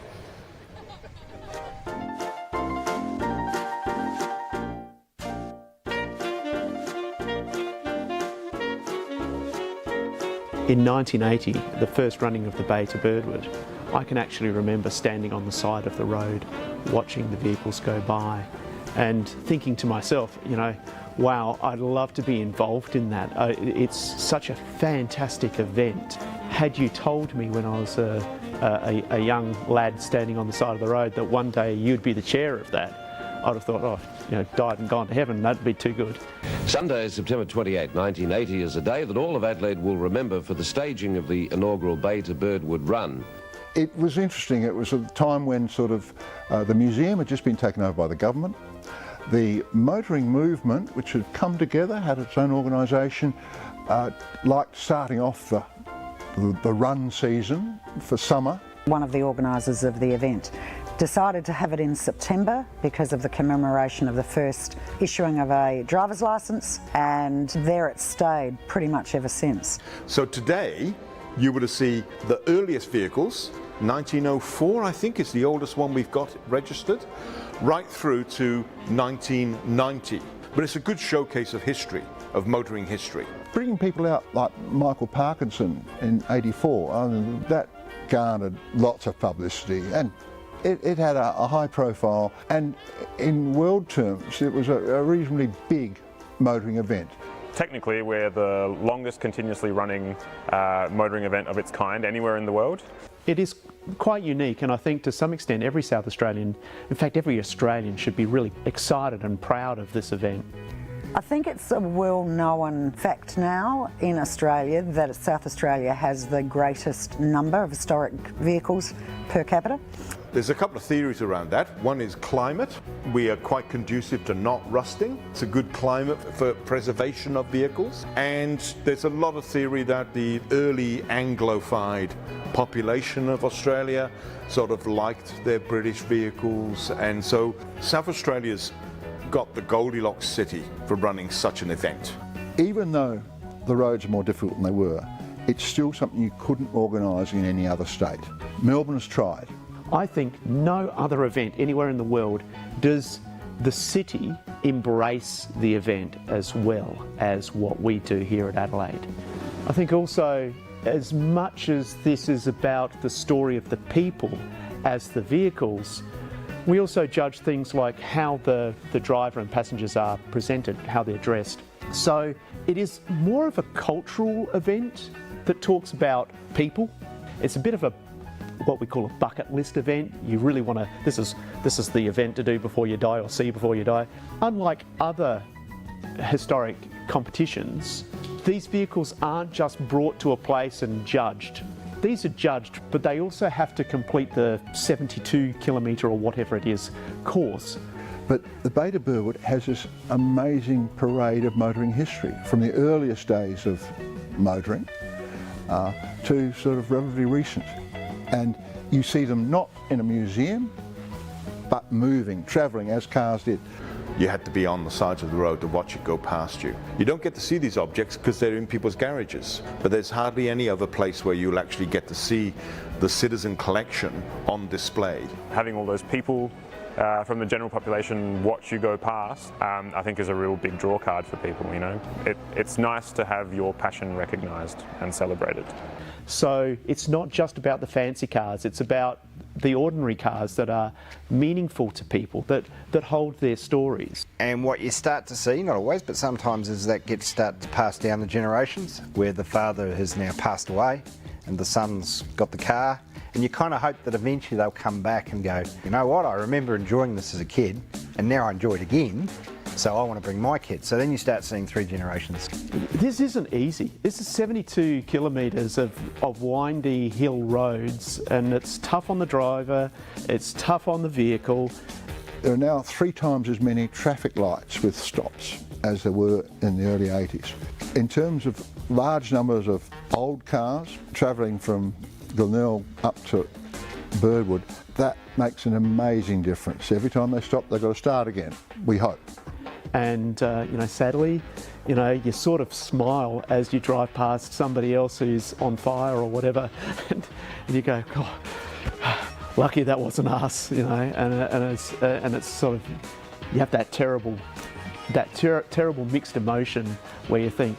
In 1980, the first running of the Beta Birdwood, I can actually remember standing on the side of the road, watching the vehicles go by and thinking to myself, wow, I'd love to be involved in that. It's such a fantastic event. Had you told me when I was a young lad standing on the side of the road that one day you'd be the chair of that, I'd have thought, died and gone to heaven, that'd be too good. Sunday, September 28, 1980 is a day that all of Adelaide will remember for the staging of the inaugural Beta Birdwood run. It was interesting. It was a time when the museum had just been taken over by the government. The motoring movement, which had come together, had its own organisation, liked starting off the run season for summer. One of the organisers of the event decided to have it in September because of the commemoration of the first issuing of a driver's licence, and there it stayed pretty much ever since. So today you would see the earliest vehicles, 1904 I think is the oldest one we've got registered, right through to 1990. But it's a good showcase of history, of motoring history. Bringing people out like Michael Parkinson in '84, that garnered lots of publicity, and it had a high profile, and in world terms it was a reasonably big motoring event. Technically, we're the longest continuously running motoring event of its kind anywhere in the world. It is quite unique, and I think to some extent every South Australian, in fact every Australian, should be really excited and proud of this event. I think it's a well-known fact now in Australia that South Australia has the greatest number of historic vehicles per capita. There's a couple of theories around that. One is climate. We are quite conducive to not rusting. It's a good climate for preservation of vehicles. And there's a lot of theory that the early Anglophile population of Australia sort of liked their British vehicles. And so South Australia's got the Goldilocks city for running such an event. Even though the roads are more difficult than they were, it's still something you couldn't organise in any other state. Melbourne has tried. I think no other event anywhere in the world does the city embrace the event as well as what we do here at Adelaide. I think also, as much as this is about the story of the people as the vehicles, we also judge things like how the driver and passengers are presented, how they're dressed. So it is more of a cultural event that talks about people. It's a bit of what we call a bucket list event. You really want to, this is the event to do before you die or see before you die. Unlike other historic competitions, these vehicles aren't just brought to a place and judged. These are judged, but they also have to complete the 72 kilometre or whatever it is course. But the Beta Birdwood has this amazing parade of motoring history, from the earliest days of motoring to sort of relatively recent. And you see them not in a museum, but moving, travelling as cars did. You had to be on the sides of the road to watch it go past you. You don't get to see these objects because they're in people's garages, but there's hardly any other place where you'll actually get to see the citizen collection on display. Having all those people from the general population watch you go past, I think is a real big draw card for people, you know. It's nice to have your passion recognised and celebrated. So it's not just about the fancy cars, it's about the ordinary cars that are meaningful to people, that hold their stories. And what you start to see, not always, but sometimes, is that start to pass down the generations, where the father has now passed away and the son's got the car, and you kind of hope that eventually they'll come back and go, you know what, I remember enjoying this as a kid and now I enjoy it again, so I want to bring my kids. So then you start seeing 3 generations. This isn't easy. This is 72 kilometres of windy hill roads, and it's tough on the driver, it's tough on the vehicle. There are now 3 times as many traffic lights with stops as there were in the early 80s. In terms of large numbers of old cars travelling from Glenelg up to Birdwood, that makes an amazing difference. Every time they stop, they've got to start again, we hope. And you know, sadly, you know, you sort of smile as you drive past somebody else who's on fire or whatever, and you go, God, lucky that wasn't us, you know. And it's sort of, you have that terrible mixed emotion where you think,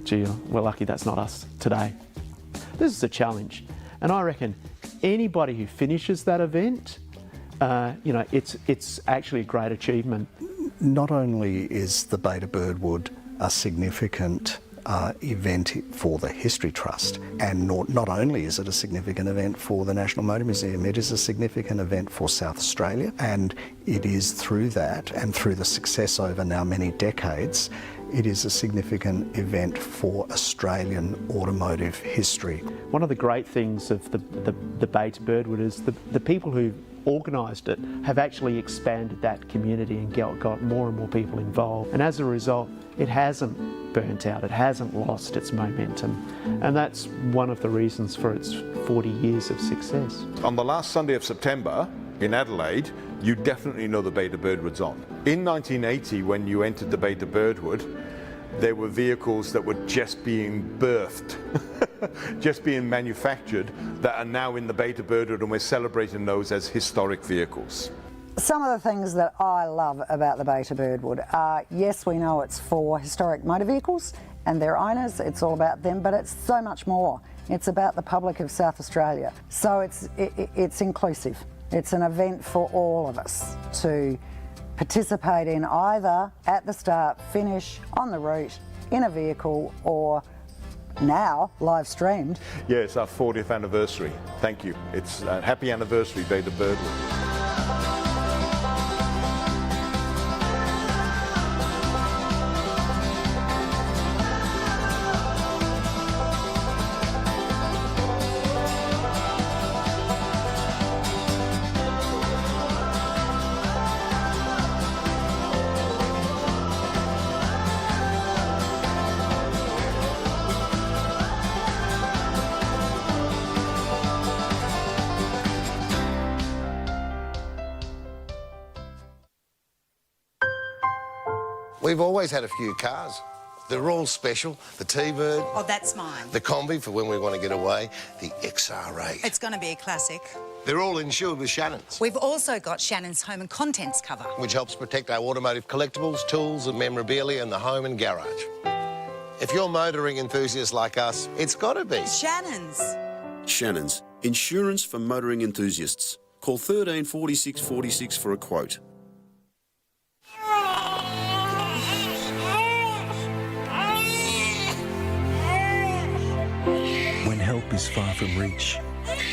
gee, we're lucky that's not us today. This is a challenge, and I reckon anybody who finishes that event, you know, it's actually a great achievement. Not only is the Bay to Birdwood a significant event for the History Trust, and not only is it a significant event for the National Motor Museum, it is a significant event for South Australia, and it is through that and through the success over now many decades, it is a significant event for Australian automotive history. One of the great things of the Bay to Birdwood is the people who organised it have actually expanded that community and got more and more people involved. And as a result, it hasn't burnt out, it hasn't lost its momentum. And that's one of the reasons for its 40 years of success. On the last Sunday of September in Adelaide, you definitely know the Bay to Birdwood's on. In 1980, when you entered the Bay to Birdwood, there were vehicles that were just being birthed, just being manufactured, that are now in the Bay to Birdwood, and we're celebrating those as historic vehicles. Some of the things that I love about the Bay to Birdwood are, yes, we know it's for historic motor vehicles and their owners, it's all about them, but it's so much more. It's about the public of South Australia. So it's inclusive. It's an event for all of us to participate in, either at the start, finish, on the route, in a vehicle, or now live streamed. Yeah, it's our 40th anniversary. Thank you. It's a happy anniversary, Bay to Birdwood. We've always had a few cars. They're all special. The T-Bird. Oh, that's mine. The Combi for when we want to get away. The XR8. It's going to be a classic. They're all insured with Shannon's, We've also got Shannon's home and contents cover, which helps protect our automotive collectibles, tools and memorabilia in the home and garage. If you're motoring enthusiasts like us, it's got to be Shannon's. Shannon's, insurance for motoring enthusiasts. Call 13 46 46 for a quote. When help is far from reach,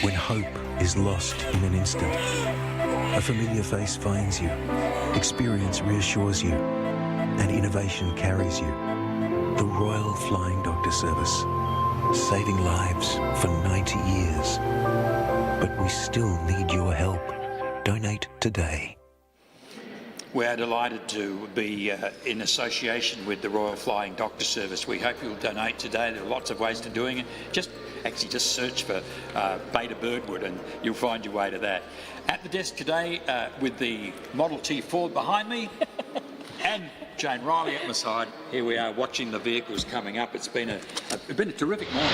when hope is lost in an instant, a familiar face finds you, experience reassures you, and innovation carries you. The Royal Flying Doctor Service, saving lives for 90 years. But we still need your help. Donate today. We are delighted to be in association with the Royal Flying Doctor Service. We hope you'll donate today. There are lots of ways to doing it. Just search for Beta Birdwood and you'll find your way to that. At the desk today with the Model T Ford behind me and Jane Riley at my side. Here we are watching the vehicles coming up. It's been a terrific morning.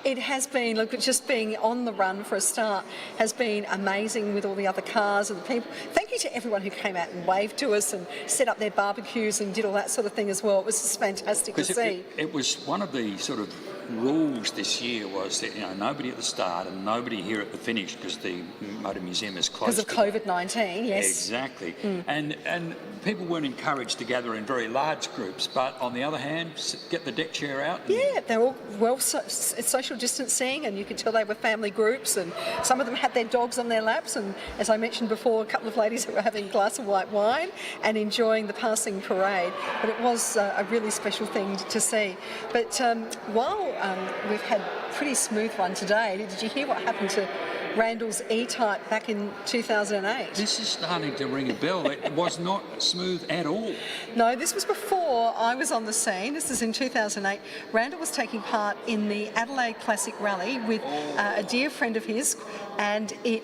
It has been. Look, just being on the run for a start has been amazing with all the other cars and the people. Thank you to everyone who came out and waved to us and set up their barbecues and did all that sort of thing as well. It was just fantastic to see. It was one of the sort of rules this year was that nobody at the start and nobody here at the finish because the Motor Museum is closed. Because of COVID-19, yes. Exactly. And people weren't encouraged to gather in very large groups, but on the other hand, get the deck chair out. Yeah, they're all social distancing, and you could tell they were family groups, and some of them had their dogs on their laps, and as I mentioned before, a couple of ladies that were having a glass of white wine and enjoying the passing parade. But it was a really special thing to see. But while we've had a pretty smooth run today, did you hear what happened to Randall's E-Type back in 2008? This is starting to ring a bell. It was not smooth at all. No, this was before I was on the scene. This is in 2008. Randall was taking part in the Adelaide Classic Rally with a dear friend of his, and they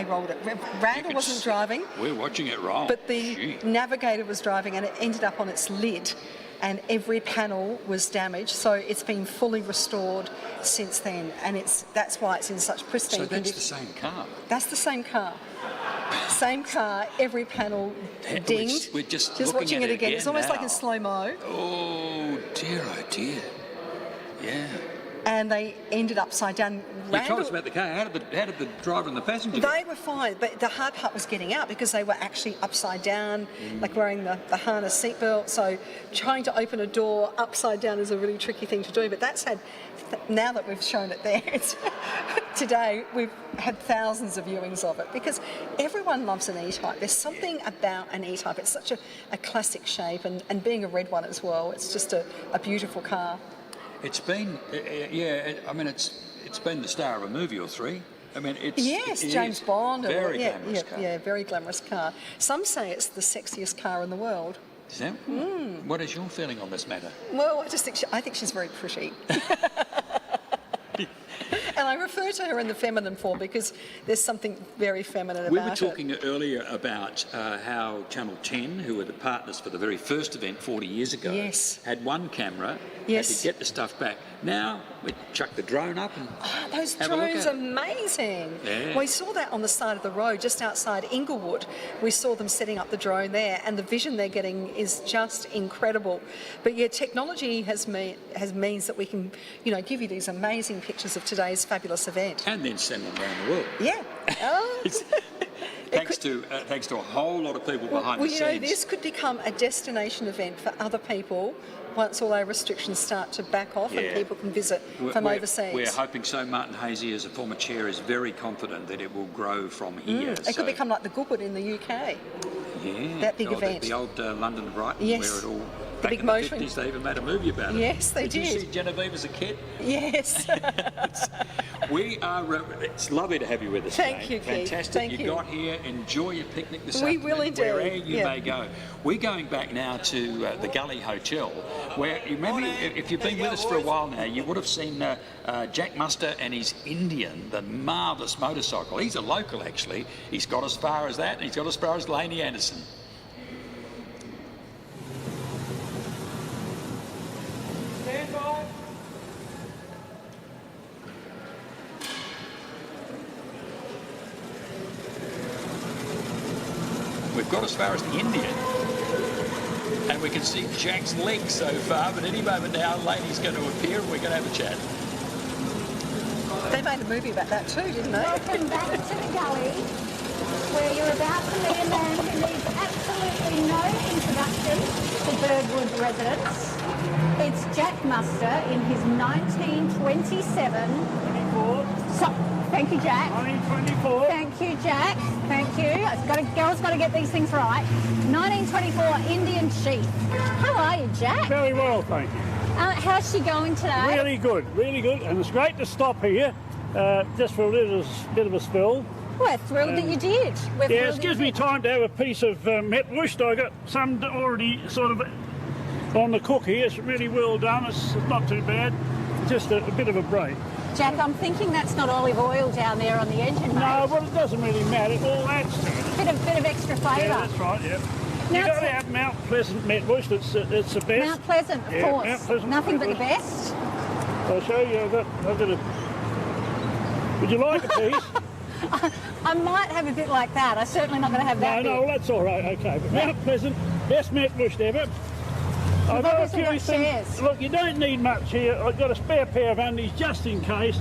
rolled it. Randall wasn't driving. We're watching it roll. But the navigator was driving, and it ended up on its lid. And every panel was damaged, so it's been fully restored since then, and that's why it's in such pristine condition. So that's the same car? That's the same car. Same car, every panel dinged. We're just watching it again. It's almost now. like in slow-mo. Oh dear. Yeah. And they ended upside down. You told us about the car. How did the driver and the passenger They were fine, but the hard part was getting out because they were actually upside down, like wearing the harness seatbelt. So trying to open a door upside down is a really tricky thing to do. But now that we've shown it there, today we've had thousands of viewings of it because everyone loves an E-Type. There's something about an E-Type. It's such a classic shape, and being a red one as well, it's just a beautiful car. It's been, it's been the star of a movie or three. I mean, it's James Bond. Very glamorous car. Yeah, very glamorous car. Some say it's the sexiest car in the world. Is that? What is your feeling on this matter? Well, I think she's very pretty. And I refer to her in the feminine form because there's something very feminine about it. We were talking earlier about how Channel 10, who were the partners for the very first event 40 years ago, had one camera, had to get the stuff back. Now, we chuck the drone up and those drones are amazing. Yeah. We saw that on the side of the road, just outside Inglewood. We saw them setting up the drone there, and the vision they're getting is just incredible. But yeah, technology means that we can, give you these amazing pictures of today's fabulous event. And then send them around the world. Yeah. Thanks to a whole lot of people behind the scenes. This could become a destination event for other people once all our restrictions start to back off and people can visit from overseas. We're hoping so. Martin Hazy, as a former chair, is very confident that it will grow from here. It could become like the Goodwood in the UK. Yeah. That big event. The old London Brighton, yes. where it all... The big motion. In the 50s, they even made a movie about it. Yes, they did. Did you see Genevieve as a kid? Yes. It's lovely to have you with us Thank today. you, Keith. Fantastic. Thank you got here. Enjoy your picnic this We afternoon. will indeed. Wherever you may go. We're going back now to the Gully Hotel, where maybe if you've been with us for a while now, you would have seen Jack Muster and his Indian, the marvellous motorcycle. He's a local, actually. He's got as far as that, and he's got as far as Laney Anderson. We've got as far as the Indian, and we can see Jack's legs so far, but any moment now Laney's going to appear and we're going to have a chat. They made a movie about that too, didn't they? Welcome back to the Gully, where you're about to meet a man who needs absolutely no introduction to Birdwood residents. It's Jack Muster in his 1927... 24. Thank you, Jack. 1924. Thank you, Jack. Thank you. Girls got to get these things right. 1924 Indian Chief. How are you, Jack? Very well, thank you. How's she going today? Really good, and it's great to stop here just for a little bit of a spill. We're thrilled that you did. We're Yeah, thrilled it gives me time to have a piece of metwurst. I got some already sort of on the cook here. It's really well done. It's not too bad. Just a bit of a break. Jack, I'm thinking that's not olive oil down there on the engine, mate. No, well, it doesn't really matter. It all adds to it. Bit of extra flavour. Yeah, that's right, yeah. Now You've got to have Mount Pleasant metwurst. It's the best. Mount Pleasant, of Yeah, course. Mount Pleasant Nothing but the metwurst. best. I'll show you. I've got a... Would you like a piece? I might have a bit like that. I'm certainly not going to have that No, bit. well, that's all right, okay. But Mount Pleasant, best metwurst ever. I've got a few things. Look, you don't need much here. I've got a spare pair of undies just in case.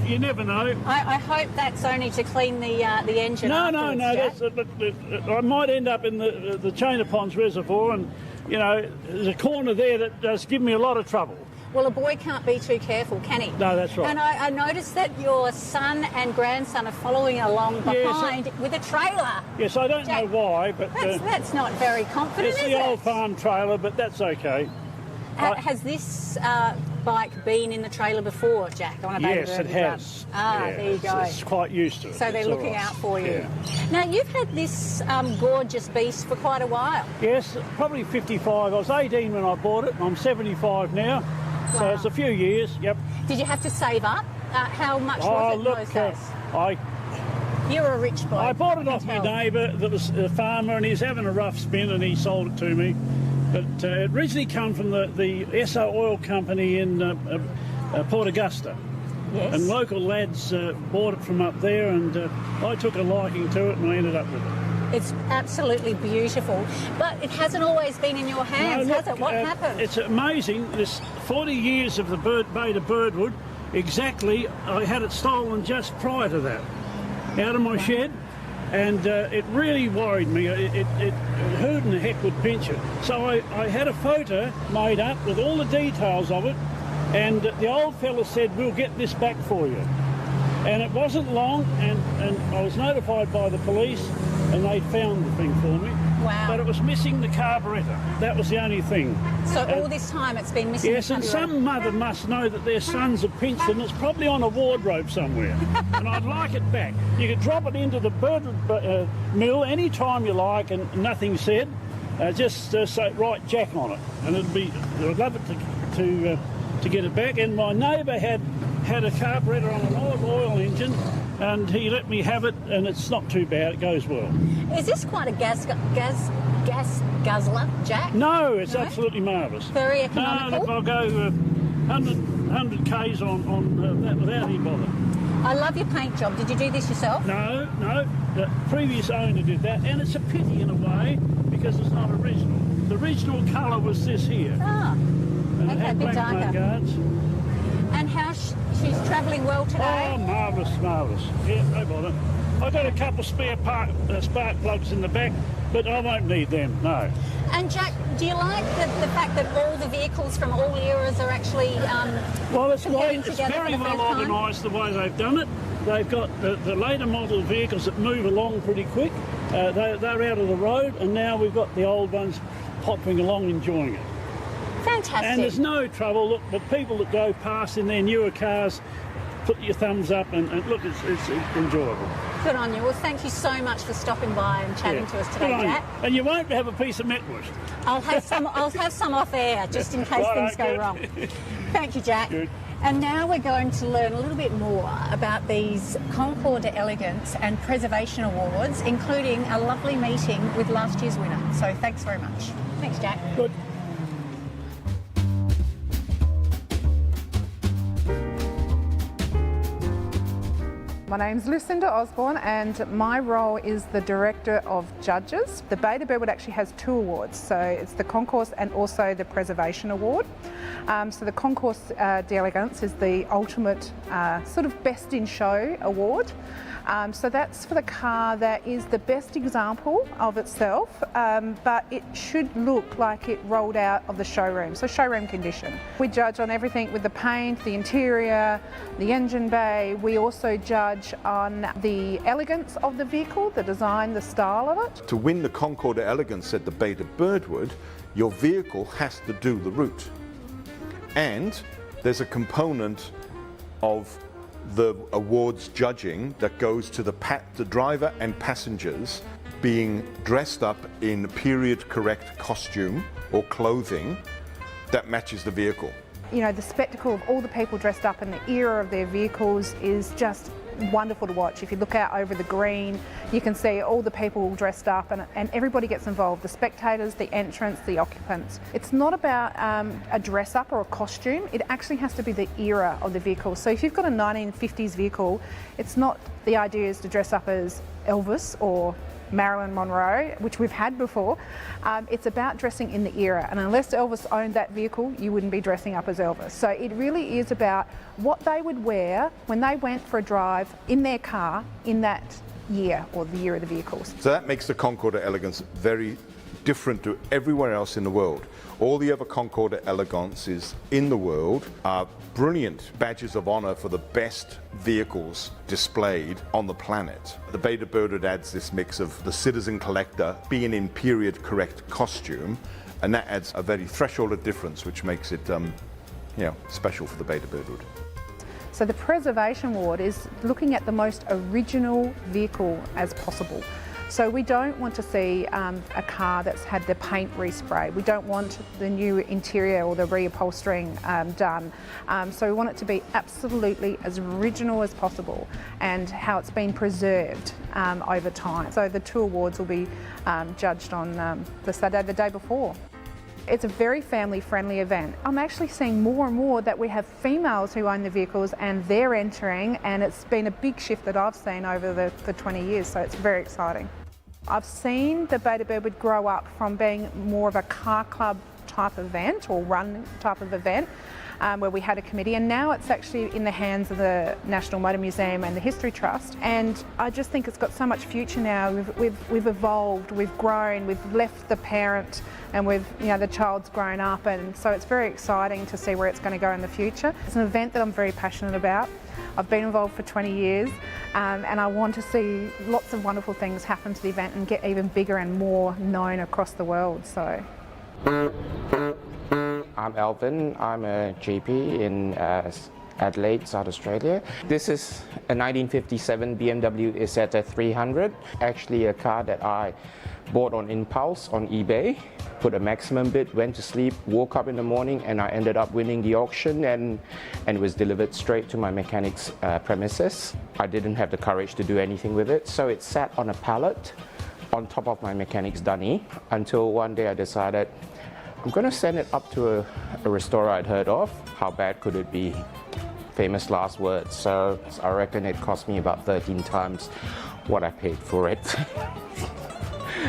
You never know. I hope that's only to clean the engine. No, afterwards, Jack. that's, I might end up in the Chainer Ponds Reservoir, and you know, there's a corner there that does give me a lot of trouble. Well, a boy can't be too careful, can he? No, that's right. And I noticed that your son and grandson are following along behind with a trailer. Yes, I don't know why, but That's not very confident, it's is the it? old farm trailer, but that's okay. Has this bike been in the trailer before, Jack? On a Beta Yes, it Birdwood run? has. Ah, Yeah, there you go. It's quite used to it. So they're It's all looking right. out for you. Yeah. Now, you've had this gorgeous beast for quite a while. Yes, probably 55. I was 18 when I bought it, and I'm 75 now. So Wow. it's a few years, yep. Did you have to save up? How much was it in those days? You're a rich bloke. I bought it I off can my tell. neighbour that was a farmer, and he's having a rough spin, and he sold it to me. But it originally come from the Esso Oil Company in Port Augusta. Yes. And local lads bought it from up there, and I took a liking to it, and I ended up with it. It's absolutely beautiful, but it hasn't always been in your hands, No, has look, it? What happened? It's amazing. This 40 years of the Beta Birdwood, exactly, I had it stolen just prior to that, out of my shed, and it really worried me. Who in the heck would pinch it? So I had a photo made up with all the details of it, and the old fella said, we'll get this back for you. And it wasn't long, and I was notified by the police, and they found the thing for me. Wow. But it was missing the carburettor. That was the only thing. So all this time it's been missing. Yes, the and carburettor. some mother must know that their sons have pinched it, and it's probably on a wardrobe somewhere. And I'd like it back. You could drop it into the Birdwood mill any time you like, and nothing said. Just say, write Jack on it, and I'd love it to get it back. And my neighbour had a carburettor on an olive oil engine, and he let me have it, and it's not too bad. It goes well. Is this quite a gas guzzler, Jack? No, it's absolutely marvellous. Very economical. No, look, I'll go 100 k's on that without any bother. I love your paint job. Did you do this yourself? No, the previous owner did that, and it's a pity in a way because it's not original. The original colour was this here. Ah, and it okay, a had bit black darker. guards. And how she's travelling well today? Oh, marvellous. Yeah, no bother. I've got a couple of spare spark plugs in the back, but I won't need them, no. And Jack, do you like the fact that all the vehicles from all eras are actually Well, it's competing very together for the well first time? organised the way they've done it. They've got the later model vehicles that move along pretty quick. They're out of the road, and now we've got the old ones popping along enjoying it. Fantastic. And there's no trouble. Look, the people that go past in their newer cars, put your thumbs up, and look, it's enjoyable. Good on you. Well, thank you so much for stopping by and chatting to us today, Good on you. Jack. And you won't have a piece of metwurst. I'll have some off air just in case Righto, things go good. wrong. Thank you, Jack. Good. And now we're going to learn a little bit more about these Concours d'Elegance and Preservation Awards, including a lovely meeting with last year's winner. So thanks very much. Thanks, Jack. Good. My name's Lucinda Osborne and my role is the Director of Judges. The Beta Birdwood actually has two awards, so it's the Concours and also the Preservation Award. So the Concours d'Elegance is the ultimate sort of best in show award. So that's for the car that is the best example of itself, but it should look like it rolled out of the showroom, so showroom condition. We judge on everything with the paint, the interior, the engine bay. We also judge on the elegance of the vehicle, the design, the style of it. To win the Concours d'Elegance at the Beta Birdwood, your vehicle has to do the route. And there's a component of the awards judging that goes to the driver and passengers being dressed up in period correct costume or clothing that matches the vehicle. You know, the spectacle of all the people dressed up in the era of their vehicles is just wonderful to watch. If you look out over the green, you can see all the people dressed up, and everybody gets involved, the spectators, the entrants, the occupants. It's not about a dress up or a costume, it actually has to be the era of the vehicle. So if you've got a 1950s vehicle, it's not the idea is to dress up as Elvis or Marilyn Monroe, which we've had before. It's about dressing in the era, and unless Elvis owned that vehicle, you wouldn't be dressing up as Elvis. So it really is about what they would wear when they went for a drive in their car in that year, or the year of the vehicles. So that makes the Concorde Elegance very different to everywhere else in the world. All the other Concorde Elegances in the world are brilliant badges of honour for the best vehicles displayed on the planet. The Beta Birdwood adds this mix of the citizen collector being in period correct costume, and that adds a very threshold of difference which makes it special for the Beta Birdwood. So the Preservation Award is looking at the most original vehicle as possible. So we don't want to see a car that's had the paint resprayed. We don't want the new interior or the reupholstering done. So we want it to be absolutely as original as possible, and how it's been preserved over time. So the two awards will be judged on the Saturday, the day before. It's a very family-friendly event. I'm actually seeing more and more that we have females who own the vehicles and they're entering, and it's been a big shift that I've seen over the 20 years, so it's very exciting. I've seen the Beta Birdwood grow up from being more of a car club type event or run type of event, where we had a committee, and now it's actually in the hands of the National Motor Museum and the History Trust. And I just think it's got so much future now. We've evolved, we've grown, we've left the parent, and the child's grown up, and so it's very exciting to see where it's going to go in the future. It's an event that I'm very passionate about. I've been involved for 20 years, and I want to see lots of wonderful things happen to the event and get even bigger and more known across the world. So. I'm Alvin. I'm a GP in Adelaide, South Australia. This is a 1957 BMW Isetta 300, actually a car that I bought on impulse on eBay, put a maximum bid, went to sleep, woke up in the morning, and I ended up winning the auction, and it was delivered straight to my mechanic's premises. I didn't have the courage to do anything with it, so it sat on a pallet on top of my mechanic's dunny until one day I decided I'm going to send it up to a restorer I'd heard of. How bad could it be? Famous last words. So I reckon it cost me about 13 times what I paid for it.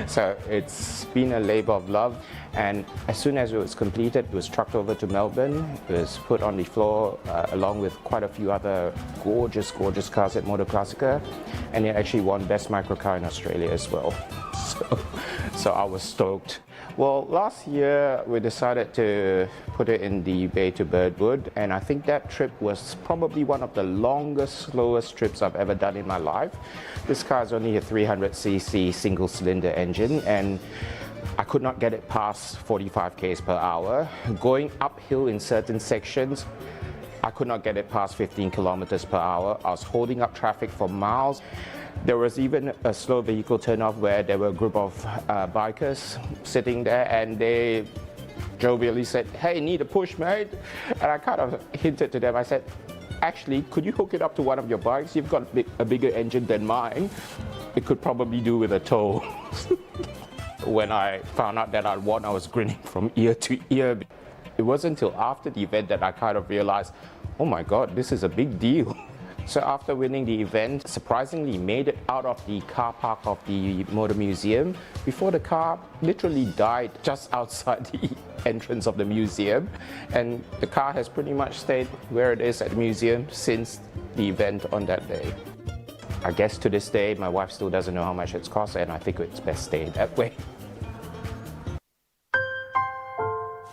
So it's been a labour of love, and as soon as it was completed, it was trucked over to Melbourne. It was put on the floor along with quite a few other gorgeous cars at Motor Classica, and it actually won Best Microcar in Australia as well. So I was stoked. Well, last year we decided to put it in the bay to Birdwood, and I think that trip was probably one of the longest, slowest trips I've ever done in my life. This car is only a 300cc single-cylinder engine, and I could not get it past 45 km per hour. Going uphill in certain sections, I could not get it past 15 kilometers per hour. I was holding up traffic for miles. There was even a slow vehicle turn-off where there were a group of bikers sitting there, and they jovially said, "Hey, need a push, mate?" And I kind of hinted to them, I said, "Actually, could you hook it up to one of your bikes? You've got a bigger engine than mine. It could probably do with a tow." When I found out that I'd won, I was grinning from ear to ear. It wasn't until after the event that I kind of realized, oh my God, this is a big deal. So after winning the event, surprisingly made it out of the car park of the Motor Museum before the car literally died just outside the entrance of the museum. And the car has pretty much stayed where it is at the museum since the event on that day. I guess to this day, my wife still doesn't know how much it's cost, and I think it's best staying that way.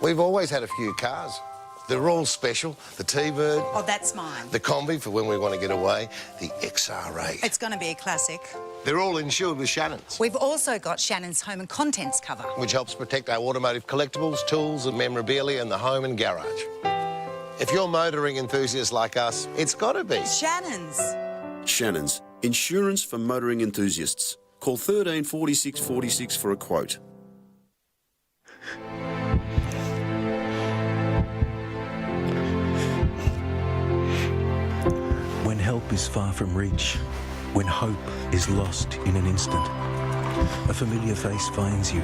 We've always had a few cars. They're all special. The T-Bird. Oh, that's mine. The Combi for when we want to get away. The XR8. It's going to be a classic. They're all insured with Shannon's. We've also got Shannon's Home and Contents cover, which helps protect our automotive collectibles, tools and memorabilia in the home and garage. If you're motoring enthusiasts like us, it's got to be Shannon's. Shannon's, insurance for motoring enthusiasts. Call 13 46 46 for a quote. When help is far from reach, when hope is lost in an instant, a familiar face finds you,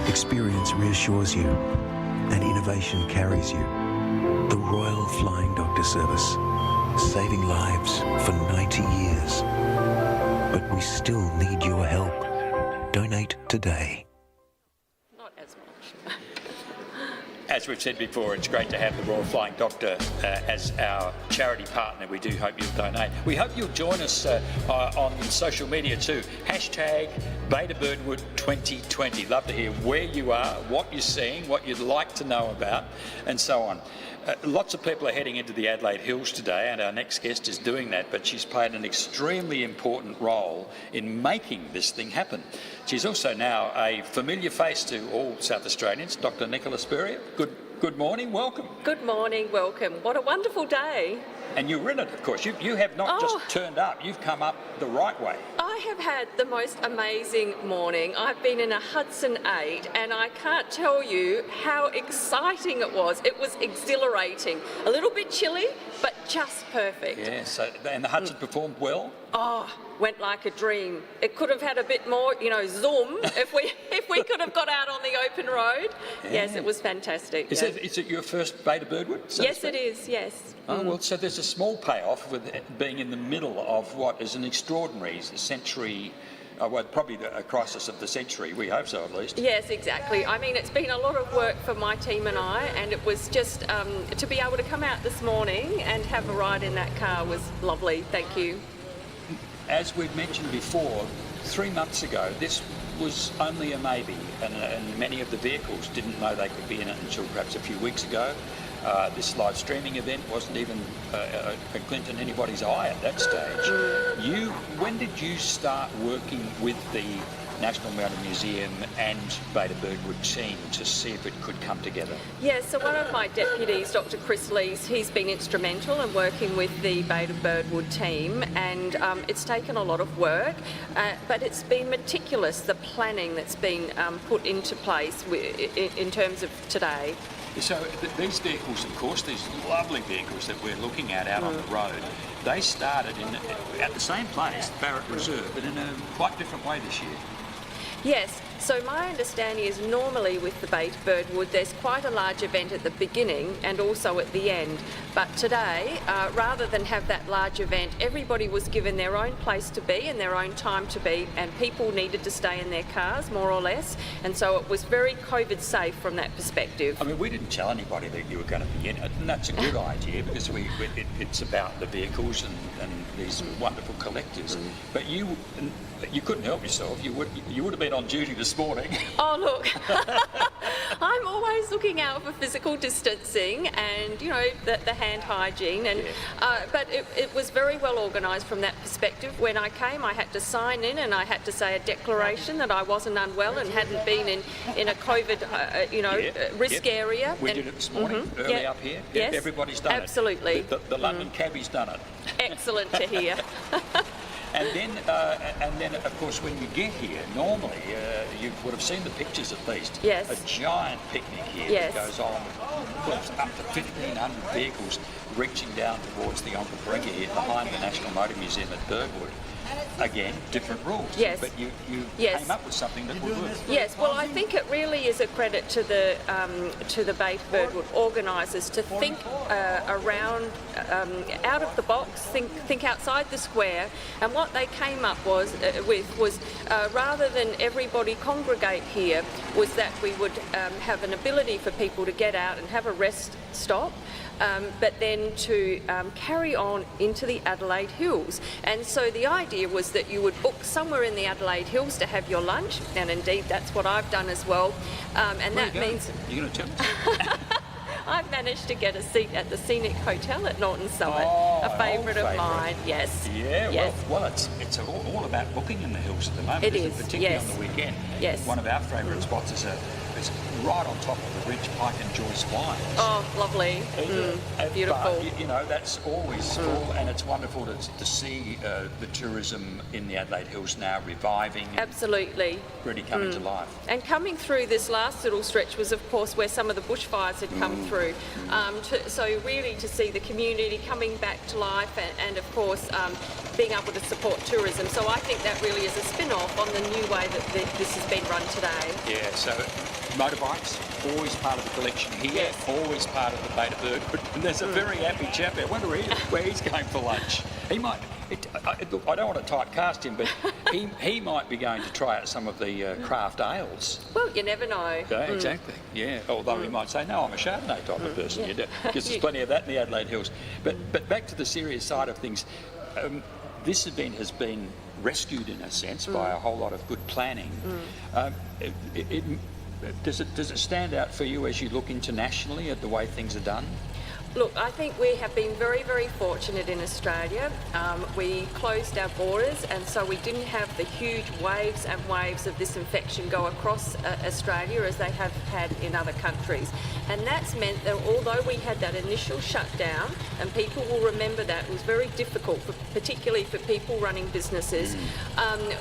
experience reassures you, and innovation carries you. The Royal Flying Doctor Service, saving lives for 90 years. But we still need your help. Donate today. Not as much. As we've said before, it's great to have the Royal Flying Doctor as our charity partner. We do hope you'll donate. We hope you'll join us on social media too. Hashtag Beta Birdwood 2020. Love to hear where you are, what you're seeing, what you'd like to know about, and so on. Lots of people are heading into the Adelaide Hills today, and our next guest is doing that, but she's played an extremely important role in making this thing happen. She's also now a familiar face to all South Australians, Dr. Nicola Spurrier. Good morning, welcome. Good morning, welcome. What a wonderful day. And you're in it, of course. You have not just turned up, you've come up the right way. I have had the most amazing morning. I've been in a Hudson 8 and I can't tell you how exciting it was. It was exhilarating. A little bit chilly, but just perfect. Yeah, and the Hudson performed well? Oh, went like a dream. It could have had a bit more, zoom if we could have got out on the open road. Yeah. Yes, it was fantastic. Is it your first Beta Birdwood? Yes, it is, yes. Oh, well, so there's a small payoff with being in the middle of what is an extraordinary century, probably a crisis of the century. We hope so, at least. Yes, exactly. I mean, it's been a lot of work for my team and I, and it was just to be able to come out this morning and have a ride in that car was lovely. Thank you. As we've mentioned before, 3 months ago, this was only a maybe, and many of the vehicles didn't know they could be in it until perhaps a few weeks ago. This live streaming event wasn't even a glint in anybody's eye at that stage. When did you start working with the National Mountain Museum and Beta Birdwood team to see if it could come together? Yeah, so one of my deputies, Dr. Chris Lees, he's been instrumental in working with the Beta Birdwood team, and it's taken a lot of work, but it's been meticulous, the planning that's been put into place in terms of today. So these vehicles, of course, these lovely vehicles that we're looking at out on the road, they started at the same place, Barrett Reserve, but in a quite different way this year. Yes, so my understanding is normally with the Beta Birdwood there's quite a large event at the beginning and also at the end, but today rather than have that large event, everybody was given their own place to be and their own time to be, and people needed to stay in their cars more or less, and so it was very COVID safe from that perspective. I mean, we didn't tell anybody that you were going to be in it, and that's a good idea because it's about the vehicles and these wonderful collectors. But you couldn't help yourself. You would have been on duty this morning. Oh, look, I'm always looking out for physical distancing and, the hand hygiene. And but it was very well organised from that perspective. When I came, I had to sign in and I had to say a declaration that I wasn't unwell and hadn't been in a COVID, risk area. We did it this morning, early up here. Yes, everybody's done absolutely. it. The London cabbie's done it. Excellent to hear. And then, of course, when you get here, normally you would have seen the pictures at least. Yes. A giant picnic here that goes on with up to 1,500 vehicles reaching down towards the Onkaparinga here behind the National Motor Museum at Birdwood. Again, different rules. Yes. But you came up with something that would work. Yes. Well, I think it really is a credit to the Beta Birdwood organisers to think around, out of the box, think outside the square. And what they came up was rather than everybody congregate here, was that we would have an ability for people to get out and have a rest stop. But then to carry on into the Adelaide Hills. And so the idea was that you would book somewhere in the Adelaide Hills to have your lunch, and indeed that's what I've done as well. And that means... You're going to tell us? I've managed to get a seat at the Scenic Hotel at Norton Summit, a favourite of mine, yes. Yeah, yes. Well, it's all about booking in the hills at the moment, it is, particularly on the weekend. Yes. One of our favourite spots is It's right on top of the ridge, Pike and Joyce wines. Oh, lovely. Beautiful. But, you know, that's always full, and it's wonderful to see the tourism in the Adelaide Hills now reviving. Absolutely. Really coming to life. And coming through this last little stretch was, of course, where some of the bushfires had come through. So really to see the community coming back to life and of course, being able to support tourism. So I think that really is a spin-off on the new way that this has been run today. Yeah, so motorbikes, always part of the collection here, always part of the Beta Birdwood. And there's a very happy chap there. I wonder where he's going for lunch. He might, look, I don't want to typecast him, but he might be going to try out some of the craft ales. Well, you never know. Yeah, exactly, yeah. Although he might say, no, I'm a Chardonnay type of person, because there's plenty of that in the Adelaide Hills. But back to the serious side of things, this event has been rescued in a sense by a whole lot of good planning. Does it stand out for you as you look internationally at the way things are done? Look, I think we have been very, very fortunate in Australia. We closed our borders, and so we didn't have the huge waves and waves of this infection go across Australia as they have had in other countries. And that's meant that although we had that initial shutdown, and people will remember that, it was very difficult, particularly for people running businesses,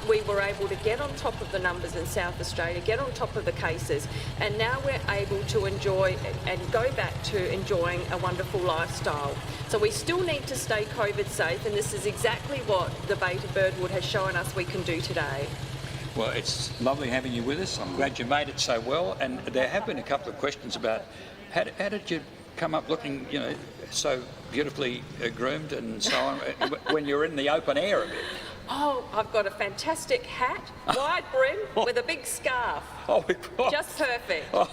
we were able to get on top of the numbers in South Australia, get on top of the cases, and now we're able to enjoy and go back to enjoying a wonderful lifestyle. So we still need to stay COVID safe, and this is exactly what the Beta Birdwood has shown us we can do today. Well, it's lovely having you with us. I'm glad you made it so well. And there have been a couple of questions about how did you come up looking, you know, so beautifully groomed and so on when you're in the open air a bit? Oh, I've got a fantastic hat, wide brim, with a big scarf. Oh, just perfect. Oh,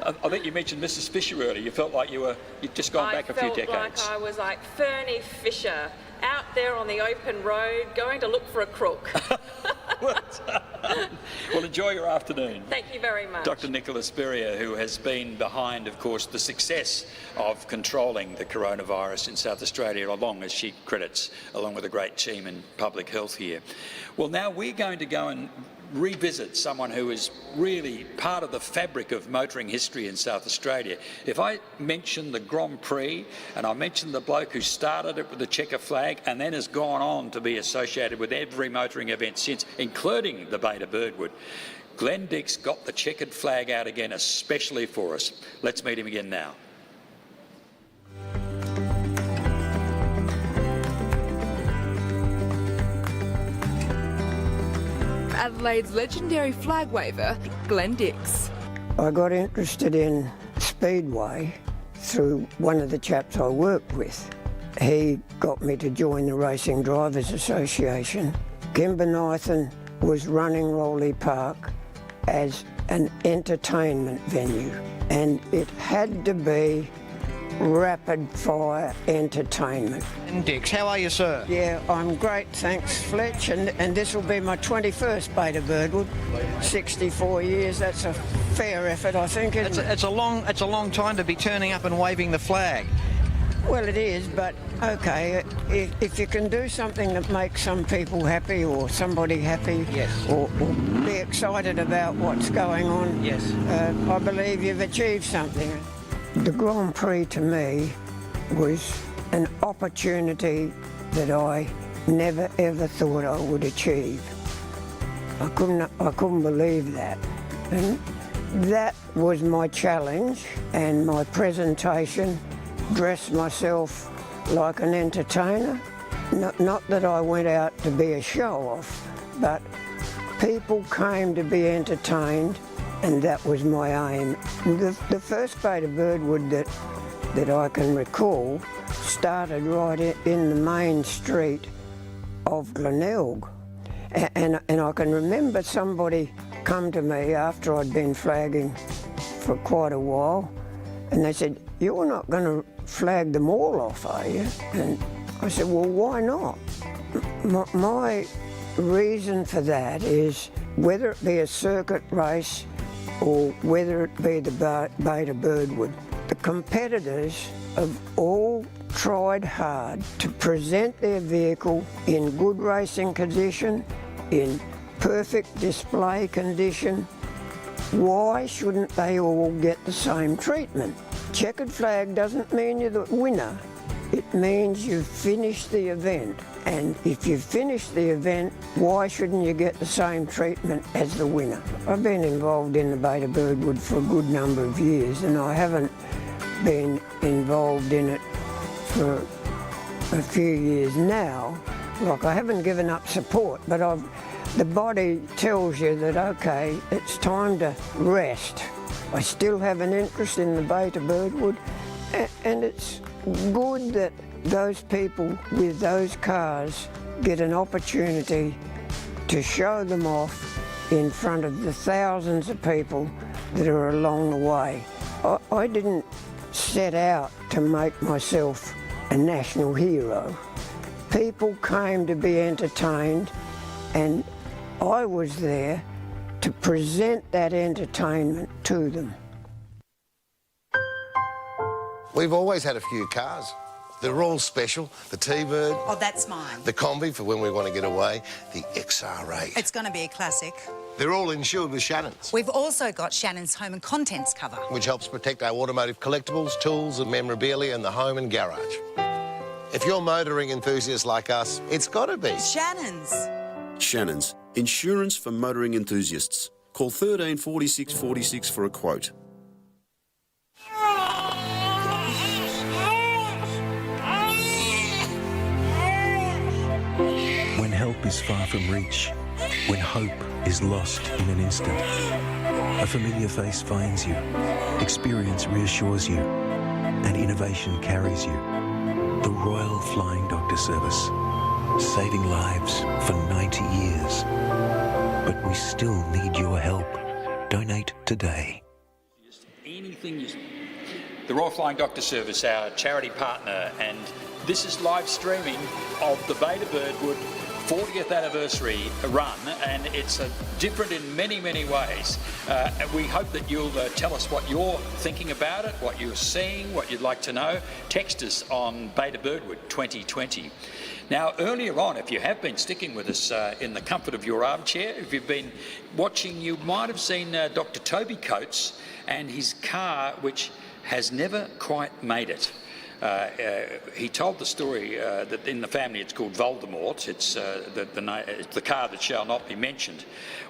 I think you mentioned Mrs. Fisher earlier. You felt like you'd just gone back a few decades. I felt like I was like Fernie Fisher, out there on the open road, going to look for a crook. Well, enjoy your afternoon. Thank you very much. Dr. Nicola Spurrier, who has been behind, of course, the success of controlling the coronavirus in South Australia, along as she credits, along with a great team in public health here. Well, now we're going to go and revisit someone who is really part of the fabric of motoring history in South Australia. If I mention the Grand Prix, and I mention the bloke who started it with the checker flag and then has gone on to be associated with every motoring event since, including the Beta Birdwood, Glenn Dix got the checkered flag out again especially for us. Let's meet him again now. Adelaide's legendary flag waver, Glenn Dix. I got interested in Speedway through one of the chaps I worked with. He got me to join the Racing Drivers Association. Kimber Nathan was running Rowley Park as an entertainment venue, and it had to be rapid fire entertainment. Dix, how are you, sir? Yeah, I'm great, thanks, Fletch, and this will be my 21st Beta Birdwood. 64 years, that's a fair effort, I think, isn't it? It's a long time to be turning up and waving the flag. Well, it is, but okay, if you can do something that makes some people happy or somebody happy, yes, or be excited about what's going on, yes, I believe you've achieved something. The Grand Prix to me was an opportunity that I never ever thought I would achieve. I couldn't believe that. And that was my challenge, and my presentation, dressed myself like an entertainer. Not that I went out to be a show-off, but people came to be entertained, and that was my aim. The first Beta Birdwood that I can recall started right in the main street of Glenelg. And I can remember somebody come to me after I'd been flagging for quite a while, and they said, "You're not going to flag them all off, are you?" And I said, "Well, why not?" My reason for that is whether it be a circuit race or whether it be the Beta Birdwood, the competitors have all tried hard to present their vehicle in good racing condition, in perfect display condition, Why shouldn't they all get the same treatment? Checkered flag doesn't mean you're the winner. It means you've finished the event. And if you've finished the event, why shouldn't you get the same treatment as the winner? I've been involved in the Beta Birdwood for a good number of years, and I haven't been involved in it for a few years now. Like, I haven't given up support, but the body tells you that, okay, it's time to rest. I still have an interest in the Beta Birdwood, and it's good that those people with those cars get an opportunity to show them off in front of the thousands of people that are along the way. I didn't set out to make myself a national hero. People came to be entertained, and I was there to present that entertainment to them. We've always had a few cars. They're all special. The T-Bird. Oh, that's mine. The Combi for when we want to get away. The XR8. It's going to be a classic. They're all insured with Shannon's, We've also got Shannon's home and contents cover. which helps protect our automotive collectibles, tools and memorabilia in the home and garage. If you're motoring enthusiasts like us, it's got to be Shannon's. Shannon's, insurance for motoring enthusiasts. Call 13 46 46 for a quote. When help is far from reach, when hope is lost in an instant, a familiar face finds you, experience reassures you, and innovation carries you. The Royal Flying Doctor Service, saving lives for 90 years. But we still need your help. Donate today. Anything you... The Royal Flying Doctor Service, our charity partner, and this is live streaming of the Beta Birdwood 40th anniversary run, and it's different in many, many ways. And we hope that you'll tell us what you're thinking about it, what you're seeing, what you'd like to know. Text us on Beta Birdwood 2020. Now, earlier on, if you have been sticking with us in the comfort of your armchair, if you've been watching, you might have seen Dr. Toby Coates and his car, which has never quite made it. He told the story that in the family it's called Voldemort. It's the car that shall not be mentioned.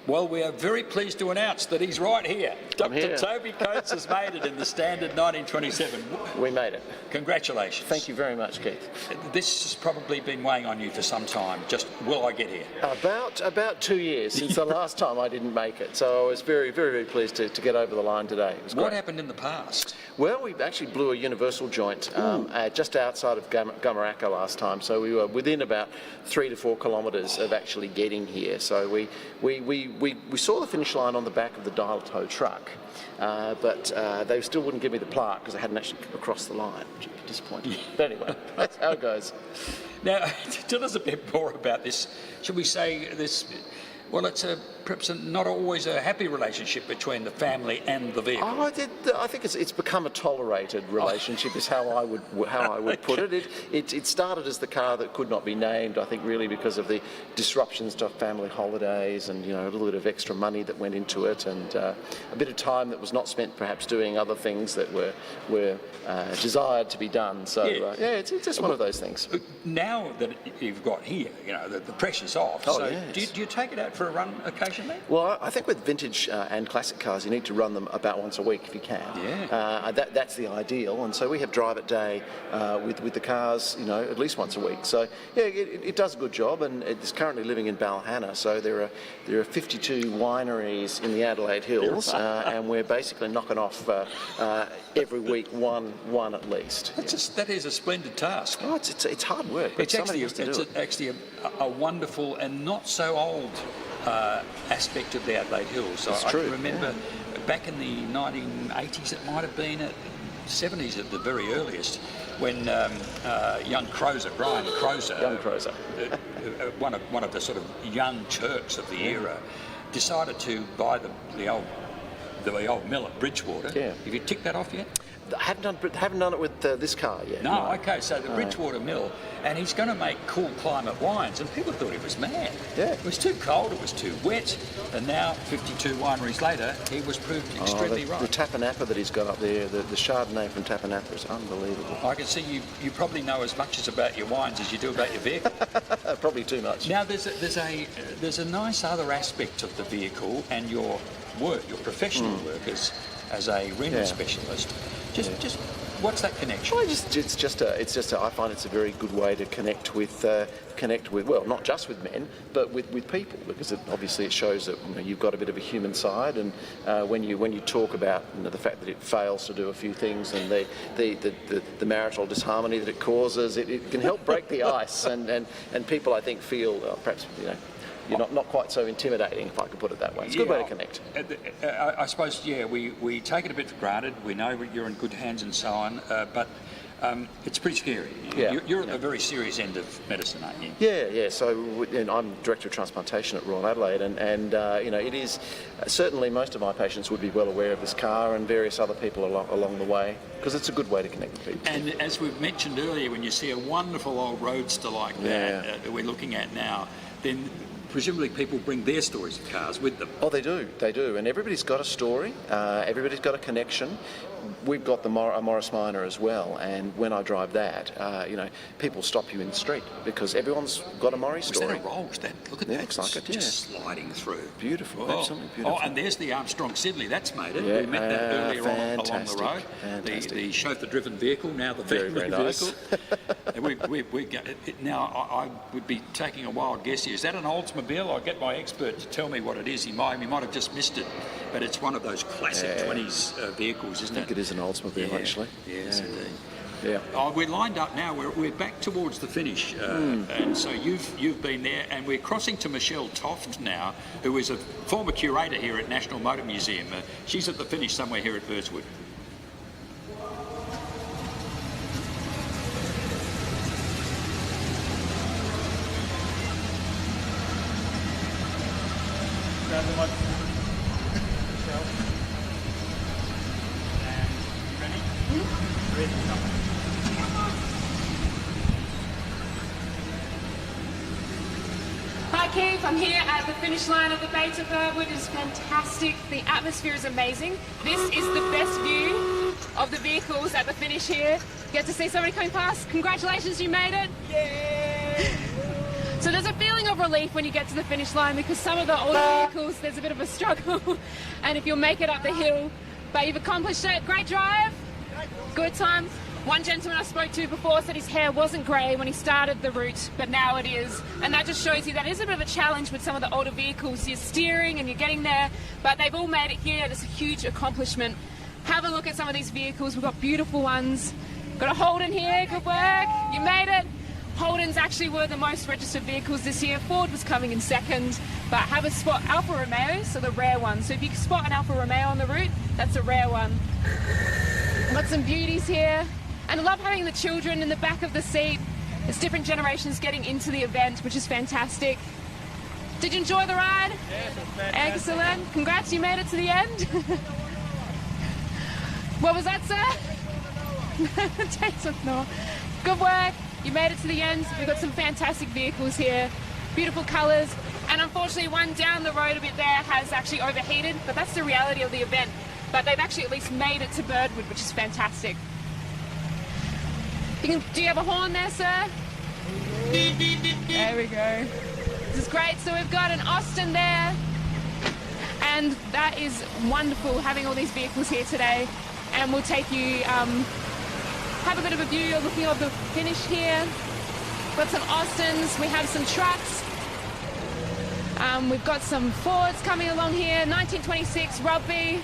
Well, we are very pleased to announce that he's right here. Dr. Toby Coates has made it in the standard 1927. We made it. Congratulations. Thank you very much, Keith. This has probably been weighing on you for some time. Just, will I get here? About 2 years since the last time I didn't make it. So I was very, very, very pleased to get over the line today. It was What great. happened in the past? Well, we actually blew a universal joint just outside of Gumaraka last time. So we were within about 3 to 4 kilometres of actually getting here. So we saw the finish line on the back of the dial tow truck, but they still wouldn't give me the plaque because I hadn't actually come across the line, which is disappointing. But anyway, that's how it goes. Now, tell us a bit more about this. Should we say this? Well, it's perhaps not always a happy relationship between the family and the vehicle. Oh, I think it's become a tolerated relationship, is how I would put it. It started as the car that could not be named. I think really because of the disruptions to family holidays and a little bit of extra money that went into it, and a bit of time that was not spent perhaps doing other things that were desired to be done. So it's just one of those things. Now that you've got here, the pressure's off. Oh, so yes. do you take it out for a run occasionally? Well, I think with vintage and classic cars, you need to run them about once a week if you can. Yeah. That's the ideal, and so we have drive it day with the cars, at least once a week. So yeah, it does a good job, and it's currently living in Balhanna. So there are 52 wineries in the Adelaide Hills, and we're basically knocking off every week one at least. That is a splendid task. Oh, it's hard work. But somebody has to do it. Actually a wonderful and not so old aspect of the Adelaide Hills. That's I true, can remember back in the 1980s, it might have been at 70s at the very earliest, when young Crozer, Brian Crozer, one of the sort of young Turks of the era, decided to buy the old mill at Bridgewater. Yeah. Have you ticked that off yet? haven't done it with this car yet. No, okay, so the Bridgewater Mill, and he's going to make cool climate wines, and people thought he was mad. Yeah. It was too cold, it was too wet, and now, 52 wineries later, he was proved extremely right. The Tapanapa that he's got up there, the Chardonnay from Tapanapa is unbelievable. I can see you probably know as much about your wines as you do about your vehicle. Probably too much. Now, there's a nice other aspect of the vehicle and your work, your professional work as a rental specialist. Just what's that connection? Well, I find it's a very good way to connect with well, not just with men, but with people, because obviously it shows that you've got a bit of a human side, and when you talk about the fact that it fails to do a few things and the marital disharmony that it causes, it can help break the ice, and people I think feel perhaps you're not quite so intimidating, if I could put it that way. It's a good way to connect. I suppose, we take it a bit for granted. We know you're in good hands and so on, but it's pretty scary. You're at the very serious end of medicine, aren't you? Yeah. So I'm Director of Transplantation at Royal Adelaide, and it is certainly most of my patients would be well aware of this car and various other people along the way, because it's a good way to connect with people. And as we've mentioned earlier, when you see a wonderful old roadster like that we're looking at now, then presumably people bring their stories of cars with them. Oh, they do, and everybody's got a story, everybody's got a connection. We've got a Morris Minor as well, and when I drive that, people stop you in the street because everyone's got a Morris story. Is that a Rolls? Look at that, looks like it, just sliding through. Beautiful, absolutely beautiful. Oh, and there's the Armstrong Siddeley, that's made it. Yeah, we met that earlier on along the road. Fantastic. The chauffeur-driven vehicle, now the family nice. vehicle. Now, I would be taking a wild guess here. Is that an Oldsmobile? I'll get my expert to tell me what it is. He might have just missed it, but it's one of those classic 20s vehicles, isn't it? I think it is an Oldsmobile, actually. Yes, indeed. Yeah. Oh, we're lined up now. We're back towards the finish, and so you've been there, and we're crossing to Michelle Toft now, who is a former curator here at National Motor Museum. She's at the finish somewhere here at Birdwood. Hi Keith, I'm here at the finish line of the Beta Birdwood. It is fantastic. The atmosphere is amazing. This is the best view of the vehicles at the finish here. Get to see somebody coming past. Congratulations, you made it. Yay! So there's a feeling of relief when you get to the finish line, because some of the older vehicles, there's a bit of a struggle. And if you'll make it up the hill, but you've accomplished it. Great drive. Good time. One gentleman I spoke to before said his hair wasn't grey when he started the route, but now it is. And that just shows you that is a bit of a challenge with some of the older vehicles. You're steering and you're getting there, but they've all made it here. It's a huge accomplishment. Have a look at some of these vehicles. We've got beautiful ones. Got a Holden here, good work. You made it. Holdens actually were the most registered vehicles this year. Ford was coming in second, but have a spot Alfa Romeo, so the rare one. So if you spot an Alfa Romeo on the route, that's a rare one. Got some beauties here. And I love having the children in the back of the seat. There's different generations getting into the event, which is fantastic. Did you enjoy the ride? Yes, it was fantastic. Excellent. Congrats, you made it to the end. What was that, sir? Jason, no. Good work. You made it to the end. We've got some fantastic vehicles here. Beautiful colours. And unfortunately, one down the road a bit there has actually overheated, but that's the reality of the event. But they've actually at least made it to Birdwood, which is fantastic. Do you have a horn there, sir? There we go. This is great. So we've got an Austin there. And that is wonderful having all these vehicles here today. And we'll take you, have a bit of a view. You're looking over the finish here. Got some Austins. We have some trucks. We've got some Fords coming along here. 1926 Rugby.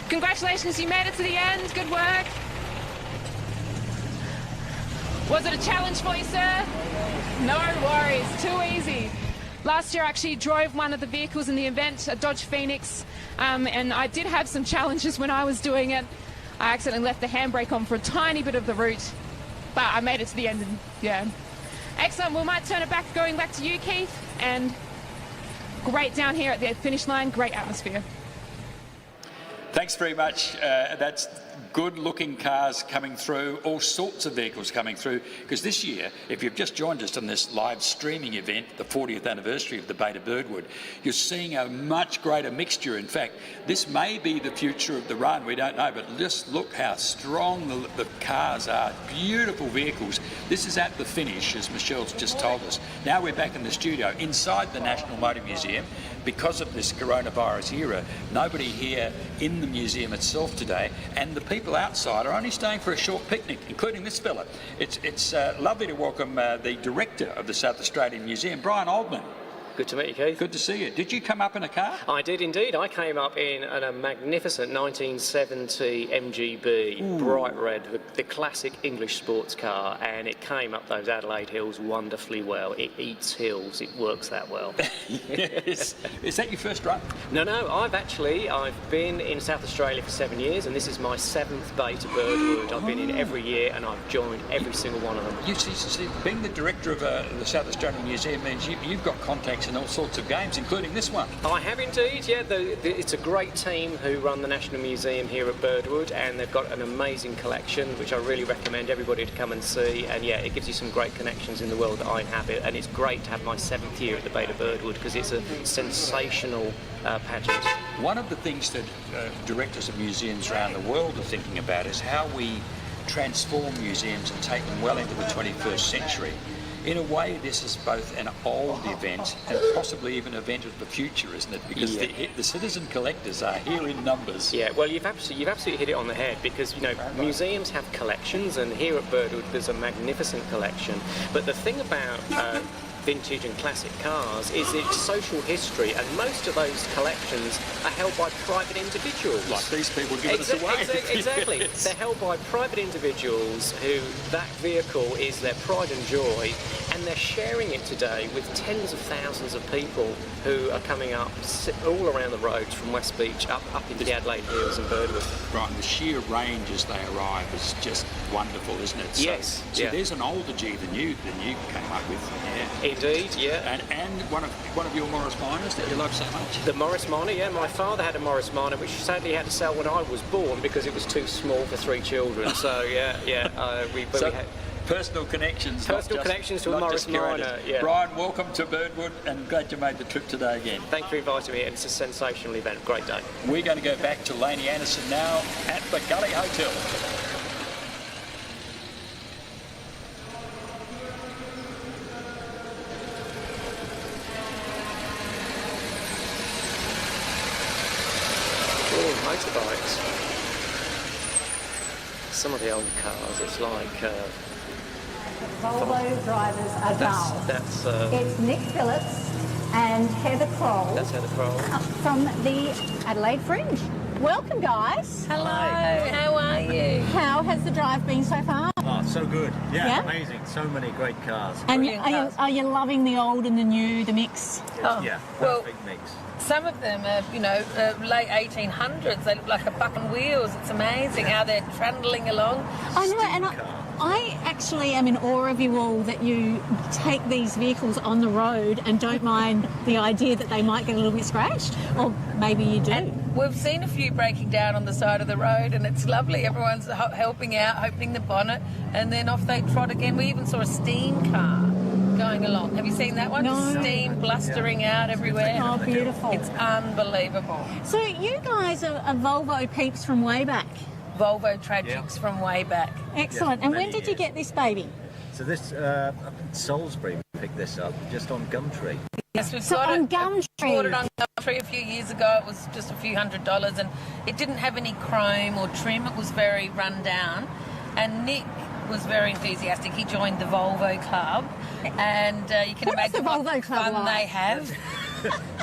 Congratulations, you made it to the end. Good work. Was it a challenge for you, sir? No worries, too easy. Last year I actually drove one of the vehicles in the event, a Dodge Phoenix, and I did have some challenges when I was doing it. I accidentally left the handbrake on for a tiny bit of the route, but I made it to the end, and yeah. Excellent, we might turn it back, going back to you, Keith, and great down here at the finish line, great atmosphere. Thanks very much. That's good-looking cars coming through, all sorts of vehicles coming through, because this year, if you've just joined us on this live streaming event, the 40th anniversary of the Beta Birdwood, you're seeing a much greater mixture. In fact, this may be the future of the run, we don't know, but just look how strong the cars are. Beautiful vehicles. This is at the finish, as Michelle's just told us. Now we're back in the studio inside the National Motor Museum. Because of this coronavirus era, nobody here in the museum itself today, and the people outside are only staying for a short picnic, including this fella. It's lovely to welcome the director of the South Australian Museum, Brian Oldman. Good to meet you, Keith. Good to see you. Did you come up in a car? I did indeed. I came up in a magnificent 1970 MGB, bright red, the classic English sports car, and it came up those Adelaide hills wonderfully well. It eats hills. It works that well. Yes. Is that your first run? No, I've been in South Australia for 7 years, and this is my 7th Beta Birdwood. I've been in every year, and I've joined every single one of them. You see, being the director of the South Australian Museum means you've got contacts in all sorts of games, including this one. I have indeed, yeah. It's a great team who run the National Museum here at Birdwood, and they've got an amazing collection, which I really recommend everybody to come and see. And yeah, it gives you some great connections in the world that I inhabit, and it's great to have my 7th year at the Beta Birdwood because it's a sensational pageant. One of the things that directors of museums around the world are thinking about is how we transform museums and take them well into the 21st century. In a way, this is both an old event and possibly even an event of the future, isn't it? Because the citizen collectors are here in numbers. Yeah, well, you've absolutely hit it on the head because, you know, museums have collections, and here at Birdwood there's a magnificent collection. But the thing about vintage and classic cars is its social history, and most of those collections are held by private individuals. Like these people giving us away. Exactly. Yes. They're held by private individuals who that vehicle is their pride and joy, and they're sharing it today with tens of thousands of people who are coming up all around the roads from West Beach up into the Adelaide Hills and Birdwood. Right, and the sheer range as they arrive is just wonderful, isn't it? Yes. So there's an older G than you came up with. Yeah. Indeed, yeah. And one of your Morris Minors that you love so much. The Morris Minor, yeah. My father had a Morris Minor, which sadly had to sell when I was born because it was too small for 3 children. So we had personal connections. Personal connections to a Morris Minor. Yeah. Brian, welcome to Birdwood, and glad you made the trip today again. Thank you for inviting me, and it's a sensational event. Great day. We're going to go back to Laney Anderson now at the Gully Hotel. Motorbikes. Some of the old cars, it's like Volvo drivers are dull. It's Nick Phillips and Heather Kroll. That's Heather Kroll. From the Adelaide Fringe. Welcome, guys. Hello. How are you? How has the drive been so far? Oh, so good. Yeah, amazing. So many great cars. And are you loving the old and the new, the mix? Oh, yeah, perfect mix. Some of them are, late 1800s. They look like a buck on wheels. It's amazing how they're trundling along. I know, and I actually am in awe of you all that you take these vehicles on the road and don't mind the idea that they might get a little bit scratched, or maybe you do. And we've seen a few breaking down on the side of the road, and it's lovely. Everyone's helping out, opening the bonnet, and then off they trot again. We even saw a steam car going along. Have you seen that one? No. Steam blustering out everywhere. Oh, beautiful. It's unbelievable. So you guys are Volvo peeps from way back? Volvo Tragics from way back. Excellent. And when did you get this baby? So this, up in Salisbury, we picked this up, just on Gumtree. Yes, we've got on Gumtree. Bought it on Gumtree a few years ago. It was just a few $100s, and it didn't have any chrome or trim. It was very run down. And Nick was very enthusiastic. He joined the Volvo Club, and you can imagine what fun they have.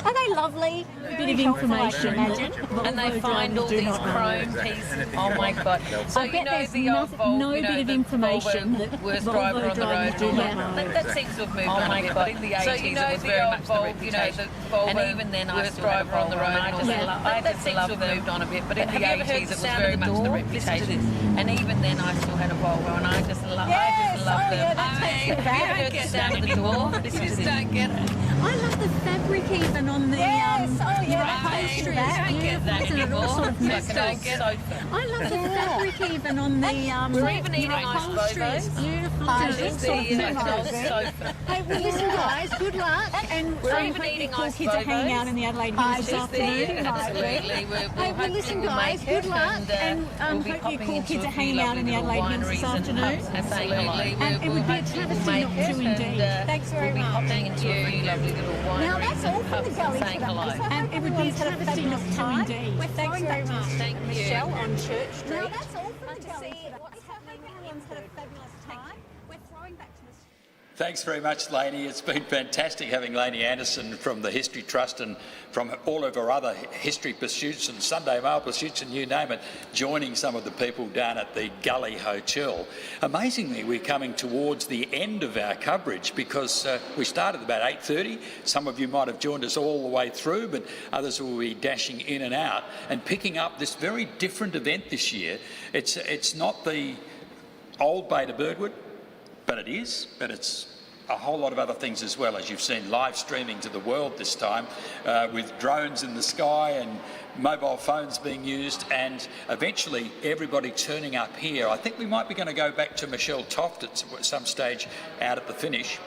Are they lovely? A bit of information, imagine. And they find all these chrome pieces. Oh my God. So I bet there's no bit of information that worst driver on the road. That seems to have moved on a bit, but in the 80s it was very much the reputation. And even then I still had a Volvo, and I just love them. That seems to have moved on a bit, but in the 80s it was very much the reputation. And even then I still had a Volvo, and I just love love them. that takes me back. You don't get down to the door. You just don't get it. I love the fabric even on the upholstery. You don't get that Isn't it all anymore. sort of It's like messed a sofa. I love the fabric even on the We're even eating nice upholstery. It's photos. beautiful. Just the sofa. Hey, well, listen, guys, good luck. And We're even eating cool nice kids are hanging out in the Adelaide Hills this afternoon. Absolutely. Hey, well, listen, guys, good luck. And hope your cool kids are hanging out in the Adelaide Hills this afternoon. Absolutely. And it would be a travesty not to indeed. Thanks very much. We'll be popping into a really lovely little winery. Now that's all from the gully saying hello. and it would be a travesty not to indeed. Thanks very much. Thank you. Michelle on Church Street. Now that's all from the gully today. What's happening? Everyone's had a fabulous time. We're throwing back to the... Thanks very much, Lainey. It's been fantastic having Lainey Anderson from the History Trust and from all of our other history pursuits and Sunday Mail pursuits and you name it, joining some of the people down at the Gully Hotel. Amazingly, we're coming towards the end of our coverage because we started about 8:30. Some of you might have joined us all the way through, but others will be dashing in and out and picking up this very different event this year. It's not the old Bay to Birdwood, but it's a whole lot of other things as well, as you've seen live streaming to the world this time with drones in the sky and mobile phones being used and eventually everybody turning up here. I think we might be going to go back to Michelle Toft at some stage out at the finish.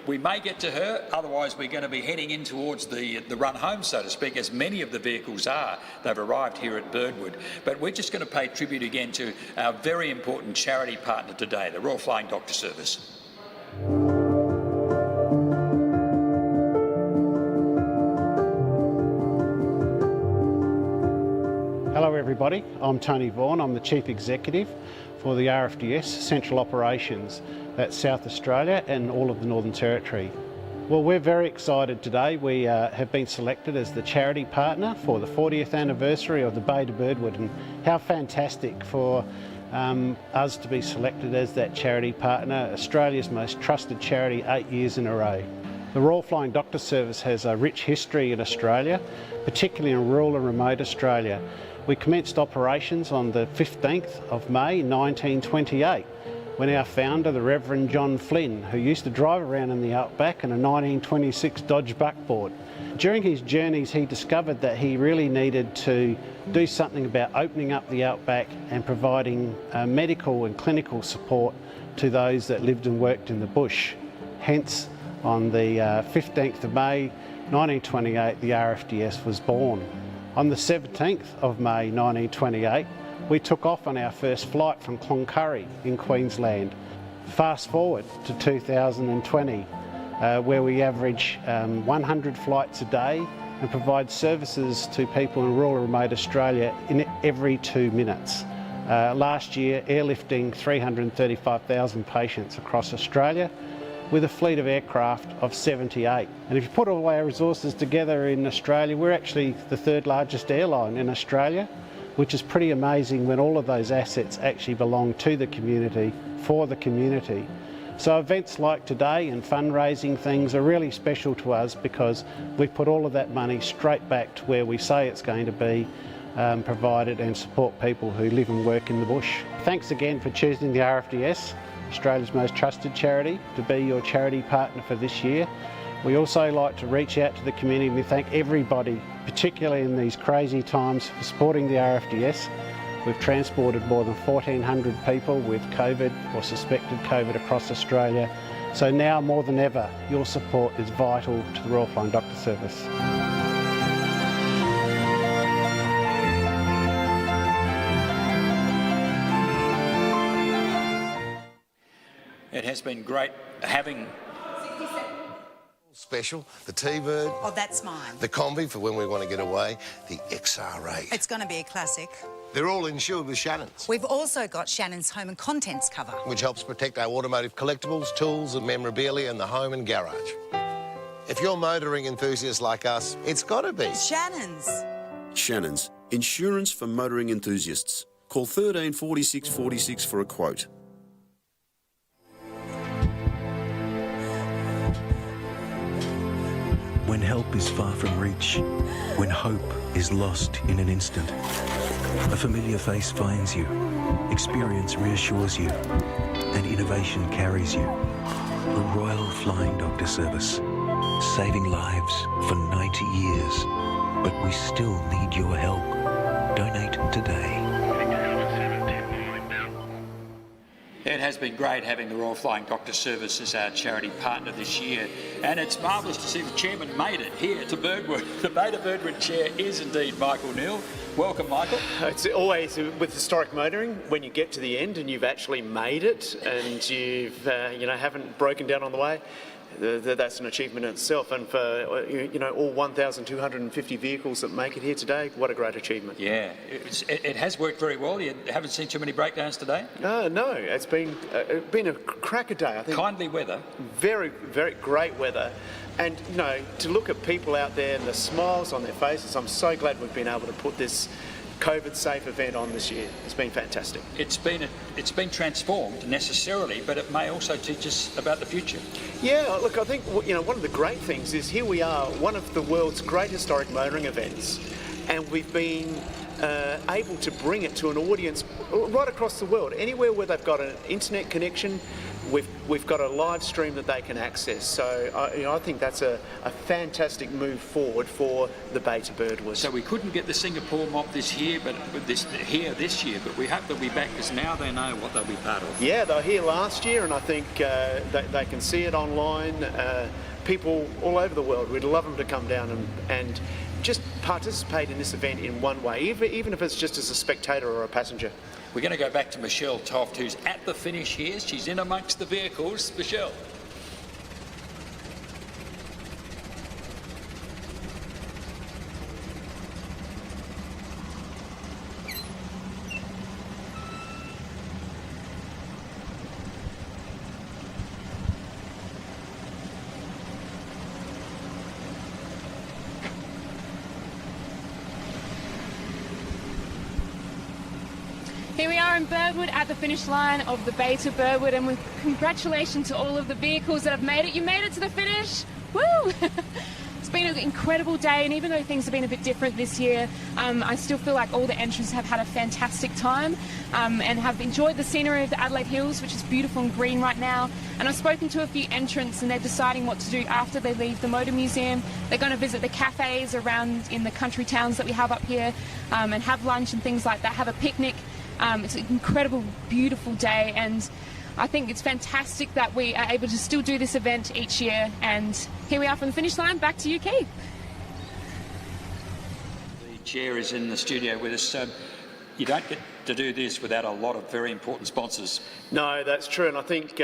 We may get to her, otherwise we're going to be heading in towards the run home, so to speak, as many of the vehicles are. They've arrived here at Birdwood. But we're just going to pay tribute again to our very important charity partner today, the Royal Flying Doctor Service. Hello everybody, I'm Tony Vaughan. I'm the Chief Executive for the RFDS Central Operations. That's South Australia and all of the Northern Territory. Well, we're very excited today. We have been selected as the charity partner for the 40th anniversary of the Bay to Birdwood, and how fantastic for us to be selected as that charity partner, Australia's most trusted charity 8 years in a row. The Royal Flying Doctor Service has a rich history in Australia, particularly in rural and remote Australia. We commenced operations on the 15th of May 1928 when our founder, the Reverend John Flynn, who used to drive around in the outback in a 1926 Dodge buckboard. During his journeys he discovered that he really needed to do something about opening up the outback and providing medical and clinical support to those that lived and worked in the bush. Hence, on the 15th of May 1928, the RFDS was born. On the 17th of May 1928, we took off on our first flight from Cloncurry in Queensland. Fast forward to 2020, where we average 100 flights a day and provide services to people in rural and remote Australia in every 2 minutes. Last year, airlifting 335,000 patients across Australia with a fleet of aircraft of 78. And if you put all our resources together in Australia, we're actually the third largest airline in Australia, which is pretty amazing when all of those assets actually belong to the community, for the community. So events like today and fundraising things are really special to us because we put all of that money straight back to where we say it's going to be provided and support people who live and work in the bush. Thanks again for choosing the RFDS, Australia's most trusted charity, to be your charity partner for this year. We also like to reach out to the community and thank everybody, particularly in these crazy times, for supporting the RFDS. We've transported more than 1,400 people with COVID or suspected COVID across Australia. So now more than ever, your support is vital to the Royal Flying Doctor Service. It has been great having special, the T-Bird. Oh, that's mine. The Combi for when we want to get away, the XR8. It's going to be a classic. They're all insured with Shannon's, We've also got Shannon's home and contents cover, which helps protect our automotive collectibles, tools and memorabilia in the home and garage. If you're motoring enthusiasts like us, it's got to be Shannon's. Shannon's, insurance for motoring enthusiasts. Call 13 46 46 for a quote. When help is far from reach, when hope is lost in an instant, a familiar face finds you, experience reassures you, and innovation carries you. The Royal Flying Doctor Service, saving lives for 90 years. But we still need your help. Donate today. It has been great having the Royal Flying Doctor Service as our charity partner this year, and it's marvellous to see the chairman made it here to Birdwood. The Beta Birdwood chair is indeed Michael Neal. Welcome, Michael. It's always with historic motoring when you get to the end and you've actually made it and you've haven't broken down on the way. That's an achievement in itself, and for all 1,250 vehicles that make it here today, what a great achievement. Yeah, it has worked very well. You haven't seen too many breakdowns today? No, it's been a cracker day. I think. Kindly weather. Very, very great weather. And, to look at people out there and the smiles on their faces, I'm so glad we've been able to put this COVID-safe event on this year. It's been fantastic. It's been transformed necessarily, but it may also teach us about the future. Yeah, look, I think one of the great things is here we are, one of the world's great historic motoring events, and we've been able to bring it to an audience right across the world. Anywhere where they've got an internet connection, we've got a live stream that they can access. So I think that's a fantastic move forward for the Beta Birdwood. So we couldn't get the Singapore mob this year, but this year. But we hope they'll be back because now they know what they'll be part of. Yeah, they were here last year, and I think they can see it online. People all over the world, we'd love them to come down and just participate in this event in one way, even if it's just as a spectator or a passenger. We're going to go back to Michelle Toft, who's at the finish here. She's in amongst the vehicles. Michelle. Here we are in Birdwood at the finish line of the Beta Birdwood, and with congratulations to all of the vehicles that have made it. You made it to the finish. Woo! It's been an incredible day, and even though things have been a bit different this year, I still feel like all the entrants have had a fantastic time and have enjoyed the scenery of the Adelaide Hills, which is beautiful and green right now. And I've spoken to a few entrants, and they're deciding what to do after they leave the Motor Museum. They're going to visit the cafes around in the country towns that we have up here and have lunch and things like that, have a picnic. It's an incredible, beautiful day, and I think it's fantastic that we are able to still do this event each year. And here we are from the finish line. Back to you, Keith. The chair is in the studio with us. You don't get to do this without a lot of very important sponsors. No, that's true, and I think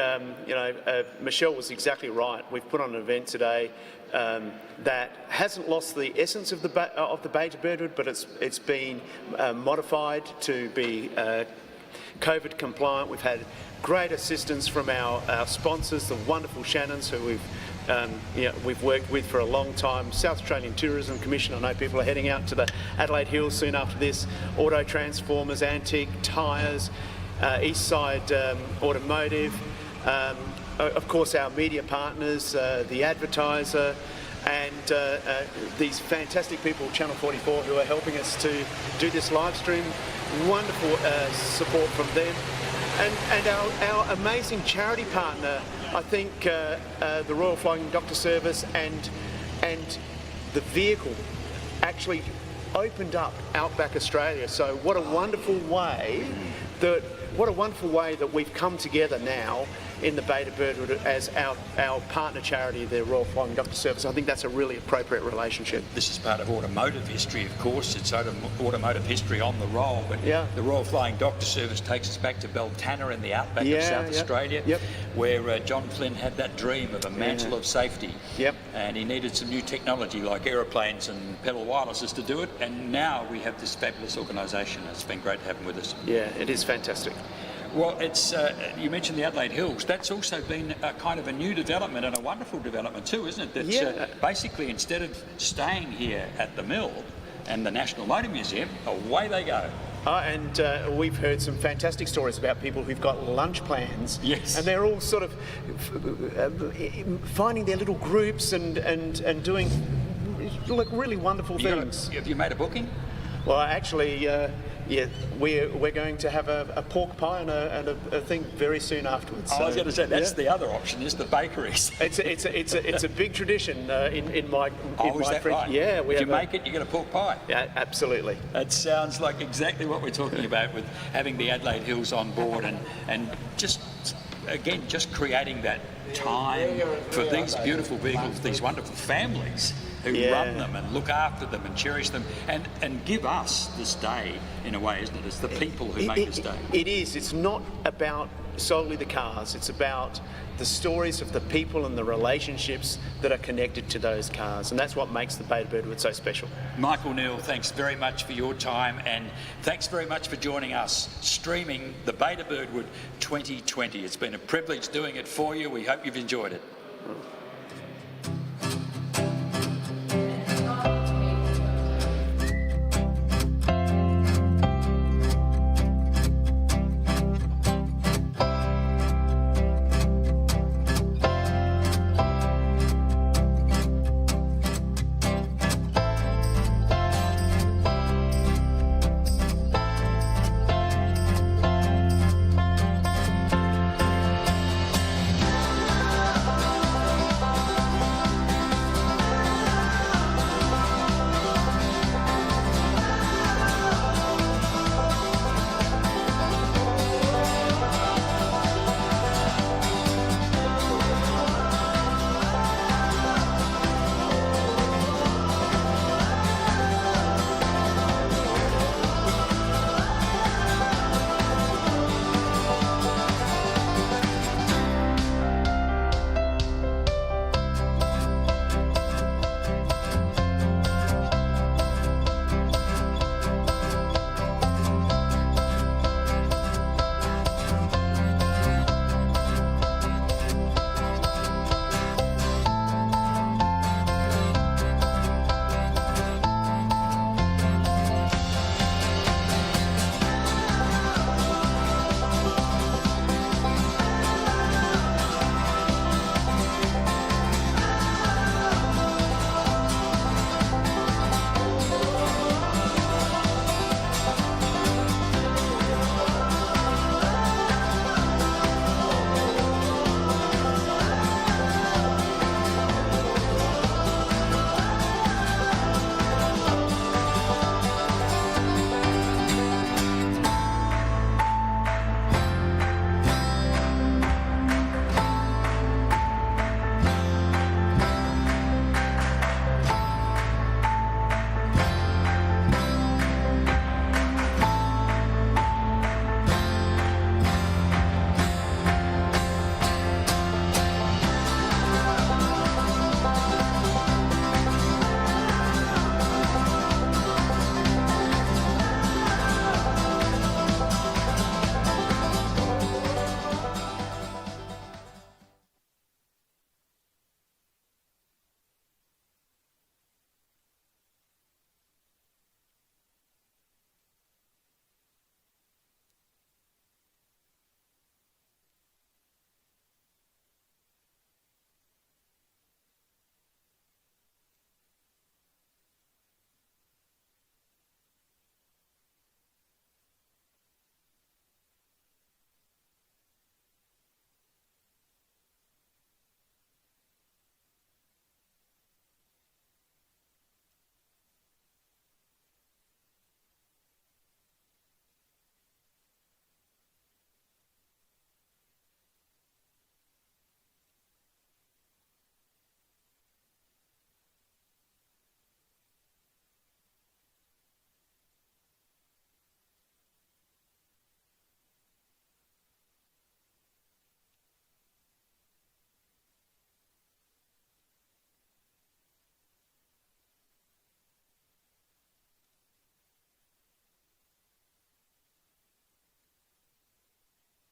Michelle was exactly right. We've put on an event today that hasn't lost the essence of the Beta Birdwood, but it's been modified to be COVID compliant. We've had great assistance from our sponsors, the wonderful Shannons, who we've worked with for a long time. South Australian Tourism Commission, I know people are heading out to the Adelaide Hills soon after this. Auto Transformers, Antique, Tyres, Eastside Automotive, of course our media partners, The Advertiser, and these fantastic people, Channel 44, who are helping us to do this live stream. Wonderful support from them. And our amazing charity partner, I think the Royal Flying Doctor Service and the vehicle actually opened up Outback Australia. So what a wonderful way that we've come together now in the Beta Birdwood as our partner charity, the Royal Flying Doctor Service. I think that's a really appropriate relationship. This is part of automotive history, of course. It's automotive history on the roll, but the Royal Flying Doctor Service takes us back to Beltana in the outback of South Australia, where John Flynn had that dream of a mantle of safety. And he needed some new technology like aeroplanes and pedal wirelesses to do it, and now we have this fabulous organisation. It's been great to have him with us. Yeah, it is fantastic. Well, it's you mentioned the Adelaide Hills. That's also been a kind of a new development and a wonderful development too, isn't it? That's basically, instead of staying here at the mill and the National Motor Museum, away they go. And we've heard some fantastic stories about people who've got lunch plans. Yes. And they're all sort of finding their little groups and doing like really wonderful things. Have you made a booking? Well, actually, yeah, we're going to have a pork pie and a thing very soon afterwards. I was going to say that's yeah. the other option is the bakeries. It's a big tradition in my is that French. right? Yeah, we if have you make it, you get a pork pie. Yeah, absolutely. That sounds like exactly what we're talking about with having the Adelaide Hills on board and just creating that time for these beautiful vehicles, these wonderful families who run them and look after them and cherish them and give us this day in a way, isn't it? It's the people who make this day. It is. It's not about solely the cars. It's about the stories of the people and the relationships that are connected to those cars, and that's what makes the Bay of Birdwood so special. Michael Neal, thanks very much for your time, and thanks very much for joining us streaming the Bay of Birdwood 2020. It's been a privilege doing it for you. We hope you've enjoyed it.